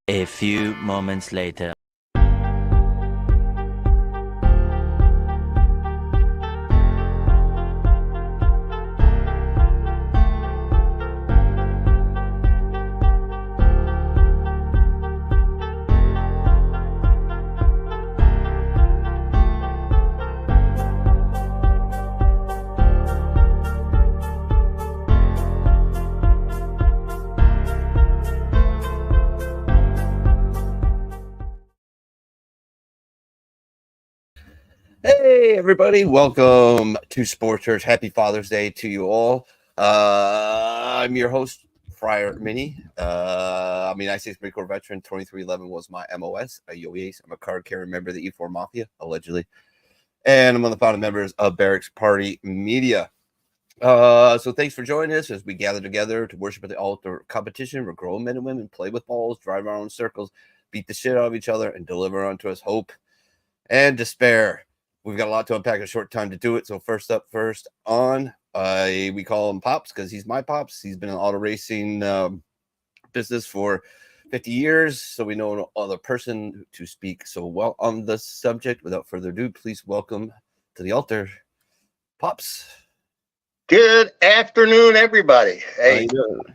A few moments later. Hey, everybody. Welcome to Sports Church. Happy Father's Day to you all. I'm your host, Friar Mini. I'm a United States Marine Corps veteran. 2311 was my MOS. I'm a card carrying member of the E4 Mafia, allegedly. And I'm one of the founding members of Barracks Party Media. So thanks for joining us as we gather together to worship at the altar competition where grown men and women play with balls, drive around in circles, beat the shit out of each other, and deliver unto us hope and despair. We've got a lot to unpack in a short time to do it. So first on, we call him Pops because he's my Pops. He's been in the auto racing business for 50 years. So we know another person to speak so well on the subject. Without further ado, please welcome to the altar, Pops. Good afternoon, everybody. Hey,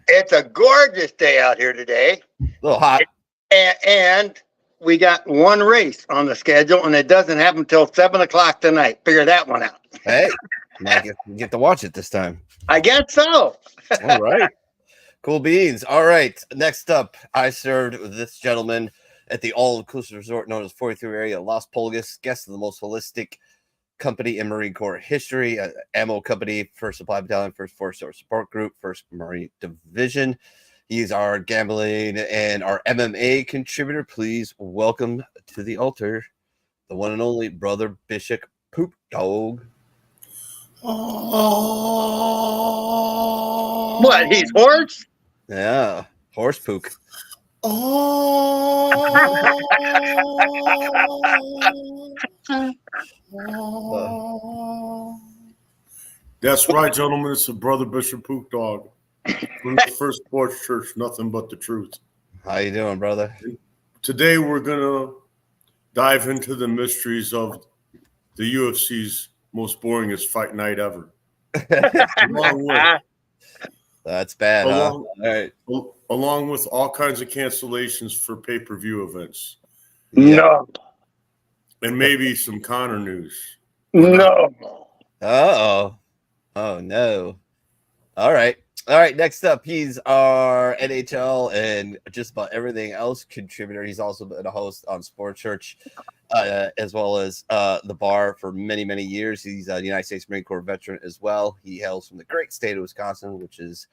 it's a gorgeous day out here today. A little hot. And we got one race on the schedule, and it doesn't happen until 7 o'clock tonight. Figure that one out. Hey, I get to watch it this time. I guess so. All right. Cool beans. All right. Next up, I served with this gentleman at the all-inclusive resort known as 43 area Las Pulgas, guest of the most holistic company in Marine Corps history, ammo company, 1st Supply Battalion, 1st Force Support Group, 1st Marine Division. He's our gambling and our MMA contributor. Please welcome to the altar the one and only Brother Bishop Poop Dog. What, he's horse? Yeah, horse pook. That's right, gentlemen. It's a brother Bishop Pook Dog from the First Sports Church. Nothing but the truth. How you doing, brother? Today we're gonna dive into the mysteries of the UFC's most boringest fight night ever. That's bad, huh? All right. Along with all kinds of cancellations for pay-per-view events. No. And maybe some Connor news. No. Uh-oh. Oh, no. All right. Next up, he's our NHL and just about everything else contributor. He's also been a host on Sports Church, as well as The Bar for many, many years. He's a United States Marine Corps veteran as well. He hails from the great state of Wisconsin, which is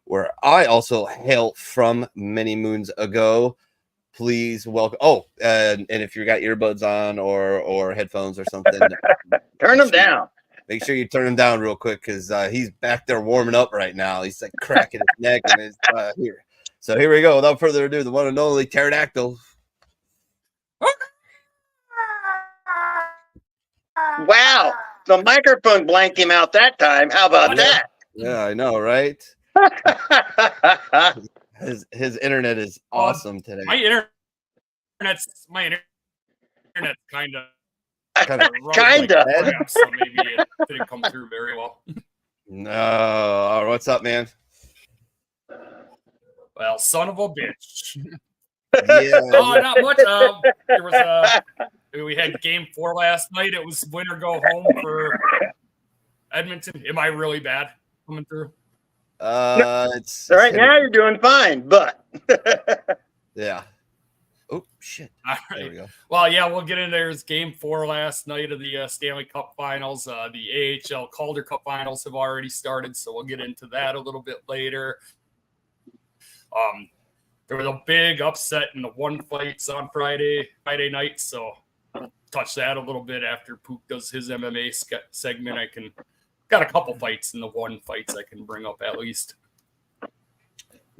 where I also hail from many moons ago. Please welcome. Oh, and if you got earbuds on or headphones or something, turn them down. Make sure you turn him down real quick because he's back there warming up right now. He's like cracking his neck and his here. So here we go. Without further ado, the one and only pterodactyl. Wow, the microphone blanked him out that time. How about that? Yeah, I know, right? His internet is awesome today. My internet's kind of so maybe it didn't come through very well. No, what's up, man? Well, son of a bitch. Yeah. Oh, not much. There was we had game 4 last night. It was win or go home for Edmonton. Am I really bad coming through? It's right now you're doing fine, but yeah. Oh shit! All right. There we go. Well, yeah, we'll get in there. It's game 4 last night of the Stanley Cup Finals. The AHL Calder Cup Finals have already started, so we'll get into that a little bit later. There was a big upset in the one fights on Friday night, so I'll touch that a little bit after Pook does his MMA segment. I got a couple fights in the one fights I can bring up at least.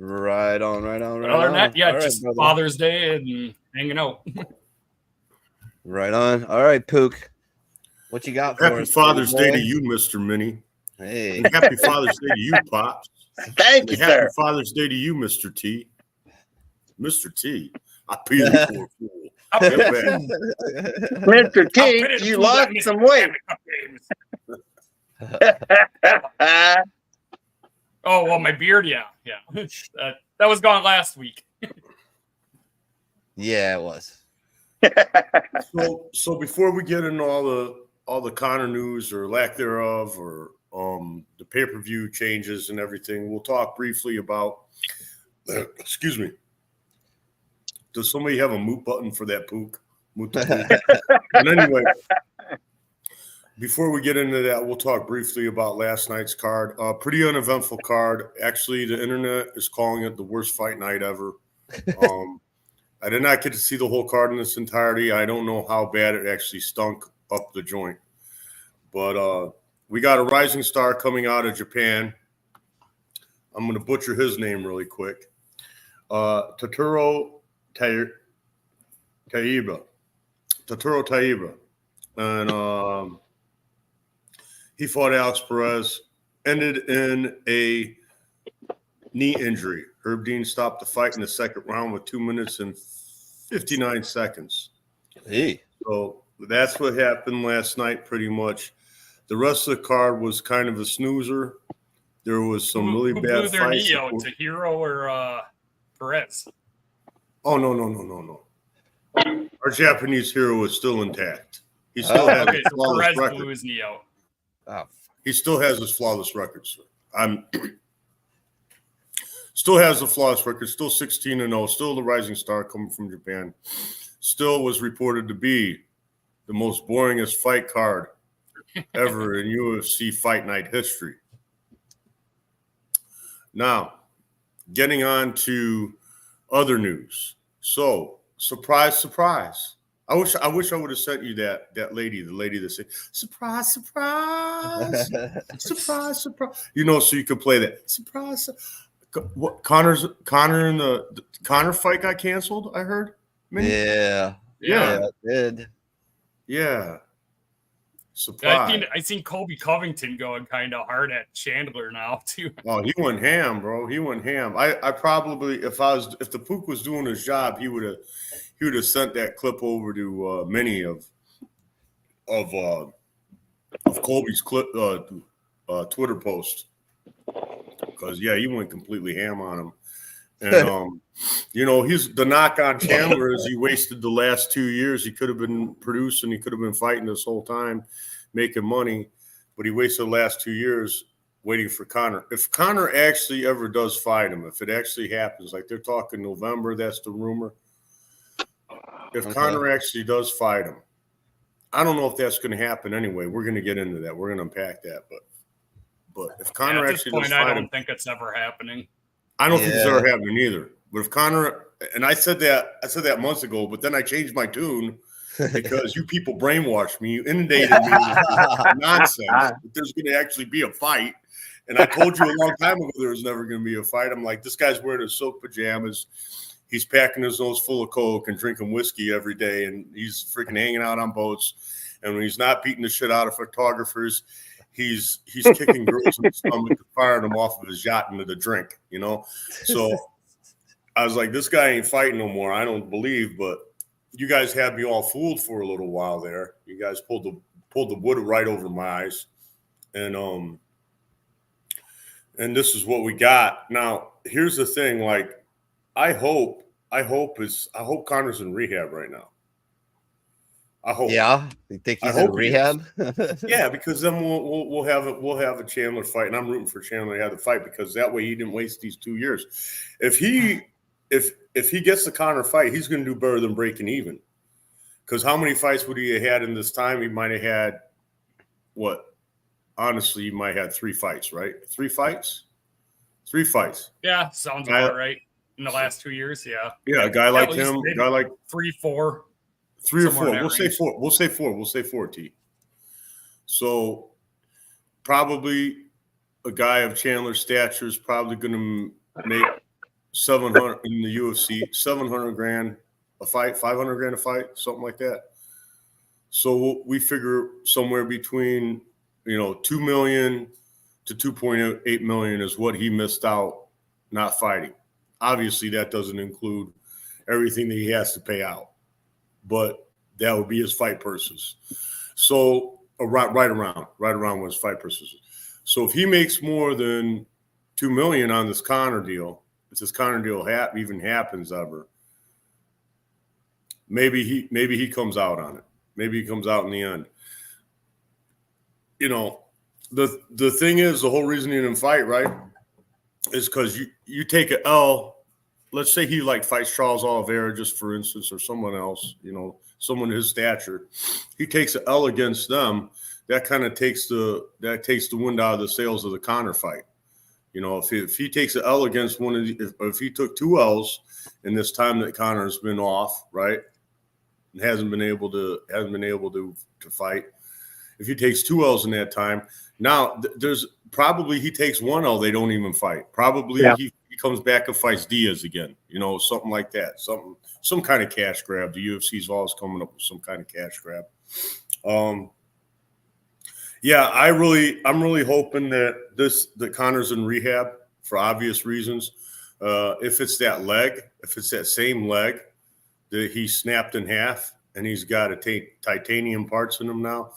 Right on. But other than that, yeah, just right, Father's Day and hanging out. Right on. All right, Pook. What you got for us? Happy Father's Day to you, Mr. Minnie. Hey. And happy Father's Day to you, Pops. Thank you, sir. Happy sir. Father's Day to you, Mr. T. Mr. T. I peel you for a fool. Mr. T, you lost some weight. Oh, well, my beard, yeah. That was gone last week. Yeah, it was. So before we get into all the Connor news or lack thereof, or the pay-per-view changes and everything, we'll talk briefly about. Excuse me. Does somebody have a mute button for that Pook? Mute the Pook. But anyway. Before we get into that, we'll talk briefly about last night's card. Pretty uneventful card. Actually, the internet is calling it the worst fight night ever. I did not get to see the whole card in its entirety. I don't know how bad it actually stunk up the joint. But we got a rising star coming out of Japan. I'm going to butcher his name really quick. Taturo Taiba. And he fought Alex Perez, ended in a knee injury. Herb Dean stopped the fight in the second round with 2 minutes and 59 seconds. Hey. So that's what happened last night pretty much. The rest of the card was kind of a snoozer. There was some really bad fights. To Hero or Perez? Oh, no. Our Japanese hero is still intact. He still has his flawless record. Blew his knee out. Oh. He still has his flawless record, sir. Still has the flawless record. Still 16-0. Still the rising star coming from Japan. Still was reported to be the most boringest fight card ever in UFC Fight Night history. Now, getting on to other news. So, surprise. I wish I would have sent you that lady, the lady that said, surprise. Surprise. You know, so you could play that. Surprise. What Connor and the Connor fight got canceled? I heard. Yeah, Yeah. it did. Yeah. I Surprise. seen Colby Covington going kind of hard at Chandler now too. Oh, he went ham, bro. He went ham. I probably if the Pook was doing his job, he would have sent that clip over to many of Colby's clip Twitter post, because he went completely ham on him. And he's the knock on Chandler is he wasted the last 2 years. He could have been producing, he could have been fighting this whole time, making money, but he wasted the last 2 years waiting for Connor. If Connor actually ever does fight him, if it actually happens, like they're talking November, that's the rumor. If Connor actually does fight him, I don't know if that's going to happen anyway. We're going to get into that. We're going to unpack that, but if Connor at this actually point, does fight I don't him, think it's ever happening. I don't think it's ever happening either. But if Connor, and I said that months ago, but then I changed my tune because you people brainwashed me. You inundated me with nonsense that there's going to actually be a fight. And I told you a long time ago there was never going to be a fight. I'm like, this guy's wearing his silk pajamas. He's packing his nose full of Coke and drinking whiskey every day. And he's freaking hanging out on boats. And when he's not beating the shit out of photographers, he's kicking girls in the stomach and firing them off of his yacht into the drink, So I was like, this guy ain't fighting no more. I don't believe, but you guys had me all fooled for a little while there. You guys pulled the wood right over my eyes. And this is what we got. Now, here's the thing, like, I hope Connor's in rehab right now. I hope. Yeah, you think he's in rehab? Yeah, because then we'll have a Chandler fight, and I'm rooting for Chandler to have the fight because that way he didn't waste these 2 years. If he gets the Connor fight, he's going to do better than breaking even. Because how many fights would he have had in this time? He might have had what? Honestly, he might have had 3 fights, right? 3 fights. 3 fights. Yeah, sounds about right. In the last 2 years, yeah. Yeah, a guy like him, a guy like 3, 4. 3 or 4. We'll say 4. We'll say 4. We'll say 4, T. So probably a guy of Chandler's stature is probably going to make 700 in the UFC, 700 grand a fight, 500 grand a fight, something like that. So we figure somewhere between 2 million to 2.8 million is what he missed out not fighting. Obviously, that doesn't include everything that he has to pay out, but that would be his fight purses. So right around what his fight purses. So if he makes more than 2 million on this Connor deal, if this Connor deal even happens ever, maybe he comes out on it. Maybe he comes out in the end. The thing is, the whole reason he didn't fight, right, is because you take an L. Let's say he fights Charles Oliveira, just for instance, or someone else, someone his stature. He takes an L against them. That kind of takes the wind out of the sails of the Connor fight. If he takes an L against one of if he took 2 L's in this time that Connor's been off, right, and hasn't been able to fight. If he takes 2 L's in that time, now there's probably he takes 1 L, they don't even fight. Probably he comes back and fights Diaz again, something like that. Some kind of cash grab. The UFC's always coming up with some kind of cash grab. I'm really hoping that Connor's in rehab for obvious reasons. If it's that leg, if it's that same leg that he snapped in half and he's got titanium parts in him now,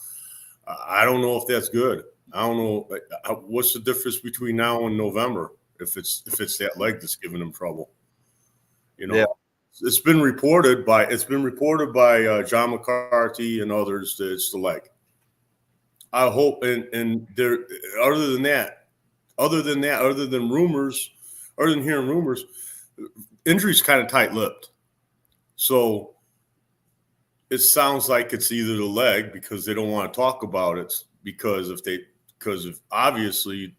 I don't know if that's good. I don't know what's the difference between now and November if it's that leg that's giving him trouble. It's been reported by John McCarthy and others that it's the leg. I hope and there other than hearing rumors, injury's kind of tight-lipped. So it sounds like it's either the leg because they don't want to talk about it because if obviously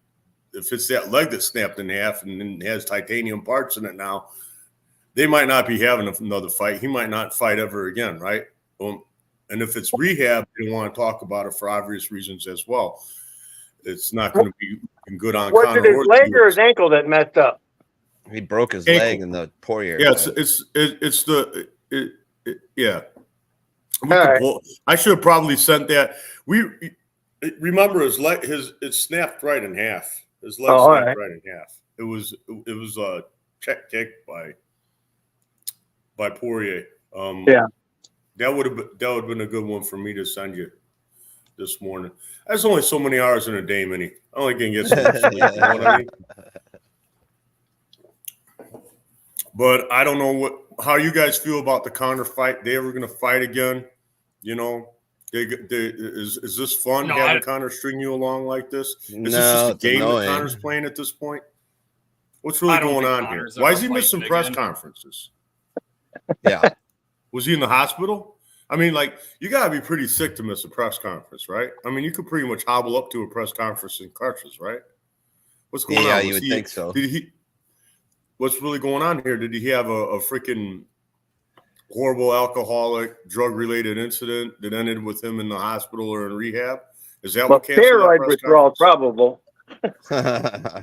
if it's that leg that snapped in half and has titanium parts in it now, they might not be having another fight. He might not fight ever again, right? And if it's rehab, they don't want to talk about it for obvious reasons as well. It's not going to be good on Was Conor. it his leg or his ankle that messed up? He broke his ankle. leg in the Poirier. Yeah, yeah. I should have probably sent that. We remember his leg. It snapped right in half. His leg snapped right in half. It was a check kick by Poirier. Yeah. That would have been a good one for me to send you this morning. There's only so many hours in a day, Minnie. I only can get so much sleep. You know what I mean? But I don't know how you guys feel about the Conor fight. They ever going to fight again? You know, is this fun having Conor string you along like this? Is this just a game that Conor's playing at this point? What's really going on here? Why is he missing press conferences? Yeah. Was he in the hospital? I mean, like, you got to be pretty sick to miss a press conference, right? I mean, you could pretty much hobble up to a press conference in crutches, right? What's going on? Yeah, you would think so. What's really going on here? Did he have a freaking horrible alcoholic, drug-related incident that ended with him in the hospital or in rehab? Is that what canceled steroid that withdrawal probable. I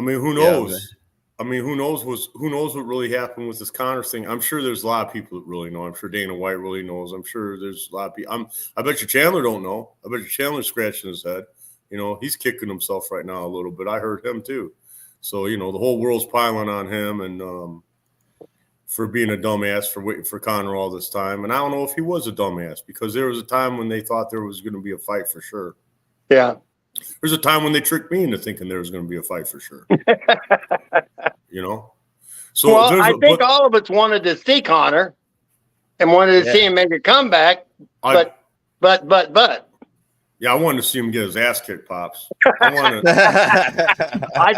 mean, who knows? I mean, who knows what really happened with this Conor thing? I'm sure there's a lot of people that really know. I'm sure Dana White really knows. I'm sure there's a lot of people. I bet you Chandler don't know. I bet you Chandler's scratching his head. You know, he's kicking himself right now a little bit. I heard him too. So, you know, the whole world's piling on him and for being a dumbass for waiting for Conor all this time. And I don't know if he was a dumbass because there was a time when they thought there was going to be a fight for sure. Yeah. There's a time when they tricked me into thinking there was going to be a fight for sure. You know? So well, I think all of us wanted to see Conor and wanted to see him make a comeback. But. Yeah, I wanted to see him get his ass kicked, Pops. I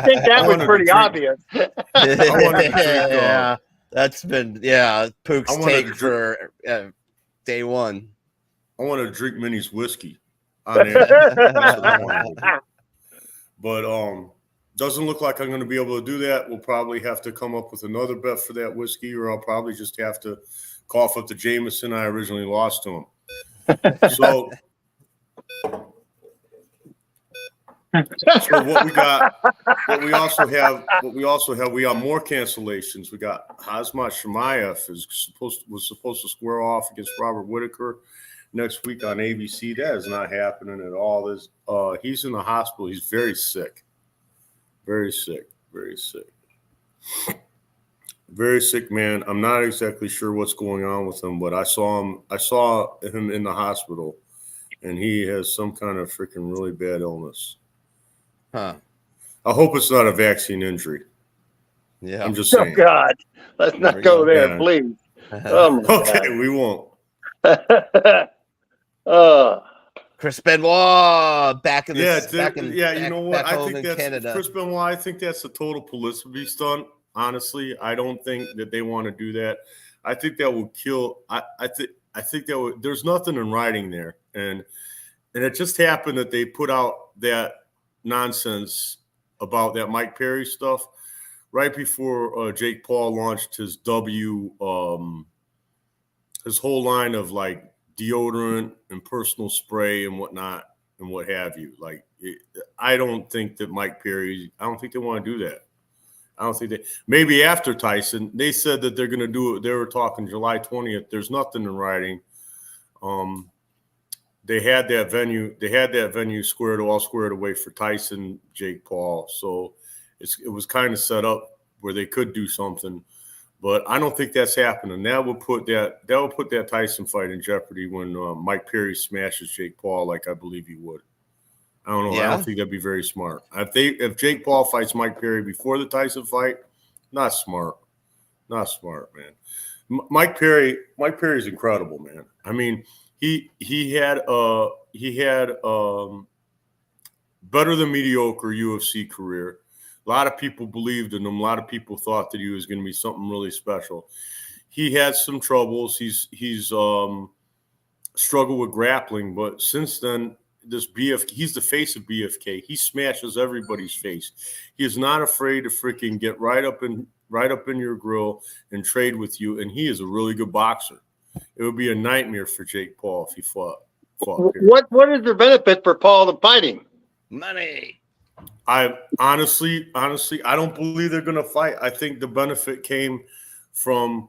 think that was pretty obvious. Yeah, that's been Pook's take for day one. I want to drink Minnie's whiskey on air. But doesn't look like I'm going to be able to do that. We'll probably have to come up with another bet for that whiskey, or I'll probably just have to cough up the Jameson I originally lost to him. So what we also have, we got more cancellations. We got Hazmat Shemaev was supposed to square off against Robert Whitaker next week on ABC. That is not happening at all. He's in the hospital. He's very sick. Very sick, man. I'm not exactly sure what's going on with him, but I saw him in the hospital, and he has some kind of freaking really bad illness. Huh. I hope it's not a vaccine injury. Yeah. I'm just saying. Oh, God. Let's not go there, please. Oh, okay, we won't. Chris Benoit back in the you know what? I think that's Canada. Chris Benoit. I think that's a total publicity stunt. Honestly, I don't think that they want to do that. I think that will kill. I think that would. There's nothing in writing there, and it just happened that they put out that nonsense about that Mike Perry stuff right before Jake Paul launched his his whole line of like deodorant and personal spray and whatnot and what have you. Like, I don't think that Mike Perry, I don't think they want to do that. I don't think maybe after Tyson, they said that they're going to do it. They were talking July 20th. There's nothing in writing. They had that venue squared away for Tyson, Jake Paul. So it was kind of set up where they could do something. But I don't think that's happening. That would put that Tyson fight in jeopardy when Mike Perry smashes Jake Paul, like I believe he would. I don't know. Yeah. I don't think that'd be very smart. If Jake Paul fights Mike Perry before the Tyson fight, not smart. Not smart, man. Mike Perry's incredible, man. I mean, he had better than mediocre UFC career. A lot of people believed in him. A lot of people thought that he was going to be something really special. He had some troubles. He's struggled with grappling, but since then, he's the face of BFK. He smashes everybody's face. He is not afraid to freaking get right up in your grill and trade with you. And he is a really good boxer. It would be a nightmare for Jake Paul if he fought here. What is the benefit for Paul to fight him? Money. I honestly, I don't believe they're going to fight. I think the benefit came from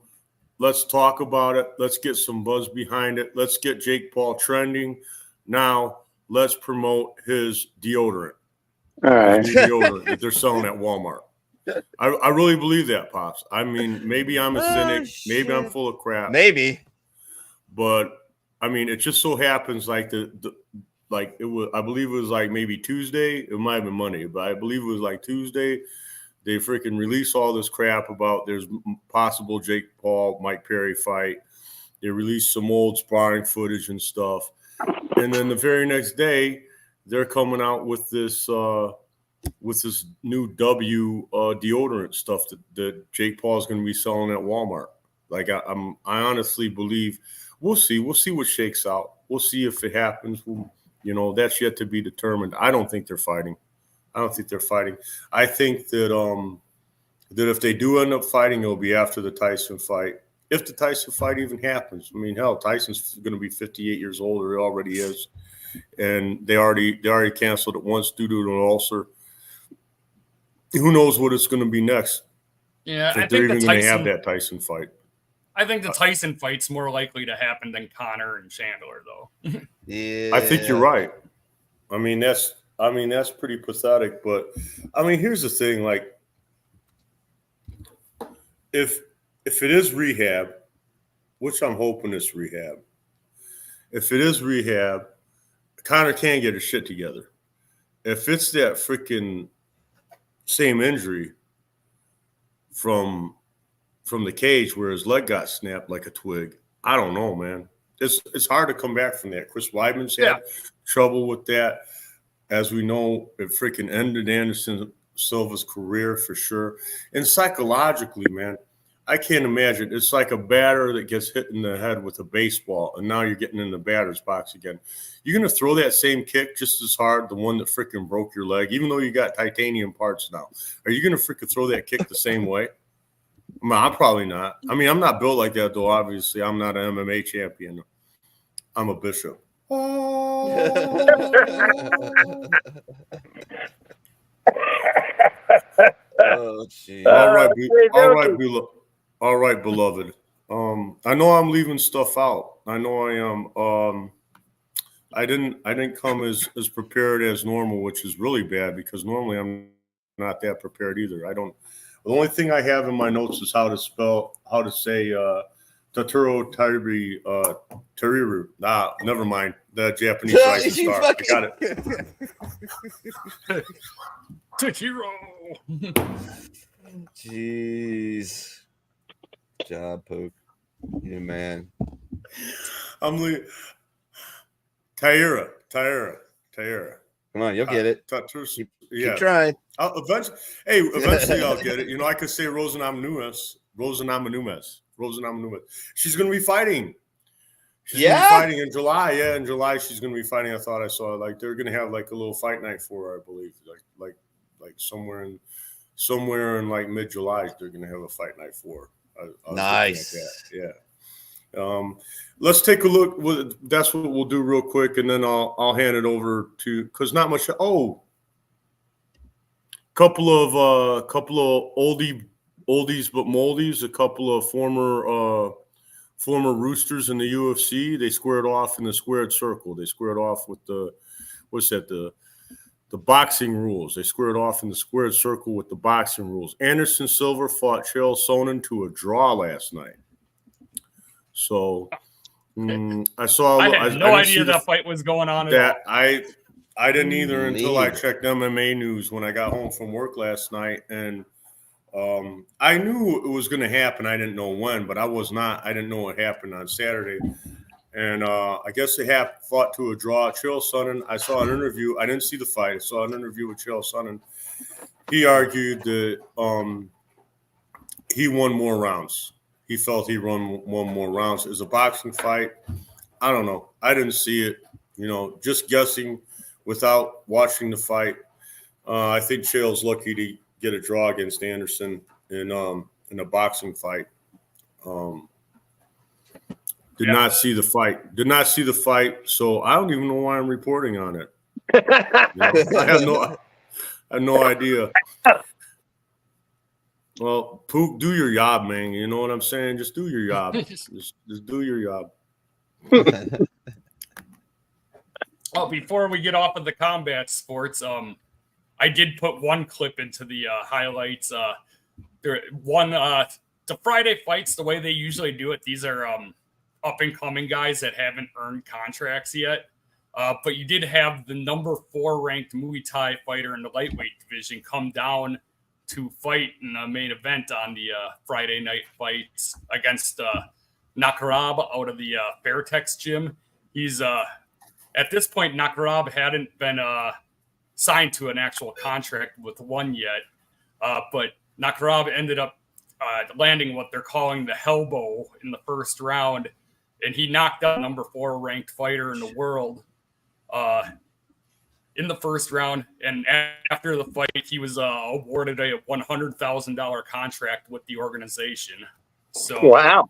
let's talk about it. Let's get some buzz behind it. Let's get Jake Paul trending. Now let's promote his deodorant. All right. His new deodorant that they're selling at Walmart. I really believe that, Pops. I mean, maybe I'm a cynic. Maybe I'm full of crap. Maybe. But I mean, it just so happens like like it was. I believe it was like maybe Tuesday. It might have been Monday, but I believe it was like Tuesday. They freaking release all this crap about there's possible Jake Paul, Mike Perry fight. They released some old sparring footage and stuff. And then the very next day, they're coming out with this new W deodorant stuff that Jake Paul is going to be selling at Walmart. Like I honestly believe we'll see what shakes out. We'll see if it happens. That's yet to be determined. I don't think they're fighting. I think that if they do end up fighting, it'll be after the Tyson fight. If the Tyson fight even happens. I mean, hell, Tyson's going to be 58 years old, or he already is. And they already canceled it once due to an ulcer. Who knows what it's going to be next? Yeah, if they're even going to have that Tyson fight. I think the Tyson fight's more likely to happen than Conor and Chandler, though. Yeah, I think you're right. I mean, that's pretty pathetic. But I mean, here's the thing: like, if it is rehab, which I'm hoping it's rehab, if it is rehab, Conor can get his shit together. If it's that freaking same injury from the cage where his leg got snapped like a twig, I don't know, man. It's hard to come back from that. Chris Weidman's had trouble with that. As we know, it freaking ended Anderson Silva's career for sure. And psychologically, man, I can't imagine. It's like a batter that gets hit in the head with a baseball, and now you're getting in the batter's box again. You're going to throw that same kick just as hard, the one that freaking broke your leg, even though you got titanium parts now. Are you going to freaking throw that kick the same way? I mean, I'm probably not. I mean, I'm not built like that, though. Obviously, I'm not an MMA champion. I'm a bishop. Oh, geez. All right, beloved. I know I'm leaving stuff out. I know I am. I didn't come as prepared as normal, which is really bad because normally I'm not that prepared either. The only thing I have in my notes is how to say Taturo Teriru. Nah, never mind. The Japanese rising star. I got it. Tatiro. Jeez. Job, Poke. You man. I'm leaving. Taira. Come on, you'll get it. Keep trying. Eventually I'll get it. I could say Rosanamanumas. She's going to be fighting. She's going to be fighting in July. Yeah, in July she's going to be fighting. I thought I saw like they're going to have like a little fight night for her, I believe. Like somewhere in like mid-July they're going to have a fight night for her. Nice. Yeah. Let's take a look. That's what we'll do real quick, and then I'll hand it over to because not much. Couple of oldies but moldies. A couple of former Roosters in the UFC. They squared off in the squared circle. They squared off with the boxing rules. They squared off in the squared circle with the boxing rules. Anderson Silva fought Chael Sonnen to a draw last night. So I saw. I had no idea that fight was going on. I didn't either until I checked MMA news when I got home from work last night, and I knew it was going to happen. I didn't know when, but I didn't know it happened on Saturday, and I guess they fought to a draw. Chael Sonnen. I saw an interview. I didn't see the fight. I saw an interview with Chael Sonnen. He argued that he won more rounds. He felt he won more rounds. It was a boxing fight. I don't know. I didn't see it. Just guessing without watching the fight. I think Chael's lucky to get a draw against Anderson in a boxing fight. Did not see the fight. So I don't even know why I'm reporting on it. I I have no idea. Well, Pook, do your job, man. You know what I'm saying? Just do your job. just do your job. Oh, before we get off of the combat sports, I did put one clip into the highlights. The Friday fights, the way they usually do it, these are up and coming guys that haven't earned contracts yet. But you did have the number 4 ranked Muay Thai fighter in the lightweight division come down to fight in the main event on the Friday night fights against Nakarab out of the Fairtex gym. He's at this point, Nakarab hadn't been signed to an actual contract with one yet, but Nakarab ended up landing what they're calling the Hellbow in the first round, and he knocked out number 4 ranked fighter in the world in the first round. And after the fight, he was awarded a $100,000 contract with the organization. So Wow.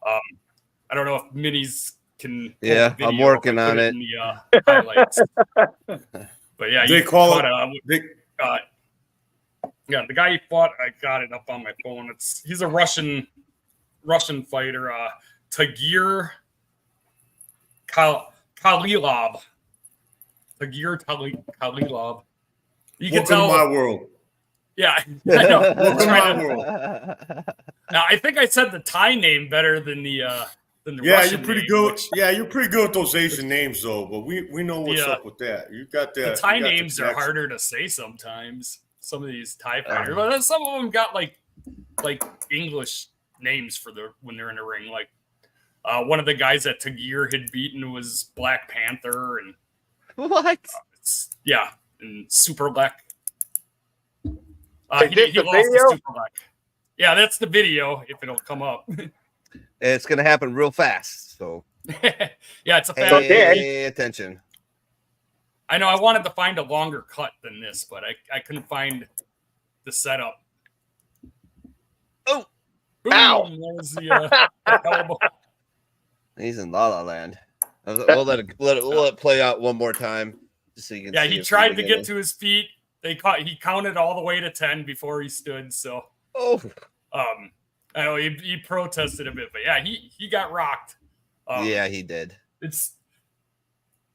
I don't know if minis can. Yeah, I'm working on it. In the highlights. But yeah, They call it. Yeah, the guy he fought, I got it up on my phone. He's a Russian fighter, Tagir Kalilov. Tagir Kalilov. You can tell. Welcome to my world. Yeah, I know. Welcome to my world. Now, I think I said the Thai name better than the Yeah, Russian you're pretty name, good. which- Yeah, you're pretty good with those Asian names, though. But we know what's up with that. You got that. The Thai you got the names are connection. harder to say sometimes. Some of these Thai fighters, but then some of them got like English names for when they're in the ring. Like one of the guys that Tagir had beaten was Black Panther, and What? yeah, and Super Black. Is He this the lost to video? Super Black. Yeah, that's the video. If it'll come up. It's gonna happen real fast. So Yeah, it's a fast. pay attention. I know I wanted to find a longer cut than this, but I couldn't find the setup. Oh, boom! Ow. There's the elbow. He's in La La Land. We'll let it play out one more time, just so you can. Yeah, see he if tried we to get to his feet. He counted all the way to 10 before he stood. So, Oh, I know he protested a bit, but yeah, he got rocked. yeah, he did. It's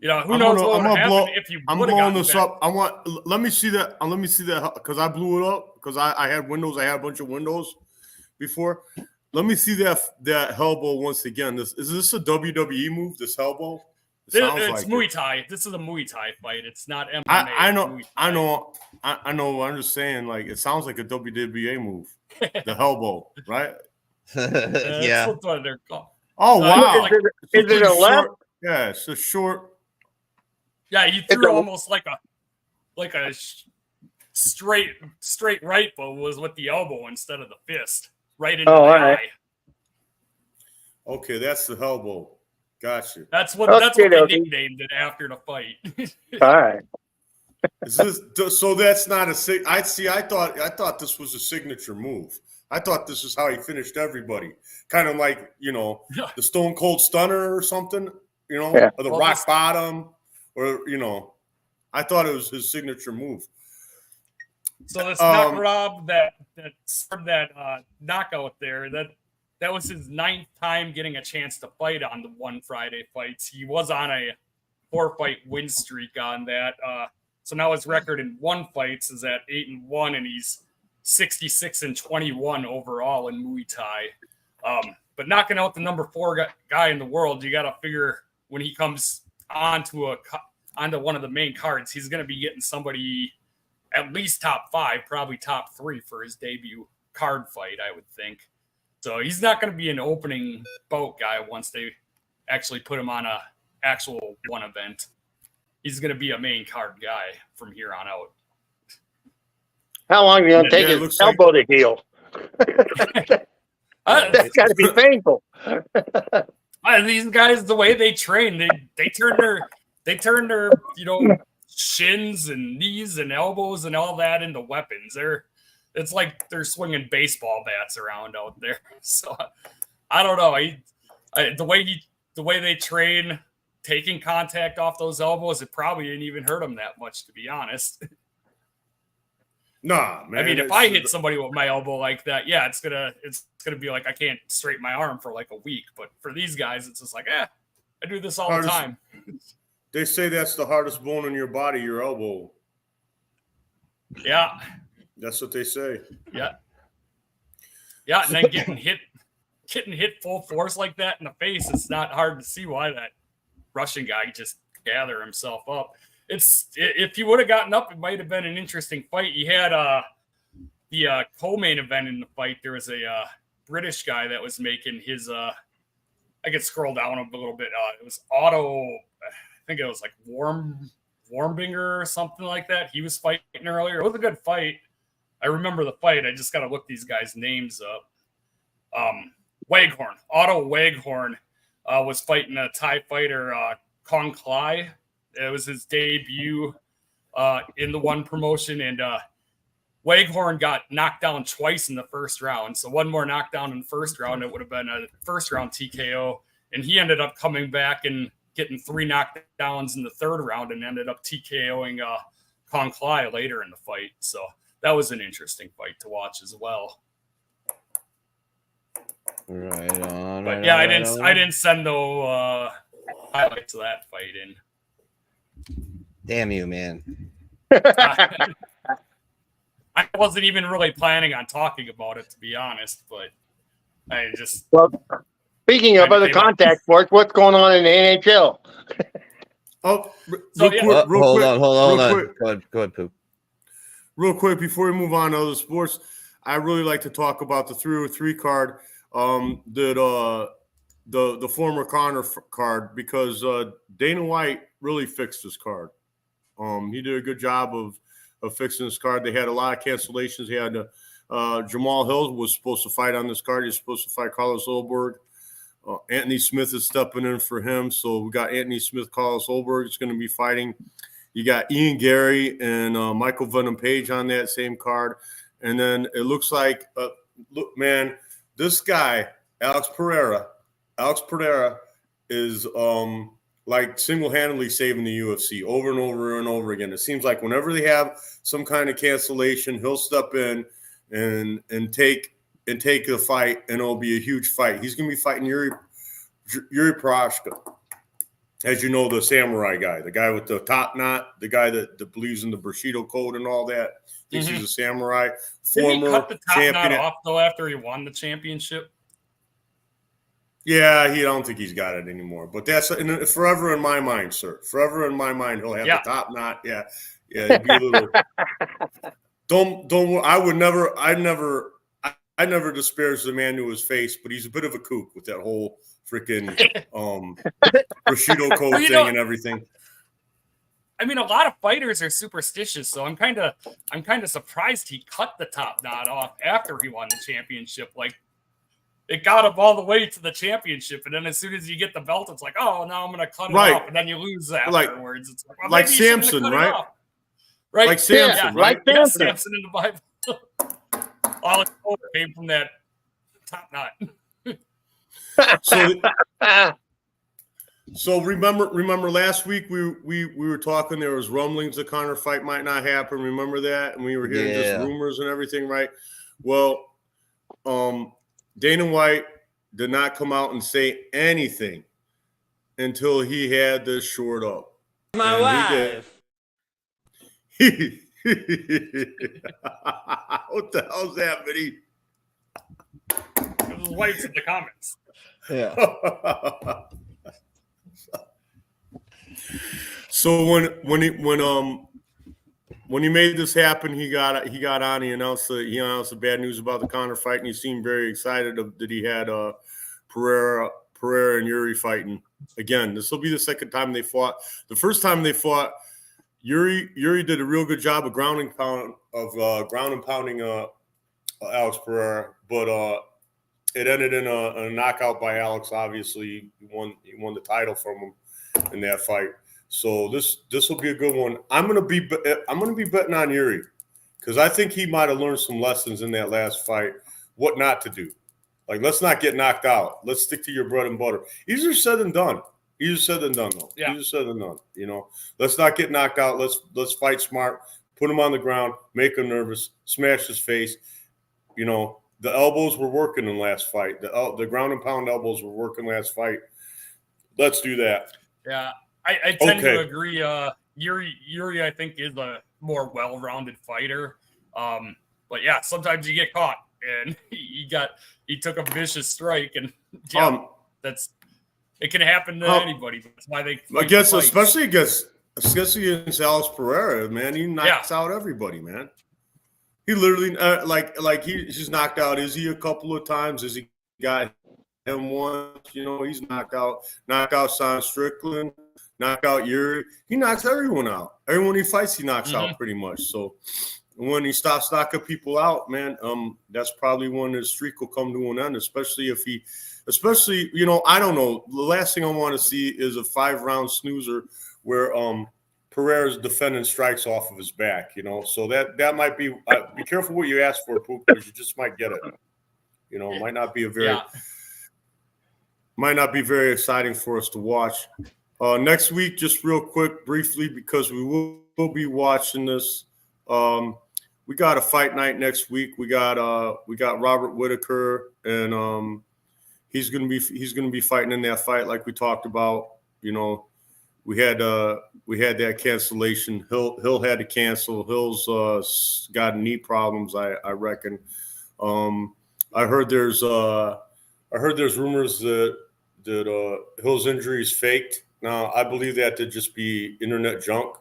who knows what would happen if you I'm would have blowing gotten this back. up. Let me see that. Let me see that because I blew it up because I had windows. I had a bunch of windows before. Let me see that Hellbow once again. Is this a WWE move? This Hellbow? It's Muay Thai. This is a Muay Thai fight. It's not MMA. I know. Muay Thai. I know. I'm just saying. Like it sounds like a WWE move. The Hellbow, right? Yeah. That's what they're called. Oh wow! Is it a left? Yeah, it's a short. Yeah, he threw almost like a straight right, but was with the elbow instead of the fist, right into the all eye. right. Okay, that's the Hellbow. Gotcha. That's what Okay, they okay. nicknamed it after the fight. All right. So that's not a sig. I thought this was a signature move. I thought this is how he finished everybody. Kind of like the Stone Cold Stunner or something. Yeah. Or the Well, Rock Bottom, or I thought it was his signature move. So this Nakarab that started that knockout there, that was his 9th time getting a chance to fight on the one Friday fights. He was on a 4-fight win streak on that. So now his record in 1 fights is at 8-1, and he's 66-21 overall in Muay Thai. But knocking out the number 4 guy in the world, you got to figure when he comes onto one of the main cards, he's going to be getting somebody at least top 5, probably top 3 for his debut card fight, I would think. So he's not going to be an opening bout guy once they actually put him on a actual one event. He's going to be a main card guy from here on out. How long are you going to take it his looks like- elbow to heal? That's got to be painful. These guys, the way they train, they turn their shins and knees and elbows and all that into weapons. It's like they're swinging baseball bats around out there. So I don't know. The way they train, taking contact off those elbows, it probably didn't even hurt him that much, to be honest. Nah, man. I mean, if I hit somebody with my elbow like that, yeah, it's gonna be like I can't straighten my arm for like a week. But for these guys, it's just like, I do this all the time. They say that's the hardest bone in your body, your elbow. Yeah. That's what they say. Yeah. Yeah, and then getting hit full force like that in the face, it's not hard to see why that Russian guy just gather himself up. If he would have gotten up, it might have been an interesting fight. You had the co-main event in the fight. There was a British guy that was making his I could scroll down a little bit. It was Otto, I think it was like Warmbinger or something like that. He was fighting earlier. It was a good fight. I remember the fight. I just got to look these guys' names up. Waghorn, Otto Waghorn was fighting a Thai fighter, Kong Klai. It was his debut in the one promotion, and Waghorn got knocked down twice in the first round. So one more knockdown in the first round, it would have been a first round TKO. And he ended up coming back and getting 3 knockdowns in the third round and ended up TKOing Kong Klai later in the fight. So that was an interesting fight to watch as well. Right on. But yeah, I didn't send no highlights of that fight in. Damn you, man. I wasn't even really planning on talking about it, to be honest, but I just... Well, speaking of other contact sports, what's going on in the NHL? Hold on. Go ahead, Poop. Real quick, before we move on to other sports, I really like to talk about the 303 card, the former Connor card, because Dana White really fixed this card. He did a good job of fixing this card. They had a lot of cancellations. He had Jamal Hill was supposed to fight on this card. He was supposed to fight Carlos Olberg. Anthony Smith is stepping in for him. So we got Anthony Smith, Carlos Olberg is going to be fighting. You got Ian Gary and Michael Venom Page on that same card. And then it looks like, look, man, this guy, Alex Pereira is like single-handedly saving the UFC over and over and over again. It seems like whenever they have some kind of cancellation, he'll step in and take the fight, and it'll be a huge fight. He's going to be fighting Yuri Prochazka, as you know, the samurai guy, the guy with the top knot, the guy that believes in the Bushido code and all that. Thinks he's a samurai. Did he cut the top knot off though after he won the championship? Yeah, I don't think he's got it anymore. But that's forever in my mind, sir. Forever in my mind, he'll have the top knot. Yeah. It'd be a little. Don't. I never disparage the man to his face, but he's a bit of a kook with that whole freaking Bushido code thing and everything. I mean, a lot of fighters are superstitious, so I'm kind of surprised he cut the top knot off after he won the championship. Like, it got him all the way to the championship, and then as soon as you get the belt, it's like, oh, now I'm going to cut it off, and then you lose afterwards. It's like, well, like Samson, right? Right, like Samson, right? Like Samson in the Bible. All it came from that top knot. So remember last week we were talking. There was rumblings the Conor fight might not happen. Remember that, and we were hearing just rumors and everything, right? Well, Dana White did not come out and say anything until he had this short up. My wife. What the hell's that, Vinny? His wife's in the comments. Yeah. So when he made this happen, he got on. He announced the bad news about the Conor fight, and he seemed very excited that he had Pereira and Yuri fighting again. This will be the second time they fought. The first time they fought, Yuri did a real good job of ground and pounding Alex Pereira, but it ended in a knockout by Alex. Obviously, he won the title from him in that fight. So this will be a good one. I'm gonna be betting on Yuri because I think he might have learned some lessons in that last fight. What not to do. Like, let's not get knocked out. Let's stick to your bread and butter. Easier said than done. Easier said than done, though. Yeah. Easier said than done. You know, let's not get knocked out. Let's fight smart. put him on the ground, make him nervous, smash his face. You know, the elbows were working in last fight. The ground and pound elbows were working last fight. Let's do that. Yeah, I tend to agree. Yuri, I think, is a more well-rounded fighter. But yeah, sometimes you get caught, and he took a vicious strike, and it can happen to anybody. That's why they. I guess especially against Alex Pereira, man, he knocks out everybody, man. He literally he's knocked out Izzy a couple of times. Izzy got him once. You know, he's knocked out Son Strickland, knocked out Yuri. He knocks everyone out. Everyone he fights, he knocks out pretty much. So when he stops knocking people out, man, that's probably when his streak will come to an end. Especially, you know, I don't know. The last thing I want to see is a 5-round snoozer where Pereira's defending strikes off of his back. You know, so that might be. Be careful what you ask for, Poop, because you just might get it. You know, it might not be very exciting for us to watch. Next week, just real quick, briefly, because we will be watching this. We got a fight night next week. We got Robert Whitaker, and he's gonna be fighting in that fight like we talked about. You know, we had that cancellation. Hill had to cancel. Hill's got knee problems, I reckon. I heard there's rumors that Hill's injury is faked. Now, I believe that to just be internet junk.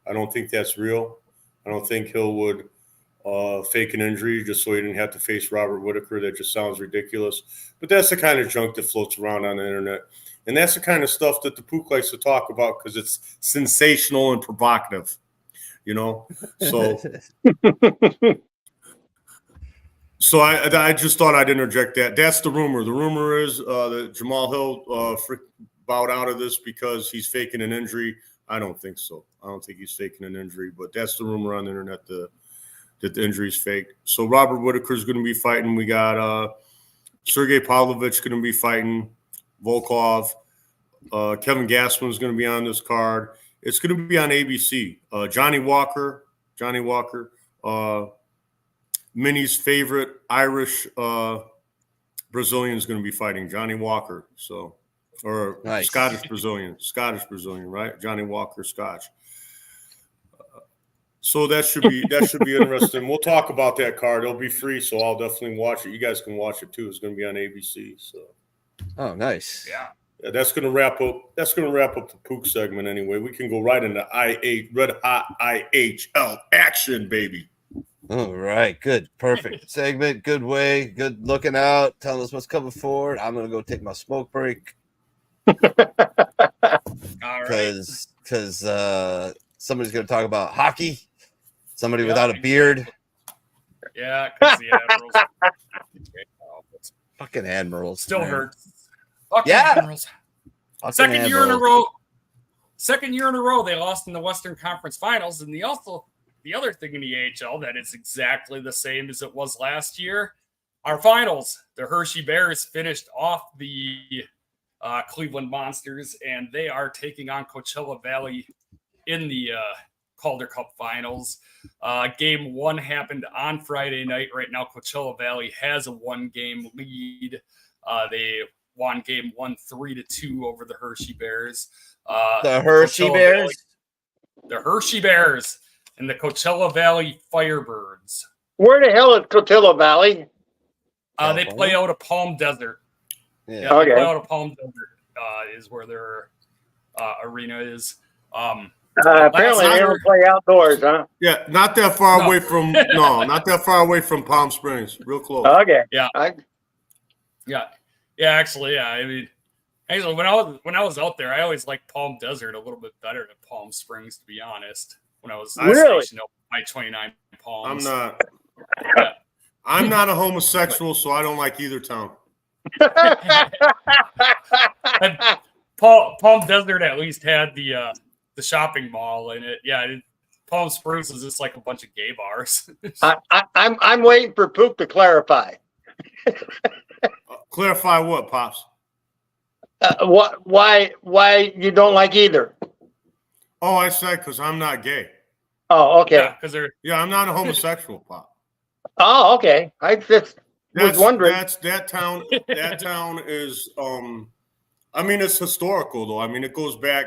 I don't think that's real. I don't think Hill would fake an injury just so he didn't have to face Robert Whitaker. That just sounds ridiculous. But that's the kind of junk that floats around on the internet. And that's the kind of stuff that the Pook likes to talk about because it's sensational and provocative, you know? So so I just thought I'd interject that. That's the rumor. The rumor is that Jamal Hill bowed out of this because he's faking an injury. I don't think so. I don't think he's faking an injury, but that's the rumor on the internet that the injury's fake. So Robert Whitaker's going to be fighting. We got Sergey Pavlovich going to be fighting Volkov. Kevin Gasman's going to be on this card. It's going to be on ABC. Johnny Walker, Minnie's favorite Irish Brazilian is going to be fighting Johnny Walker. So, or nice. Scottish Brazilian, right? Johnny Walker, Scotch. So that should be interesting. We'll talk about that card. It'll be free, so I'll definitely watch it. You guys can watch it too. It's going to be on ABC. So, oh, nice. Yeah. That's going to wrap up the Pook segment anyway. We can go right into red hot IHL action, baby. All right, good, perfect segment, good way, good looking out, telling us what's coming forward. I'm gonna go take my smoke break. All right. Because somebody's gonna talk about hockey. Somebody without a beard. Yeah, because the Admirals. Fucking Admirals still man. hurts. Fucking Admirals. Second year in a row, they lost in the Western Conference Finals, and the other thing in the AHL that is exactly the same as it was last year, our finals. The Hershey Bears finished off the Cleveland Monsters, and they are taking on Coachella Valley in the Calder Cup Finals. Game 1 happened on Friday night. Right now, Coachella Valley has a 1-game lead. They won Game 1 3-2 over the Hershey Bears. The Hershey Bears? The Hershey Bears. And the Coachella Valley Firebirds. Where the hell is Coachella Valley? They play out of Palm Desert. Yeah, okay. They play out of Palm Desert is where their arena is. Apparently they don't play outdoors, huh? Yeah, not that far away from not that far away from Palm Springs. Real close. Okay. Yeah. Actually, yeah. I mean, actually, when I was out there, I always liked Palm Desert a little bit better than Palm Springs, to be honest. When I was stationed up by 29 Palms. I'm not a homosexual, so I don't like either town. Palm Desert at least had the shopping mall in it. Yeah, Palm Springs was just like a bunch of gay bars. I'm waiting for Poop to clarify. Clarify what, Pops? Why you don't like either? Oh, I said because I'm not gay. Oh, okay. Yeah, because they're Yeah, I'm not a homosexual, Pop. Oh, okay. I just was wondering. That town. That town is. I mean, it's historical though. I mean, it goes back.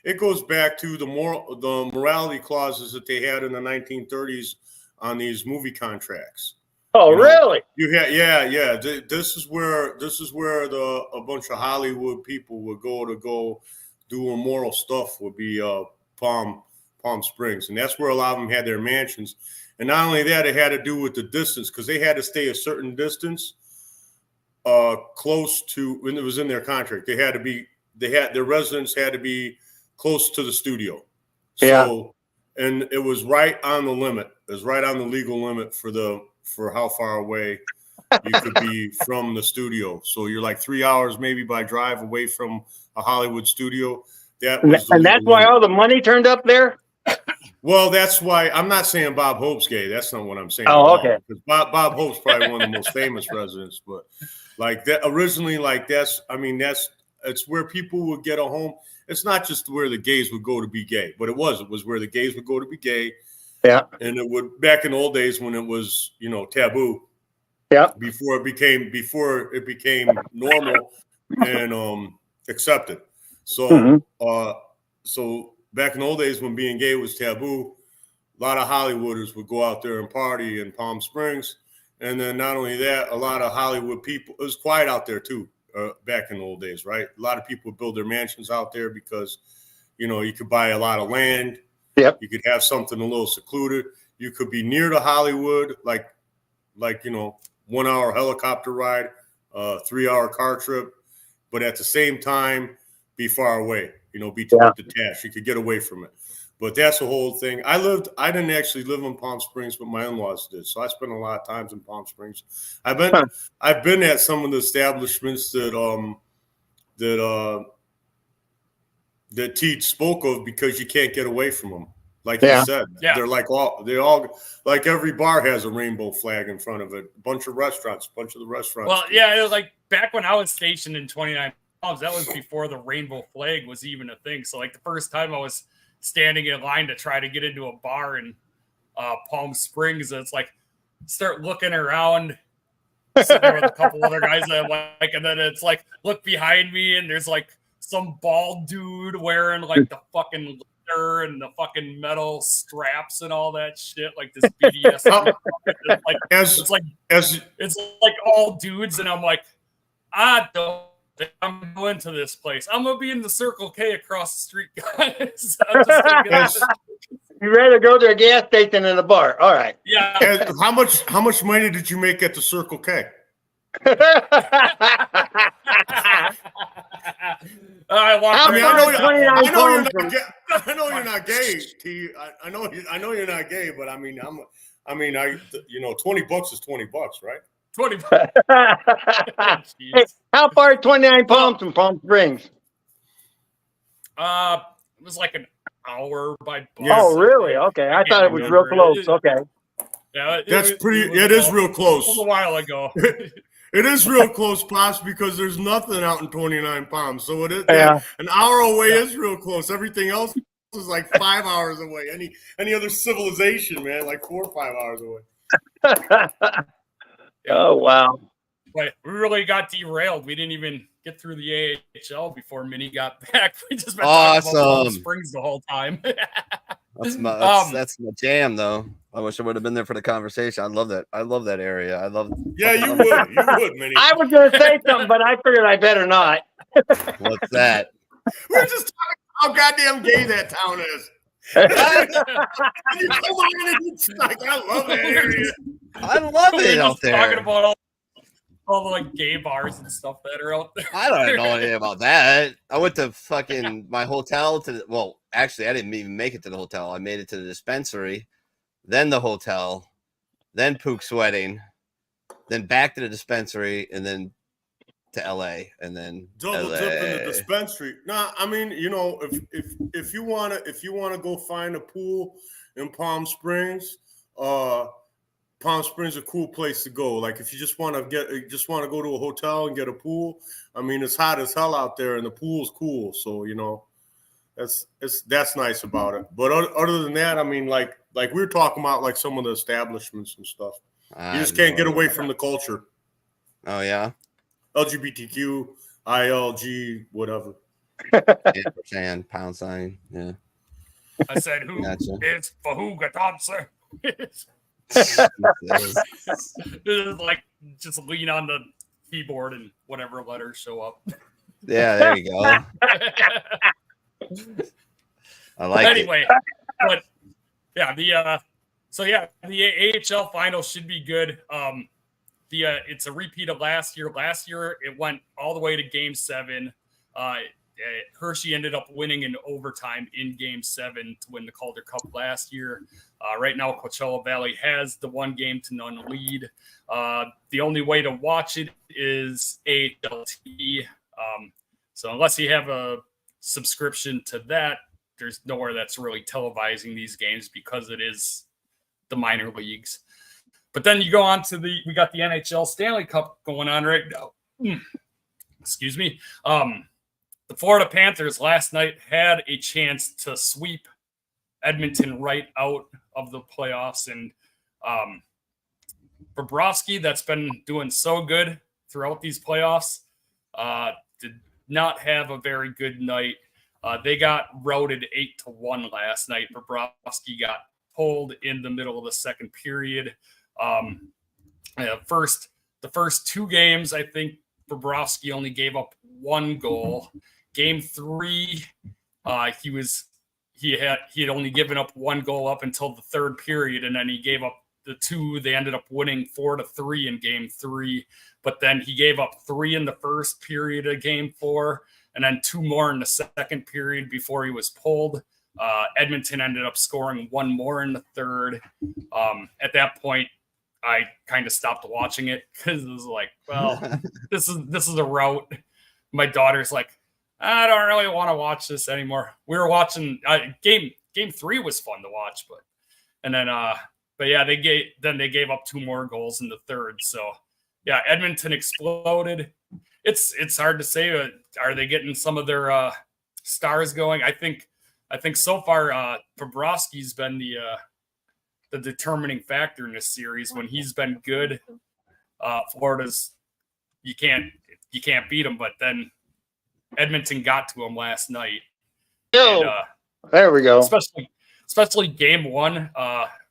It goes back to the morality clauses that they had in the 1930s on these movie contracts. Oh, You know, really? yeah. This is where a bunch of Hollywood people would go do immoral stuff. Would be Palm Springs, and that's where a lot of them had their mansions. And not only that, it had to do with the distance because they had to stay a certain distance close to when it was in their contract. Their residence had to be close to the studio. So, and it was right on the limit. It was right on the legal limit for how far away you could be from the studio. So you're like 3 hours maybe by drive away from a Hollywood studio. That was the And that's legal why limit. all the money turned up there? Well, that's why I'm not saying Bob Hope's gay. That's not what I'm saying. Oh, at all. okay. Because Bob Hope's probably one of the most famous residents, but like that originally, like it's where people would get a home. It's not just where the gays would go to be gay, but it was where the gays would go to be gay. Yeah. And it would back in the old days when it was, taboo. Yeah. Before it became normal and accepted. So so back in the old days when being gay was taboo, a lot of Hollywooders would go out there and party in Palm Springs. And then not only that, a lot of Hollywood people, it was quiet out there too, back in the old days, right? A lot of people would build their mansions out there because, you could buy a lot of land. Yep. You could have something a little secluded. You could be near to Hollywood, like 1 hour helicopter ride, 3 hour car trip, but at the same time, be far away, be detached. You could get away from it. But that's the whole thing. I didn't actually live in Palm Springs, but my in-laws did. So I spent a lot of times in Palm Springs. I've been at some of the establishments that Teach spoke of because you can't get away from them. Like you said, they're like every bar has a rainbow flag in front of it. A bunch of the restaurants. Well, yeah, it was like back when I was stationed in 29 Palms, that was before the rainbow flag was even a thing. So like the first time I was standing in line to try to get into a bar in Palm Springs, it's like start looking around, sitting there with a couple other guys that I like, and then it's like look behind me and there's like some bald dude wearing like the fucking leather and the fucking metal straps and all that shit, like this BDS. It's like all dudes, and I'm like, I don't think I'm going to this place. I'm gonna be in the Circle K across the street, guys. You'd rather go to a gas station than a bar. All right. Yeah. And how much money did you make at the Circle K? I know you're not gay. T. I know you're not gay, but $20 is $20, right? 20. Hey, how far is 29 Palms from Palm Springs? It was like an hour by bus. Oh, really? Okay, I thought it was real close. Okay. Yeah, it is real close. It was a while ago. It is real close, Pops, because there's nothing out in 29 Palms. So it is an hour away is real close. Everything else is like 5 hours away. Any other civilization, man, like 4 or 5 hours away. Oh, wow. But we really got derailed. We didn't even get through the AHL before Minnie got back. We just been talking about Palm Springs the whole time. That's my jam, though. I wish I would have been there for the conversation. I love that. I love that area. Yeah, you would, Minnie. I was going to say something, but I figured I better not. What's that? We're just talking how goddamn gay that town is. I love that area. I love it out there. Talking about all the like gay bars and stuff that are out there. I don't know anything about that. I went to fucking my hotel actually, I didn't even make it to the hotel. I made it to the dispensary, then the hotel, then Pook's wedding, then back to the dispensary, and then to LA, and then double dip in the dispensary. Nah, I mean, if you wanna go find a pool in Palm Springs, Palm Springs is a cool place to go. Like if you just want to go to a hotel and get a pool. I mean, it's hot as hell out there, and the pool's cool. So That's nice about it. But other than that, I mean, like we were talking about, like some of the establishments and stuff. You just can't get away from the culture. Oh yeah. LGBTQ, ILG, whatever. Ampersand, pound sign. Yeah. I said, who Gotcha. is Fahuga Thompson? It's like just lean on the keyboard and whatever letters show up. Yeah, there you go. I like anyway, but yeah, the AHL final should be good. It's a repeat of last year. Last year it went all the way to Game 7. Hershey ended up winning in overtime in Game 7 to win the Calder Cup last year. Right now, Coachella Valley has the 1-0-0 lead. The only way to watch it is AHLT. So unless you have a subscription to that, there's nowhere that's really televising these games because it is the minor leagues. But then you go on to we got the NHL Stanley Cup going on right now. Excuse me. The Florida Panthers last night had a chance to sweep Edmonton right out of the playoffs. And Bobrovsky, that's been doing so good throughout these playoffs, did not have a very good night. They got routed 8-1 last night. Bobrovsky got pulled in the middle of the second period. The first two games, I think Bobrovsky only gave up one goal. Game 3, he had only given up one goal up until the third period, and then he gave up the 2. They ended up winning 4-3 in Game 3, but then he gave up 3 in the first period of Game 4, and then 2 more in the second period before he was pulled. Edmonton ended up scoring 1 more in the third. At that point, I kind of stopped watching it because it was like, well, this is a rout. My daughter's like, I don't really want to watch this anymore. We were watching game 3 was fun to watch, but yeah, they gave up 2 more goals in the third. So yeah, Edmonton exploded. It's hard to say. Are they getting some of their stars going? I think so far Bobrovsky's been the determining factor in this series. When he's been good, Florida's you can't beat him. But then Edmonton got to him last night. And, there we go. Especially Game 1,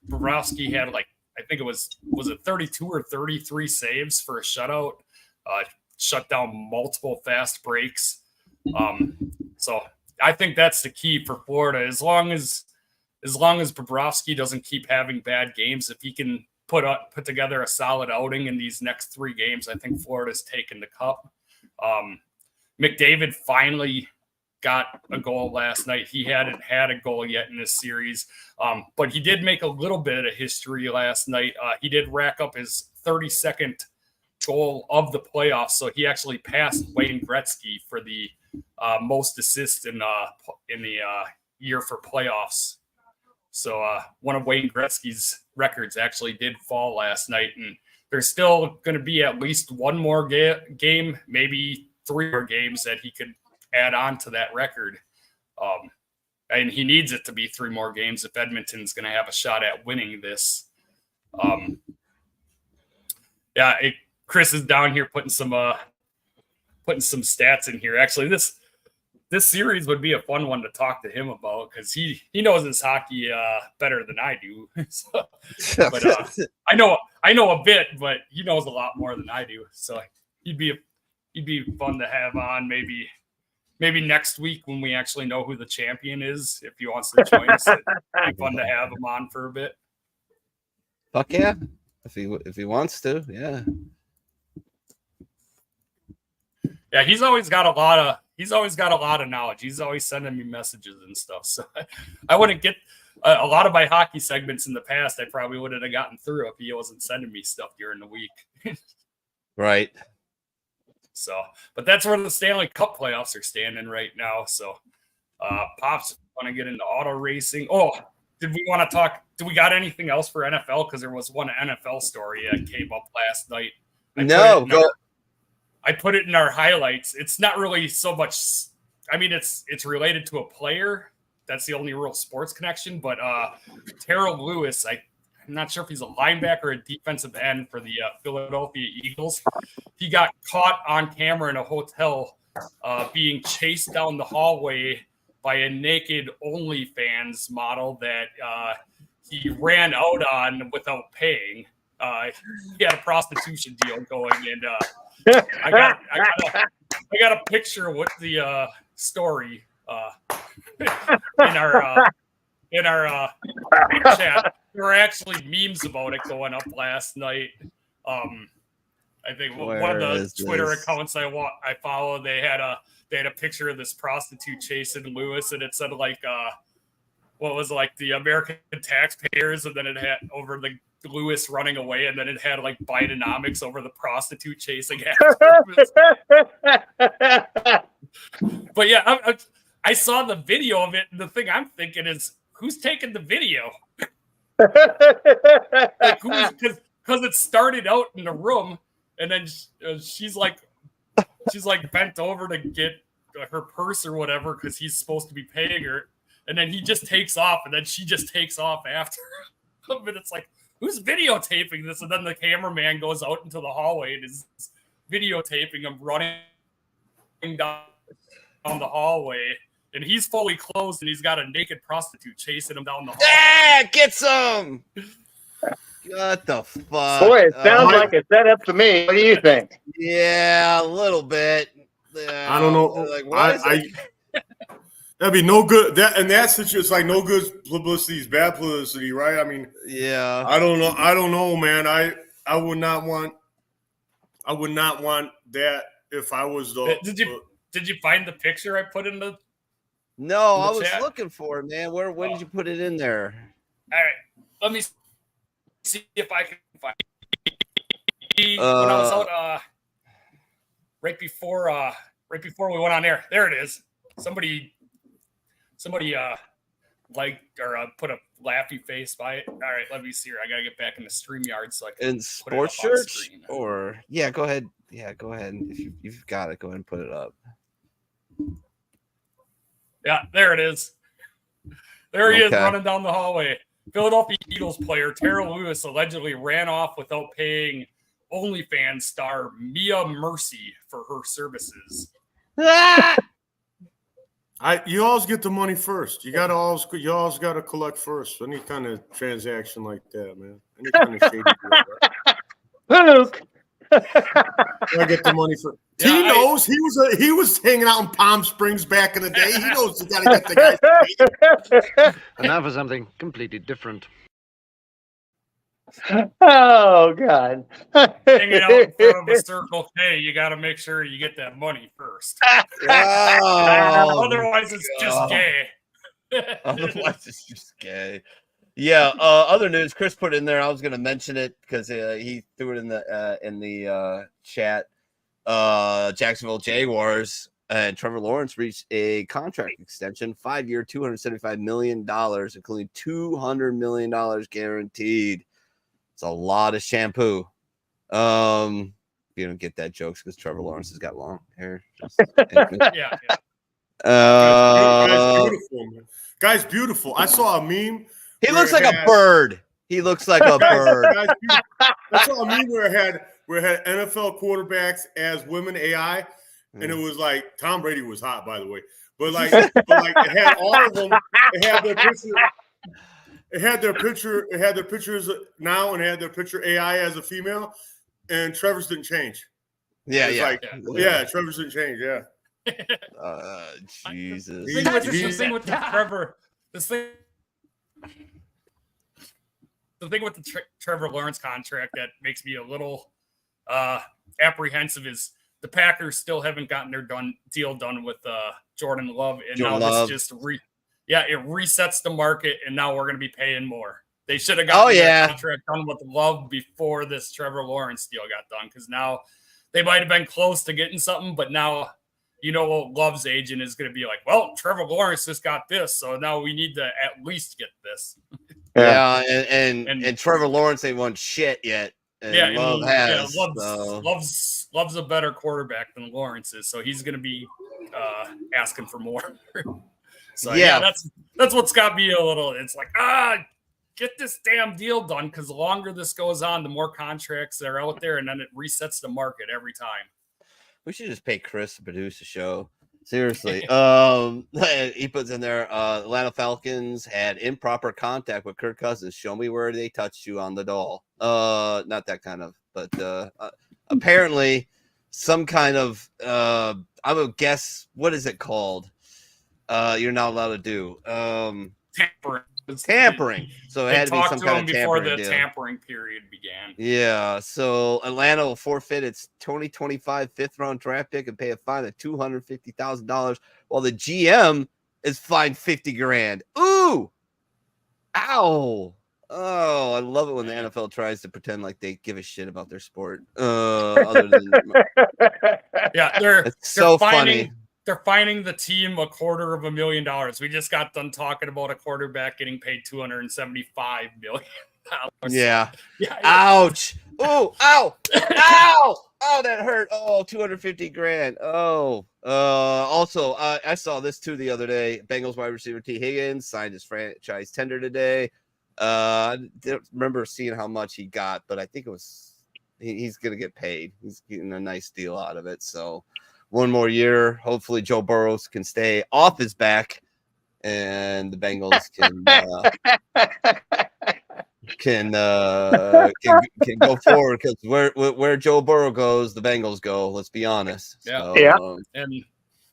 Bobrovsky had I think it was it 32 or 33 saves for a shutout. Shut down multiple fast breaks. So I think that's the key for Florida. As long as Bobrovsky doesn't keep having bad games, if he can put together a solid outing in these next 3 games, I think Florida's taken the cup. McDavid finally got a goal last night. He hadn't had a goal yet in this series, but he did make a little bit of history last night. He did rack up his 32nd goal of the playoffs, so he actually passed Wayne Gretzky for the most assists in the year for playoffs. So one of Wayne Gretzky's records actually did fall last night, and there's still going to be at least one more game, maybe 3 more games that he could add on to that record. And he needs it to be 3 more games if Edmonton's going to have a shot at winning this. Chris is down here putting some stats in here. Actually, this series would be a fun one to talk to him about because he knows his hockey better than I do. But I know a bit, but he knows a lot more than I do. So he'd be fun to have on maybe next week when we actually know who the champion is. If he wants to join us, it'd be fun to have him on for a bit. Fuck yeah, if he wants to, yeah. Yeah, he's always got a lot of knowledge. He's always sending me messages and stuff. So I wouldn't get a lot of my hockey segments in the past. I probably wouldn't have gotten through if he wasn't sending me stuff during the week. Right. So, but that's where the Stanley Cup playoffs are standing right now. So, Pops want to get into auto racing. Oh, did we want to talk? Do we got anything else for NFL? Because there was one NFL story that came up last night. I put it in our highlights. It's not really so much I mean, it's related to a player. That's the only real sports connection. But Terrell Lewis, I'm not sure if he's a linebacker or a defensive end for the Philadelphia Eagles. He got caught on camera in a hotel being chased down the hallway by a naked OnlyFans model that he ran out on without paying. He had a prostitution deal going, and I got a picture with the story in our chat. There were actually memes about it going up last night. I think one of the Twitter accounts I follow, they had a picture of this prostitute chasing Lewis, and it said like what was like the American taxpayers, and then it had over the Lewis running away, and then it had like Bidenomics over the prostitute chasing after. But yeah, I saw the video of it, and the thing I'm thinking is, who's taking the video? Like, because it started out in the room, and then she's like bent over to get her purse or whatever because he's supposed to be paying her, and then he just takes off, and then she just takes off after. But it's like, who's videotaping this? And then the cameraman goes out into the hallway and is videotaping him running down the hallway. And he's fully clothed, and he's got a naked prostitute chasing him down the hall. Yeah, get some. What the fuck? Boy, it sounds like a setup to me. What do you think? Yeah, a little bit. I don't know. Like, that'd be no good. That and that's it's like no good publicity is bad publicity, right? I mean, yeah. I don't know, man. I would not want that if I was the. Did you find the picture I put in the? No, in the I was chat? looking for it, man. Where did you put it in there? All right, let me see if I can find it. When I was out right before we went on air. There it is. Somebody liked or put a laughy face by it. All right, let me see here. I gotta get back in the StreamYard so I can In Sports Church? Or yeah, go ahead. Yeah, go ahead. If you've got it, go ahead and put it up. Yeah, there it is. There he is running down the hallway. Philadelphia Eagles player Terrell Lewis allegedly ran off without paying OnlyFans star Mia Mercy for her services. You always get the money first. You always got to collect first. Any kind of transaction like that, man. Any kind of shady deal, Luke. I get the money first. Yeah, he knows he was hanging out in Palm Springs back in the day. He knows you got to get the guys. And now for something completely different. Oh God! Hanging out in front of a Circle K, you got to make sure you get that money first. Otherwise, it's just gay. Otherwise, it's just gay. Yeah. Other news. Chris put in there. I was going to mention it because he threw it in the chat. Jacksonville Jaguars and Trevor Lawrence reached a contract extension, 5-year, $275 million, including $200 million guaranteed. It's a lot of shampoo. You don't get that jokes because Trevor Lawrence has got long hair. Yeah. Beautiful, man. Guy's beautiful. I saw a meme. He looks like a bird. He looks like a bird. I saw a meme where it had NFL quarterbacks as women AI, and it was like Tom Brady was hot, by the way. But it had all of them. It had their picture. It had their pictures now, and it had their picture AI as a female, and Trevor's didn't change. Yeah. Trevor's didn't change. Yeah. Jesus. The thing with the Trevor Lawrence contract that makes me a little apprehensive is the Packers still haven't gotten their deal done with Jordan Love, and this just it resets the market, and now we're going to be paying more. They should have gotten their contract done with Love before this Trevor Lawrence deal got done, because now they might have been close to getting something, but now Love's agent is going to be like, well, Trevor Lawrence just got this, so now we need to at least get this. Yeah, and Trevor Lawrence ain't won shit yet. And Love has. Love's a better quarterback than Lawrence is, so he's going to be asking for more. So Yeah. that's what's got me a little. It's like get this damn deal done, because the longer this goes on, the more contracts that are out there, and then it resets the market every time. We should just pay Chris to produce a show. Seriously. He puts in there, Atlanta Falcons had improper contact with Kirk Cousins. Show me where they touched you on the doll. Not that kind of, but apparently some kind of I would guess, what is it called? You're not allowed to do. Tampering. So it had to be some kind of before tampering the deal. tampering period began. Yeah, so Atlanta will forfeit its 2025 fifth-round draft pick and pay a fine of $250,000, while the GM is fined $50,000. Ooh, ow! Oh, I love it when the NFL tries to pretend like they give a shit about their sport. Other than yeah, they're so funny. They're fining the team $250,000. We just got done talking about a quarterback getting paid $275 million. Yeah. Yeah. Ouch. Oh, ow. Ow. Oh, that hurt. Oh, $250,000. Oh. Also, I saw this too the other day. Bengals wide receiver T. Higgins signed his franchise tender today. I didn't remember seeing how much he got, but I think it was he's gonna get paid. He's getting a nice deal out of it. So one more year. Hopefully Joe Burrows can stay off his back and the Bengals can go forward, because where Joe Burrow goes, the Bengals go. Let's be honest. Yeah. So, and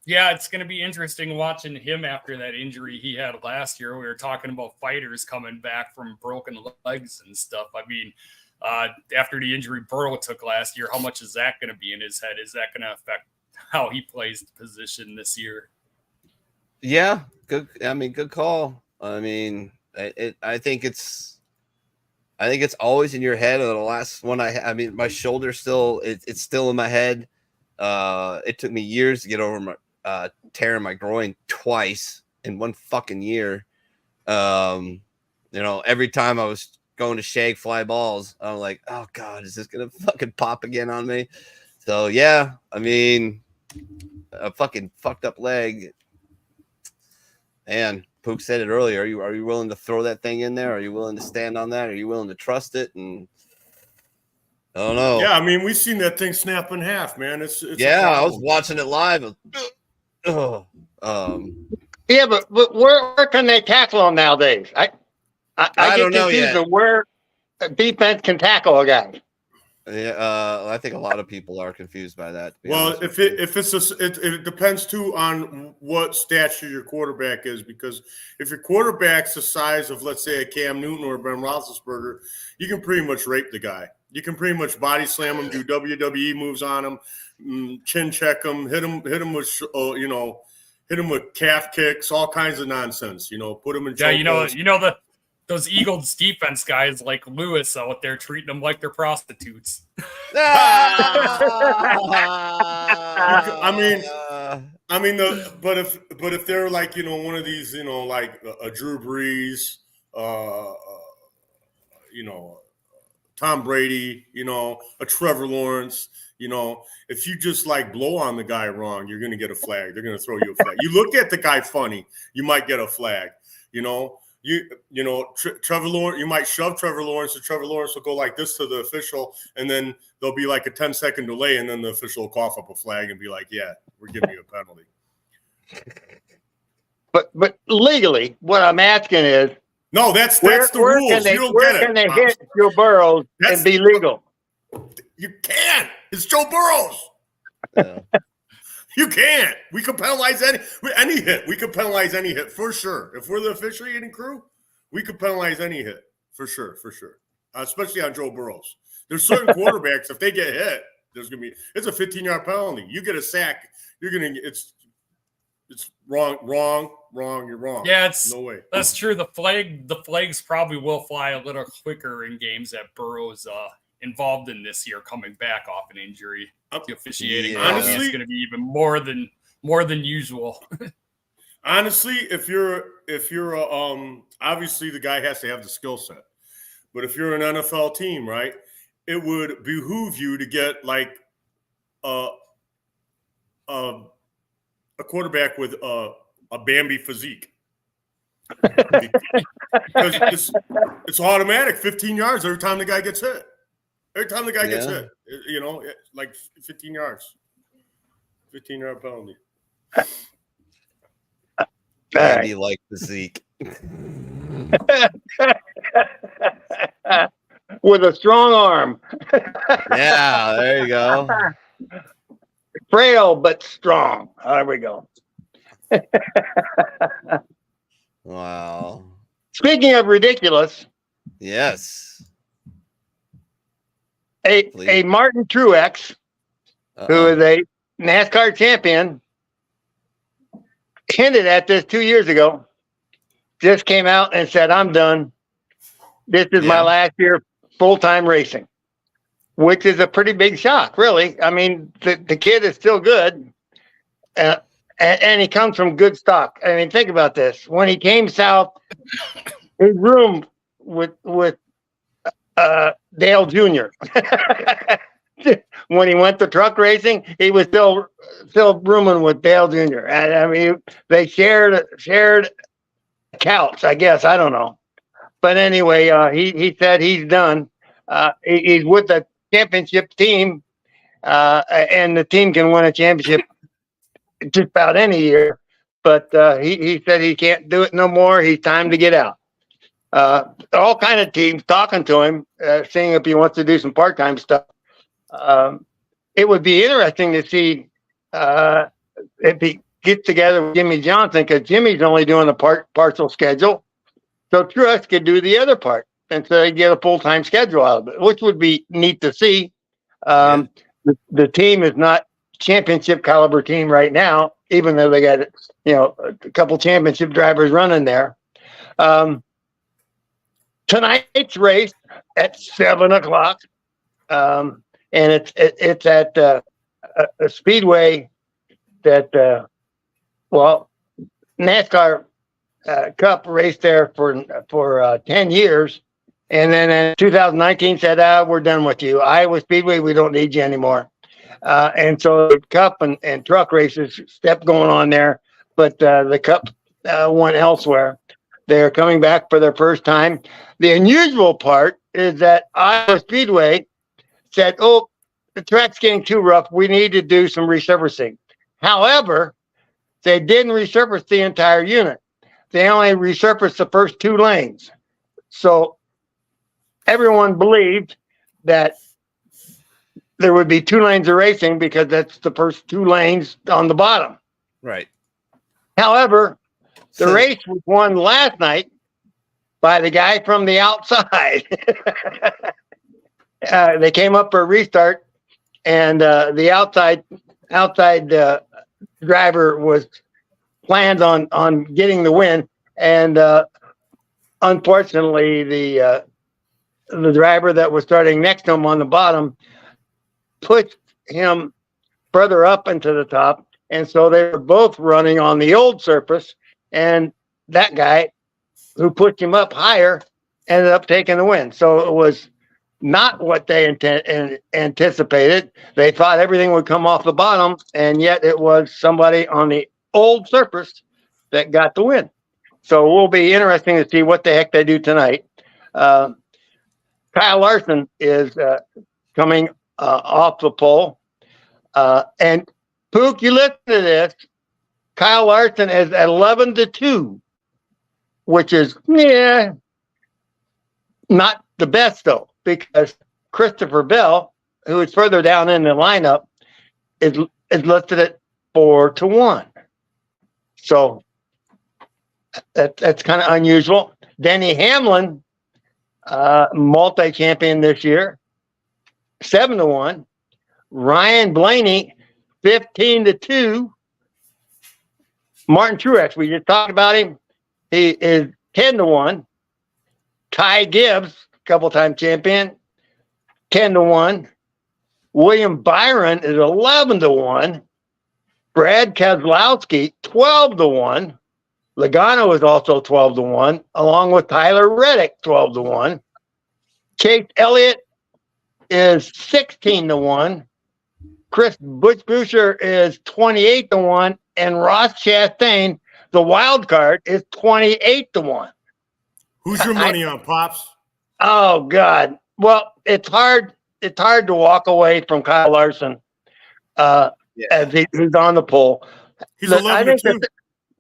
yeah, it's going to be interesting watching him after that injury he had last year. We were talking about fighters coming back from broken legs and stuff. I mean, after the injury Burrow took last year, how much is that going to be in his head? Is that going to affect how he plays the position this year? Yeah, good. I mean, good call. I mean, I think it's always in your head. The last one I mean, my shoulder still, it's still in my head. It took me years to get over my tearing my groin twice in one fucking year. Every time I was going to shag fly balls, I'm like, oh God, is this gonna fucking pop again on me? So yeah, I mean, a fucking fucked up leg. And Pook said it earlier. Are you willing to throw that thing in there? Are you willing to stand on that? Are you willing to trust it? And I don't know. Yeah, I mean, we've seen that thing snap in half, man. It's I was watching it live. Yeah, but where can they tackle him nowadays? I don't know yet. Of where defense can tackle a guy. Yeah, I think a lot of people are confused by that. Well, it depends too on what stature your quarterback is, because if your quarterback's the size of, let's say, a Cam Newton or a Ben Roethlisberger, you can pretty much rape the guy. You can pretty much body slam him, do WWE moves on him, chin check him, hit him with hit him with calf kicks, all kinds of nonsense. Put him in. Yeah, those Eagles defense guys like Lewis out there treating them like they're prostitutes. But if they're like, one of these, like a Drew Brees, Tom Brady, a Trevor Lawrence, if you just like blow on the guy wrong, you're going to get a flag. They're going to throw you a flag. You look at the guy funny, you might get a flag. Trevor Lawrence, you might shove Trevor Lawrence, and Trevor Lawrence will go like this to the official, and then there'll be like a 10-second delay, and then the official will cough up a flag and be like, "Yeah, we're giving you a penalty." But legally, what I'm asking is, no, that's the rules. You don't get it. Where can they hit Joe Burrows and be legal? You can't. It's Joe Burrows. Yeah. You can't. We can penalize any hit. We can penalize any hit for sure. If we're the officiating crew, we could penalize any hit for sure. Especially on Joe Burrows. There's certain quarterbacks, if they get hit, it's a 15-yard penalty. You get a sack, it's wrong. You're wrong. Yeah, no way. That's true. The flags probably will fly a little quicker in games that Burrow's involved in this year, coming back off an injury. The officiating honestly is going to be even more than usual. Honestly, if you're obviously the guy has to have the skill set, but if you're an NFL team, right, it would behoove you to get like a a quarterback with a Bambi physique. Because it's automatic, 15 yards every time the guy gets hit. Every time the guy gets hit, like 15 yards. 15-yard penalty. Andy like physique. With a strong arm. Yeah, there you go. Frail but strong. There we go. Wow. Speaking of ridiculous, Yes. a Martin Truex, who is a NASCAR champion, hinted at this 2 years ago, just came out and said, I'm done. This is my last year full-time racing, which is a pretty big shock, really. I mean, the kid is still good, and he comes from good stock. I mean, think about this. When he came south, he roomed with Dale Jr. When he went to truck racing, he was still rooming with Dale Jr. And I mean, they shared a couch, I guess. I don't know. But anyway, he said he's done. He's with the championship team, and the team can win a championship just about any year. But he said he can't do it no more. He's time to get out. All kind of teams talking to him, seeing if he wants to do some part-time stuff. It would be interesting to see if he gets together with Jimmy Johnson, because Jimmy's only doing a partial schedule. So Truex could do the other part, and so they get a full-time schedule out of it, which would be neat to see. The team is not championship caliber team right now, even though they got a couple championship drivers running there. Tonight's race at 7:00, and it's at a speedway that NASCAR Cup raced there for 10 years, and then in 2019 said, we're done with you. Iowa Speedway, we don't need you anymore. And so the Cup and truck races kept going on there, but the Cup went elsewhere. They're coming back for their first time. The unusual part is that Iowa Speedway said, the track's getting too rough. We need to do some resurfacing. However, they didn't resurface the entire unit. They only resurfaced the first 2 lanes. So everyone believed that there would be 2 lanes of racing because that's the first 2 lanes on the bottom. Right. However, the race was won last night by the guy from the outside. They came up for a restart, and the outside driver was planned on getting the win, and unfortunately, the driver that was starting next to him on the bottom pushed him further up into the top, and so they were both running on the old surface, and that guy who pushed him up higher ended up taking the win. So it was not what they anticipated. They thought everything would come off the bottom, and yet it was somebody on the old surface that got the win. So it will be interesting to see what the heck they do tonight. Kyle Larson is coming off the pole. And Pook, you listen to this. Kyle Larson is at 11-2, which is, not the best, though, because Christopher Bell, who is further down in the lineup, is listed at 4-1. So that's kind of unusual. Denny Hamlin, multi-champion this year, 7-1. Ryan Blaney, 15-2. Martin Truex, we just talked about him. He is 10-1. Ty Gibbs, couple-time champion, 10-1. William Byron is 11-1. Brad Keselowski, 12-1. Logano is also 12-1, along with Tyler Reddick, 12-1. Chase Elliott is 16-1. Chris Buescher is 28-1, and Ross Chastain, the wild card, is 28-1. Who's your money on, Pops? Oh God. Well, it's hard to walk away from Kyle Larson as he's on the pole. He's 11-2.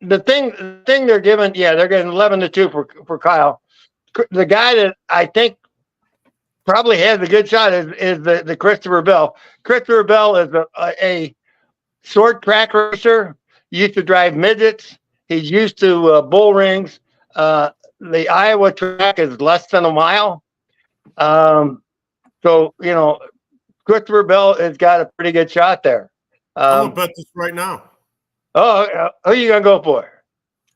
The thing they're giving, they're getting 11-2 for Kyle. The guy that I think probably has a good shot is the Christopher Bell. Christopher Bell is a short track racer. Used to drive midgets. He's used to bull rings. The Iowa track is less than a mile. So, Christopher Bell has got a pretty good shot there. I'm going to bet this right now. Oh, who are you going to go for?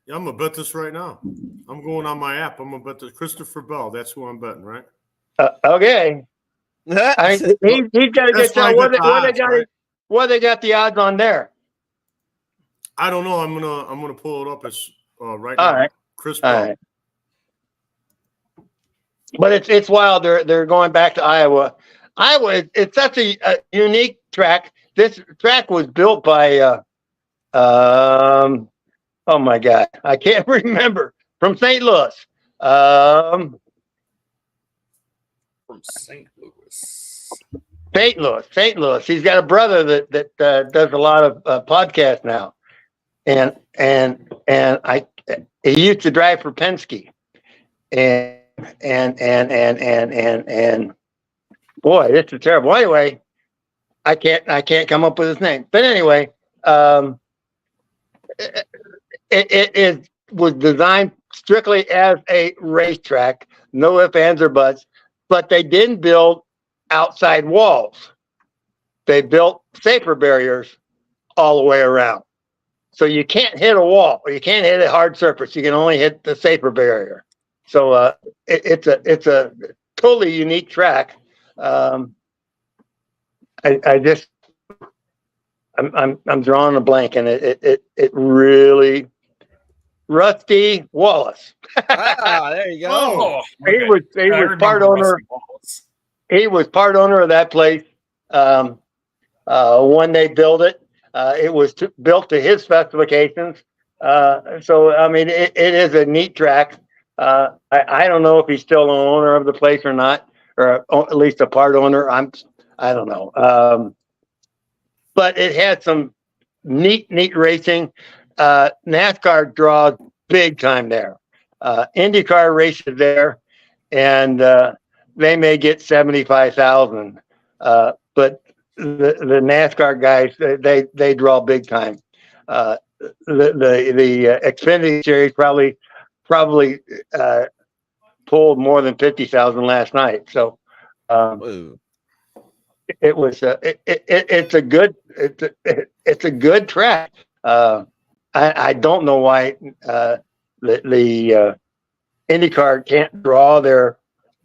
Yeah, I'm going to bet this right now. I'm going on my app. I'm going to bet this Christopher Bell. That's who I'm betting, right? Okay. He's got a good shot. What they got the odds on there? I don't know. I'm gonna pull it up as right All now. right. Chris Bell. All right. But it's wild. They're going back to Iowa. It's such a unique track. This track was built by oh my God, I can't remember, from St. Louis. From St. Louis. St. Louis. He's got a brother that does a lot of podcasts now, and he used to drive for Penske, and boy, this is terrible. Anyway, I can't come up with his name, but anyway, it was designed strictly as a racetrack, no ifs, ands, or buts, but they didn't build outside walls. They built safer barriers all the way around. So you can't hit a wall, or you can't hit a hard surface. You can only hit the safer barrier. So it's a totally unique track. I'm drawing a blank, and it really. Rusty Wallace. There you go. Oh, He was part owner. He was part owner of that place when they built it. It was built to his specifications. So I mean, it is a neat track. I don't know if he's still an owner of the place or not, or at least a part owner. I don't know. But it had some neat racing. NASCAR draws big time there. IndyCar races there, and they may get 75,000. But the NASCAR guys, they draw big time. The Xfinity series probably pulled more than 50,000 last night. So it was it's a good track. I don't know why the IndyCar can't draw their.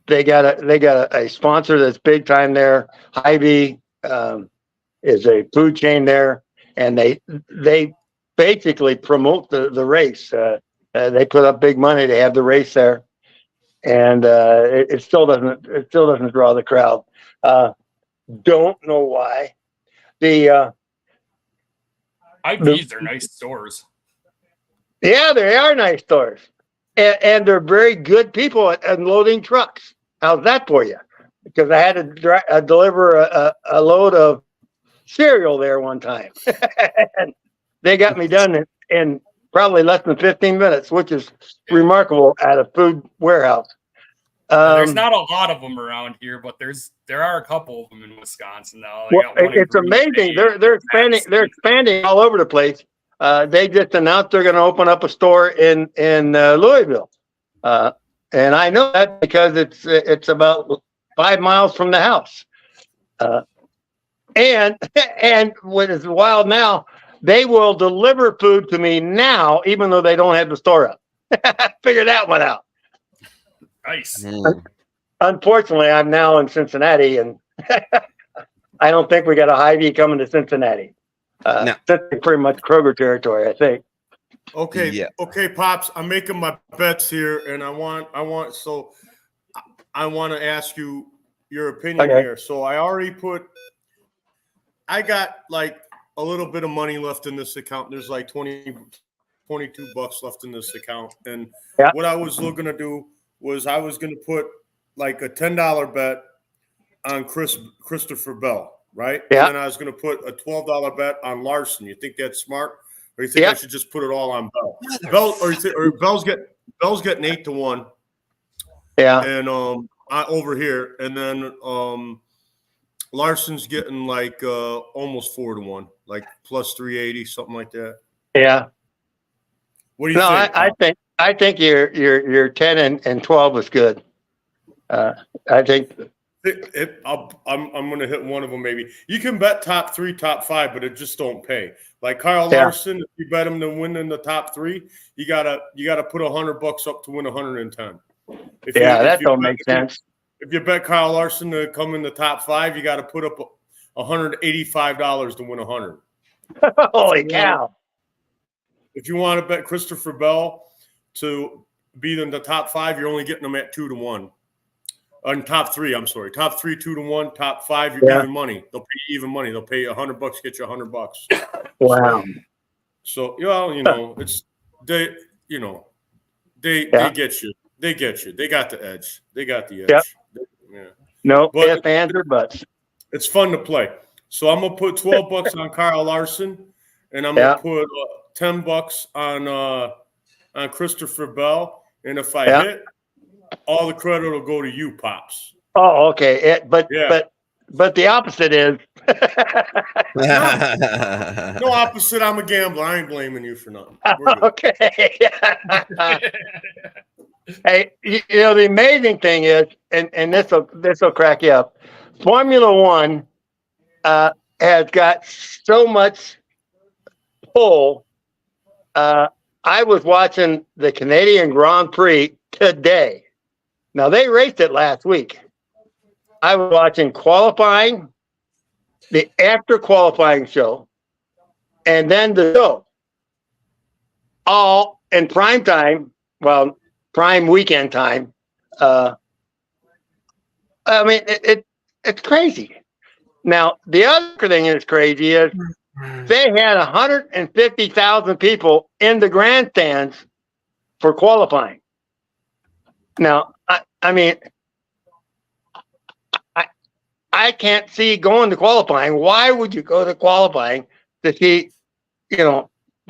They got a sponsor that's big time there. Hy-Vee is a food chain there, and they basically promote the race. They put up big money to have the race there, and it still doesn't draw the crowd. Don't know why. These are nice stores. Yeah, they are nice stores, and they're very good people at unloading trucks. How's that for you? Because I had to deliver a load of cereal there one time, and they got me done in probably less than 15 minutes, which is remarkable at a food warehouse. There's not a lot of them around here, but there are a couple of them in Wisconsin now. It's amazing. They're expanding all over the place. They just announced they're going to open up a store in Louisville, and I know that because it's about 5 miles from the house. And what is wild now, they will deliver food to me now, even though they don't have the store up. Figure that one out. Nice. Unfortunately, I'm now in Cincinnati, and I don't think we got a Hy-Vee coming to Cincinnati. No. That's pretty much Kroger territory, I think. Okay. Yeah. Okay, Pops, I'm making my bets here, and I want to ask you your opinion here. So I got like a little bit of money left in this account. There's like 22 bucks left in this account. And what I was looking to do was I was going to put like a $10 bet on Christopher Bell, right? Yeah. And then I was going to put a $12 bet on Larson. You think that's smart? Or you think I should just put it all on Bell? Bell's getting 8-1. Yeah. And over here, and then Larson's getting like almost 4-1, like plus 380, something like that. Yeah. What do you think? I think your 10 and 12 is good. I think I'm going to hit one of them. Maybe you can bet top 3, top 5, but it just don't pay. Like Kyle Larson, if you bet him to win in the top 3, you gotta put $100 up to win 110. That don't make sense. If you bet Kyle Larson to come in the top 5, you got to put up $185 to win 100. Holy cow! If you want to bet Christopher Bell to be in the top 5, you're only getting them at 2-1. On top 3, I'm sorry, top 3 2-1, top 5 you're even money. They'll pay you even money. They'll pay you $100, get you $100. Wow. So it's they get you. They get you. They got the edge. They got the edge. Yep. Yeah. No ifs, ands, or buts. It's fun to play. So I'm gonna put $12 on Kyle Larson, and I'm gonna put $10 on Christopher Bell. And if I hit, all the credit will go to you, Pops. Oh, okay. But the opposite is no opposite. I'm a gambler. I ain't blaming you for nothing. Okay. Hey, the amazing thing is, and this will crack you up. Formula One has got so much pull. I was watching the Canadian Grand Prix today. Now they raced it last week. I was watching qualifying, the after qualifying show, and then the show, all in prime time. Well, prime weekend time. I mean, it's crazy. Now, the other thing that's crazy is they had 150,000 people in the grandstands for qualifying. Now, I mean, I can't see going to qualifying. Why would you go to qualifying to see, the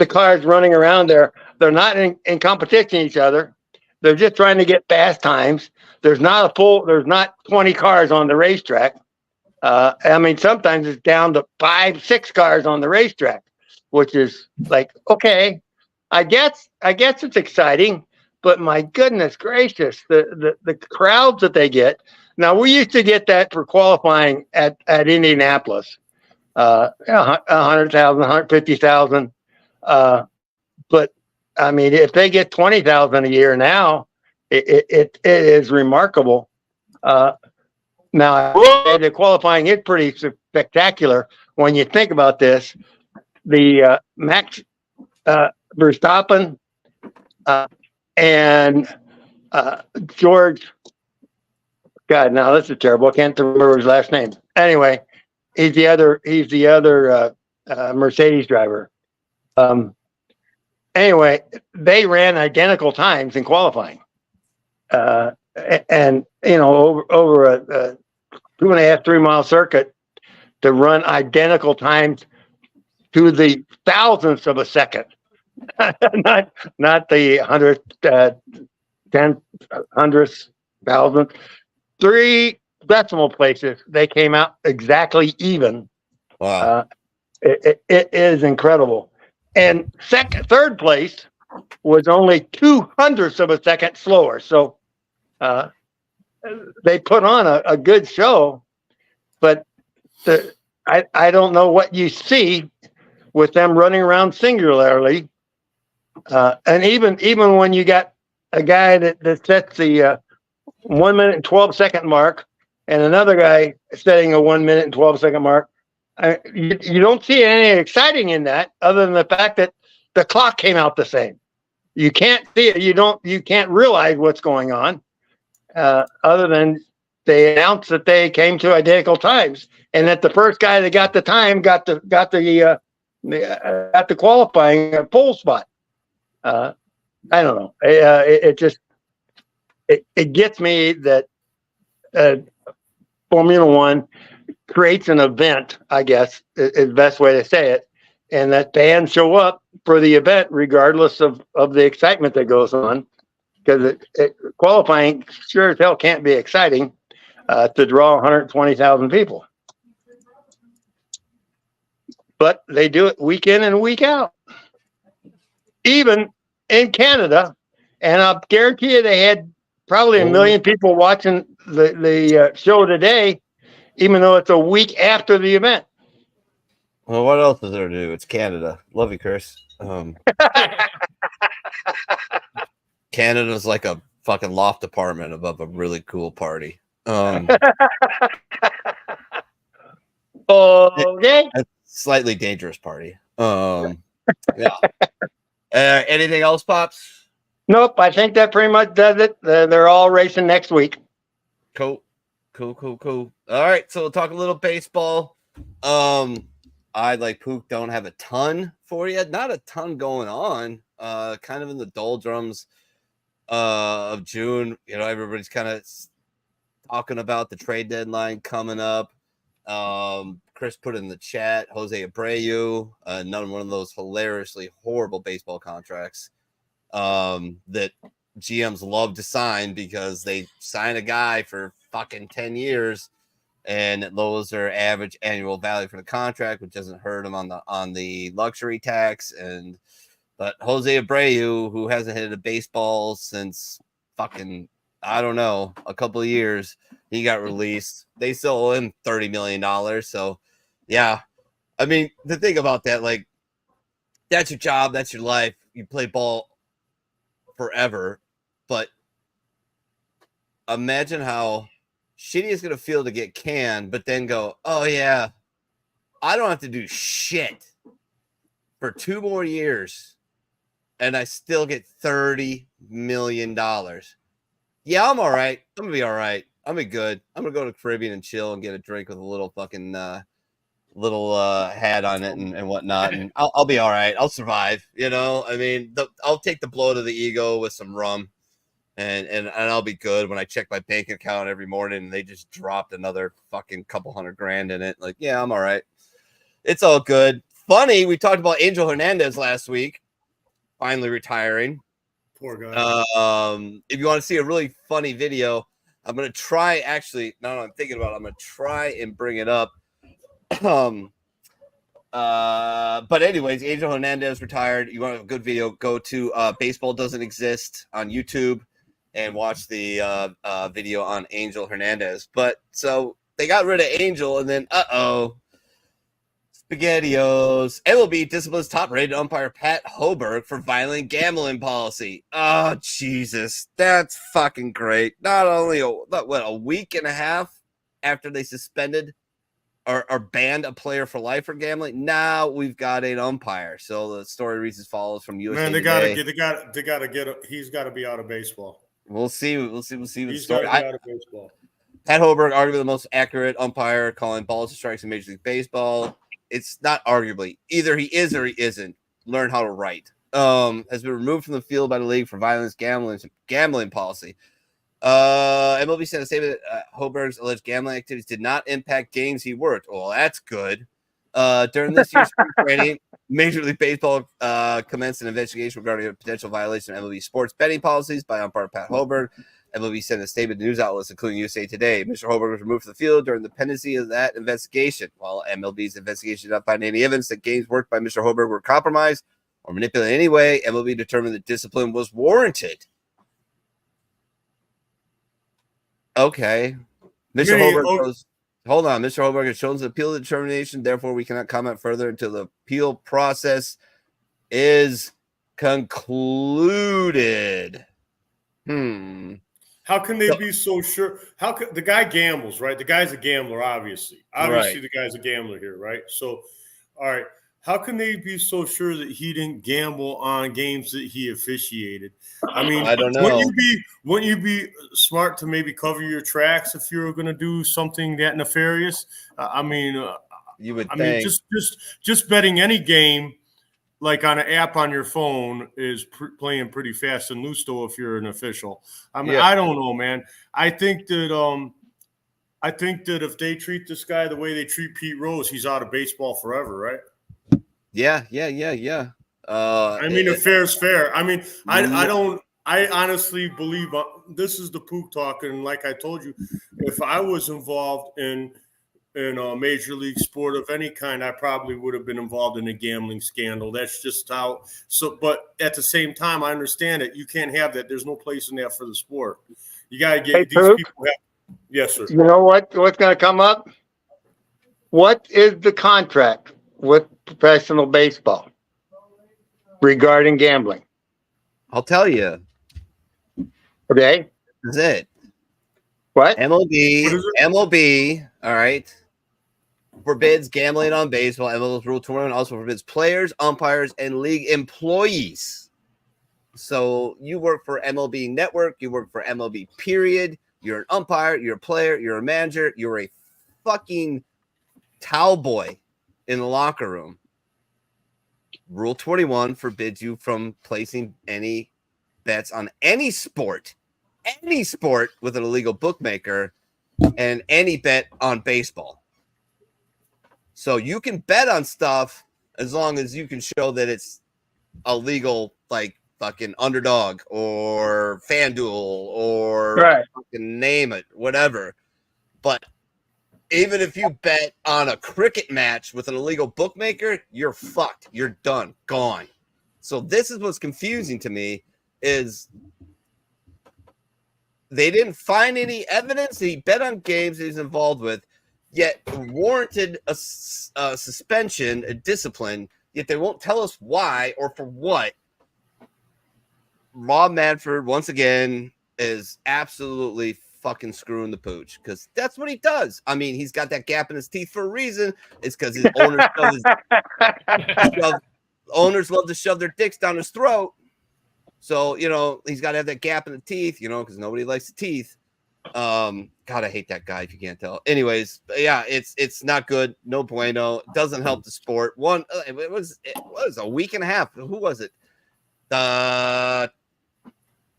cars running around there? They're not in competition with each other. They're just trying to get fast times. There's not 20 cars on the racetrack. I mean, sometimes it's down to 5-6 cars on the racetrack, which is like, okay, I guess it's exciting, but my goodness gracious, the crowds that they get. Now, we used to get that for qualifying at Indianapolis, 100,000, 150,000. But I mean, if they get 20,000 a year now, it is remarkable. Now, the qualifying is pretty spectacular when you think about this. The Max Verstappen and George. God, now this is terrible. I can't remember his last name. Anyway, he's the other Mercedes driver. Anyway, they ran identical times in qualifying, and over a 2.5-3 mile circuit to run identical times to the thousandths of a second, not the 100th, 1000th, 3 decimal places. They came out exactly even. Wow. It is incredible. And third place was only 200ths of a second slower. So they put on a good show, but I don't know what you see with them running around singularly. And even when you got a guy that sets the 1 minute and 12 second mark and another guy setting a 1 minute and 12 second mark, you don't see anything exciting in that other than the fact that the clock came out the same. You can't see it. You can't realize what's going on other than they announced that they came to identical times and that the first guy that got the time got the at the qualifying pole spot. I don't know. It just it gets me that Formula One creates an event, I guess is the best way to say it, and that fans show up for the event regardless of the excitement that goes on. Because qualifying sure as hell can't be exciting to draw 120,000 people. But they do it week in and week out. Even in Canada, and I'll guarantee you they had probably 1 million people watching the show today, even though it's a week after the event. Well, what else is there to do? It's Canada. Love you, Chris. Canada's like a fucking loft apartment above a really cool party. Okay. A slightly dangerous party. Yeah. Anything else, Pops? Nope. I think that pretty much does it. They're all racing next week. Cool. All right. So we'll talk a little baseball. I like Pook don't have a ton for you. Not a ton going on. Kind of in the doldrums of June. You know, everybody's kind of talking about the trade deadline coming up. Chris put in the chat Jose Abreu, another one of those hilariously horrible baseball contracts that GMs love to sign because they sign a guy for fucking 10 years and it lowers their average annual value for the contract, which doesn't hurt them on the luxury tax. But Jose Abreu, who hasn't hit a baseball since fucking, I don't know, a couple of years, he got released. They still owe him $30 million. So, yeah. I mean, the thing about that, like, that's your job. That's your life. You play ball forever. But imagine how shitty it's going to feel to get canned, but then go, oh, yeah, I don't have to do shit for 2 more years, and I still get $30 million. Yeah, I'm all right. I'm going to be all right. I'm going to be good. I'm going to go to the Caribbean and chill and get a drink with a little fucking hat on it and whatnot, and I'll be all right. I'll survive, you know? I mean, I'll take the blow to the ego with some rum, and I'll be good when I check my bank account every morning and they just dropped another fucking couple $100,000 in it. Like, yeah, I'm all right. It's all good. Funny, we talked about Angel Hernandez last week, finally retiring. Poor guy. If you want to see a really funny video, I'm going to try, actually, now I'm thinking about it, I'm going to try and bring it up. But anyways, Angel Hernandez retired. You want a good video, go to Baseball Doesn't Exist on YouTube and watch the video on Angel Hernandez. But so they got rid of Angel, and then SpaghettiOs. MLB disciplines top-rated umpire Pat Hoberg for violent gambling policy. Oh, Jesus. That's fucking great. Not only a week and a half after they suspended or banned a player for life for gambling, now we've got an umpire. So the story reads as follows from USA Man, they Today. gotta get he's got to be out of baseball. We'll see. We'll see. He's got to be out of baseball. Pat Hoberg, arguably the most accurate umpire calling balls and strikes in Major League Baseball. It's not arguably. Either he is or he isn't. Learn how to write. Has been removed from the field by the league for violence gambling policy. MLB sent a statement that Hoberg's alleged gambling activities did not impact games he worked. Well, that's good. During this year's spring training, Major League Baseball commenced an investigation regarding a potential violation of MLB sports betting policies by umpire Pat Hoberg. MLB sent a statement to news outlets, including USA Today. Mr. Hoberg was removed from the field during the pendency of that investigation. While MLB's investigation did not find any evidence that games worked by Mr. Hoberg were compromised or manipulated in any way, MLB determined that discipline was warranted. Okay. Mr. Hoberg goes, hold on. Mr. Hoberg has chosen to appeal the determination. Therefore, we cannot comment further until the appeal process is concluded. How can they be so sure? How could the guy gambles, right? The guy's a gambler, obviously. Obviously, the guy's a gambler here, right? So, all right. How can they be so sure that he didn't gamble on games that he officiated? I mean, I don't know. Wouldn't you be smart to maybe cover your tracks if you were going to do something that nefarious? I mean, You would I mean, think. just betting any game like on an app on your phone is playing pretty fast and loose, though, if you're an official. I mean, I don't know, man. I think that if they treat this guy the way they treat Pete Rose, he's out of baseball forever, right? Yeah. I mean, if fair is fair. I mean, I honestly believe this is the poop talking. And like I told you, if I was involved in a major league sport of any kind, I probably would have been involved in a gambling scandal. That's just how. So, but at the same time, I understand it. You can't have that. There's no place in that for the sport. You got to get these Pook, people. Yes, sir. You know what's going to come up? What is the contract with professional baseball regarding gambling? I'll tell you. Okay. This is it. What? MLB, all right, forbids gambling on baseball. MLB's Rule 21 also forbids players, umpires, and league employees. So you work for MLB Network, you work for MLB period, you're an umpire, you're a player, you're a manager, you're a fucking towel boy in the locker room. Rule 21 forbids you from placing any bets on any sport with an illegal bookmaker and any bet on baseball. So you can bet on stuff as long as you can show that it's a legal, like fucking Underdog or FanDuel or fucking name it, whatever. But even if you bet on a cricket match with an illegal bookmaker, you're fucked. You're done. Gone. So this is what's confusing to me is they didn't find any evidence that he bet on games that he's involved with, yet warranted a suspension, a discipline, yet they won't tell us why or for what. Rob Manfred, once again, is absolutely fucking screwing the pooch because that's what he does. I mean, he's got that gap in his teeth for a reason. It's because his owners love to shove their dicks down his throat. So, he's got to have that gap in the teeth, because nobody likes the teeth. God, I hate that guy if you can't tell. Anyways, yeah, it's not good. No bueno. It doesn't help the sport. It was a week and a half. Who was it? There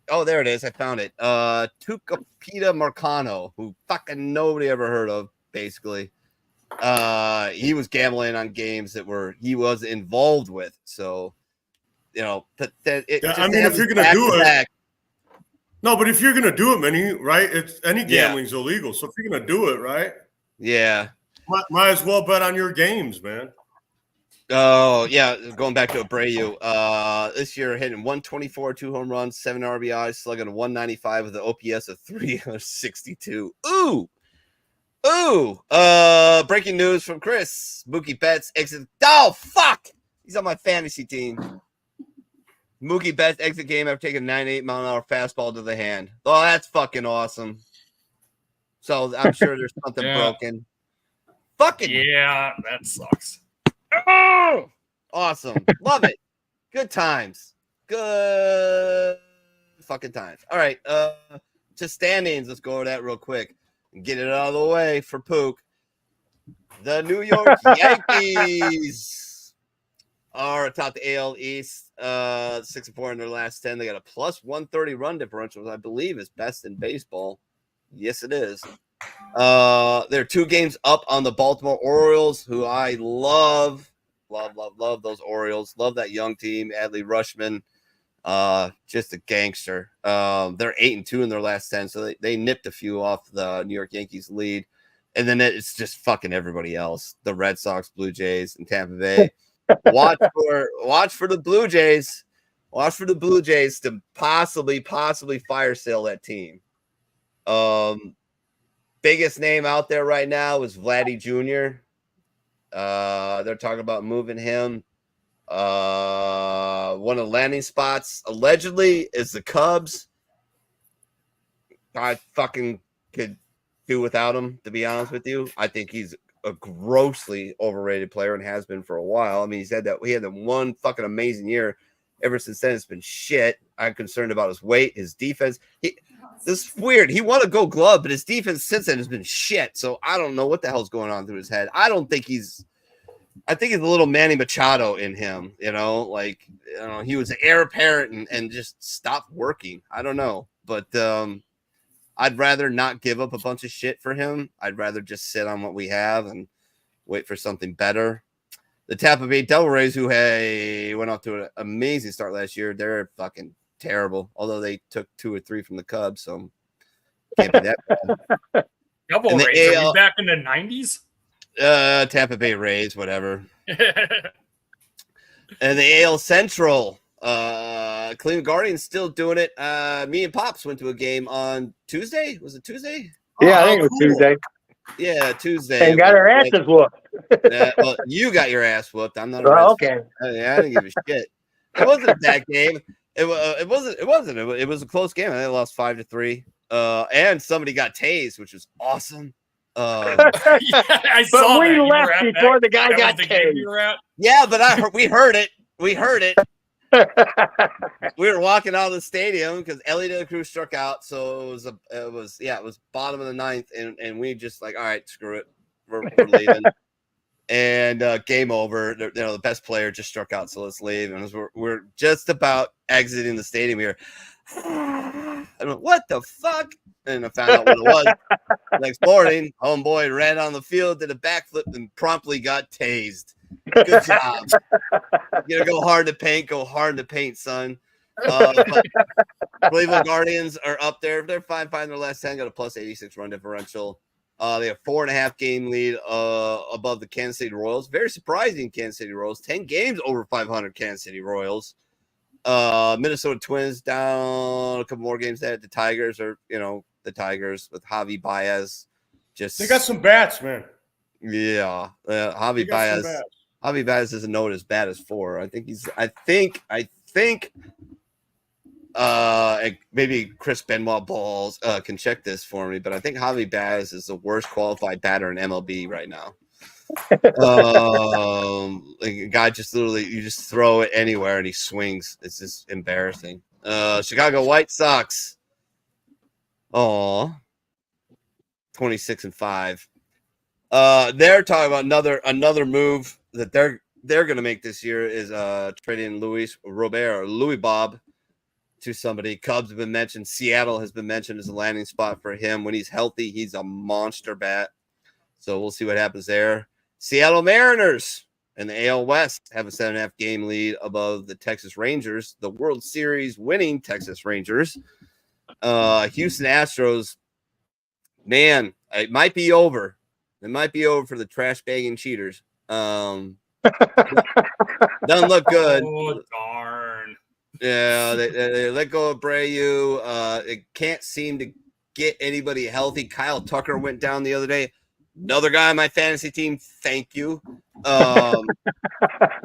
it is. I found it. Tucapita Marcano, who fucking nobody ever heard of, basically. He was gambling on games that he was involved with. So, if you're going to do it. No, but if you're going to do it, right? Any gambling's illegal. So if you're going to do it, right? Yeah. Might as well bet on your games, man. Oh, yeah. Going back to Abreu. This year hitting 124, 2 home runs, 7 RBIs, slugging 195 with an OPS of 362. Ooh. Breaking news from Chris. Mookie Betts exit. Oh, fuck. He's on my fantasy team. Mookie Betts exit game after taking a 98-mile-an-hour fastball to the hand. Oh, that's fucking awesome. So I'm sure there's something broken. Fucking yeah, that sucks. Oh, awesome. Love it. Good times. Good fucking times. All right. To standings. Let's go over that real quick and get it out of the way for Pook. The New York Yankees are atop the AL East, 6-4 in their last 10. They got a plus 130 run differential, which I believe is best in baseball. Yes, it is. They're 2 games up on the Baltimore Orioles, who I love those Orioles. Love that young team. Adley Rutschman, just a gangster. They're 8-2 in their last 10, so they nipped a few off the New York Yankees lead. And then it's just fucking everybody else. The Red Sox, Blue Jays, and Tampa Bay. Watch for the Blue Jays. Watch for the Blue Jays to possibly fire sale that team. Biggest name out there right now is Vladdy Jr. They're talking about moving him. One of the landing spots allegedly is the Cubs. I fucking could do without him, to be honest with you. I think he's a grossly overrated player and has been for a while. I mean, he had that one fucking amazing year Ever since then, it's been shit. I'm concerned about his weight, his defense. This is weird. He won a Gold Glove, but his defense since then has been shit. So I don't know what the hell's going on through his head. I think he's a little Manny Machado in him. He was the heir apparent and just stopped working. I don't know, but I'd rather not give up a bunch of shit for him. I'd rather just sit on what we have and wait for something better. The Tampa Bay Devil Rays, who went off to an amazing start last year, they're fucking terrible. Although they took 2 or 3 from the Cubs, so can't be that bad. Devil Rays, are we back in the 90s? Tampa Bay Rays, whatever. And the AL Central, Cleveland Guardians still doing it. Me and Pops went to a game on Tuesday. Was it Tuesday? Yeah, I think it was Tuesday. Yeah, Tuesday. And got our asses whooped. Well, you got your ass whooped. I'm not. Okay. I didn't give a shit. It wasn't a bad game. It wasn't. It was a close game. I think they lost 5-3. And somebody got tased, which was awesome. I saw we that. left before the guy got tased. Yeah, but we heard it. We heard it. We were walking out of the stadium because Ellie De La Cruz struck out, so it was bottom of the 9th, and we just like, all right, screw it, we're leaving, and game over. The best player just struck out, so let's leave. And as we're just about exiting the stadium here, I went, what the fuck? And I found out what it was. Next morning, homeboy ran on the field, did a backflip, and promptly got tased. Good job. You gotta go hard to paint, son. But Cleveland Guardians are up there. They're 5-5 in their last 10, got a plus 86 run differential. They have 4.5 game lead above the Kansas City Royals. Very surprising, Kansas City Royals. 10 games over 500 Kansas City Royals. Minnesota Twins down a couple more games there. The Tigers are, the Tigers with Javi Baez. They got some bats, man. Yeah. Javi Baez. Javi Baez doesn't know it as bad as 4. I think maybe Chris Benoit Balls can check this for me, but I think Javi Baez is the worst qualified batter in MLB right now. A guy just literally, you just throw it anywhere and he swings. It's just embarrassing. Chicago White Sox. 26-5. They're talking about another move that they're going to make this year is trading Luis Robert or Louis Bob to somebody. Cubs have been mentioned. Seattle has been mentioned as a landing spot for him. When he's healthy, he's a monster bat. So we'll see what happens there. Seattle Mariners and the AL West have a 7.5 game lead above the Texas Rangers, the World Series winning Texas Rangers. Houston Astros, man, it might be over. It might be over for the trash bagging cheaters. Doesn't look good. Oh, darn. Yeah, they let go of Abreu. It can't seem to get anybody healthy. Kyle Tucker went down the other day. Another guy on my fantasy team. Thank you.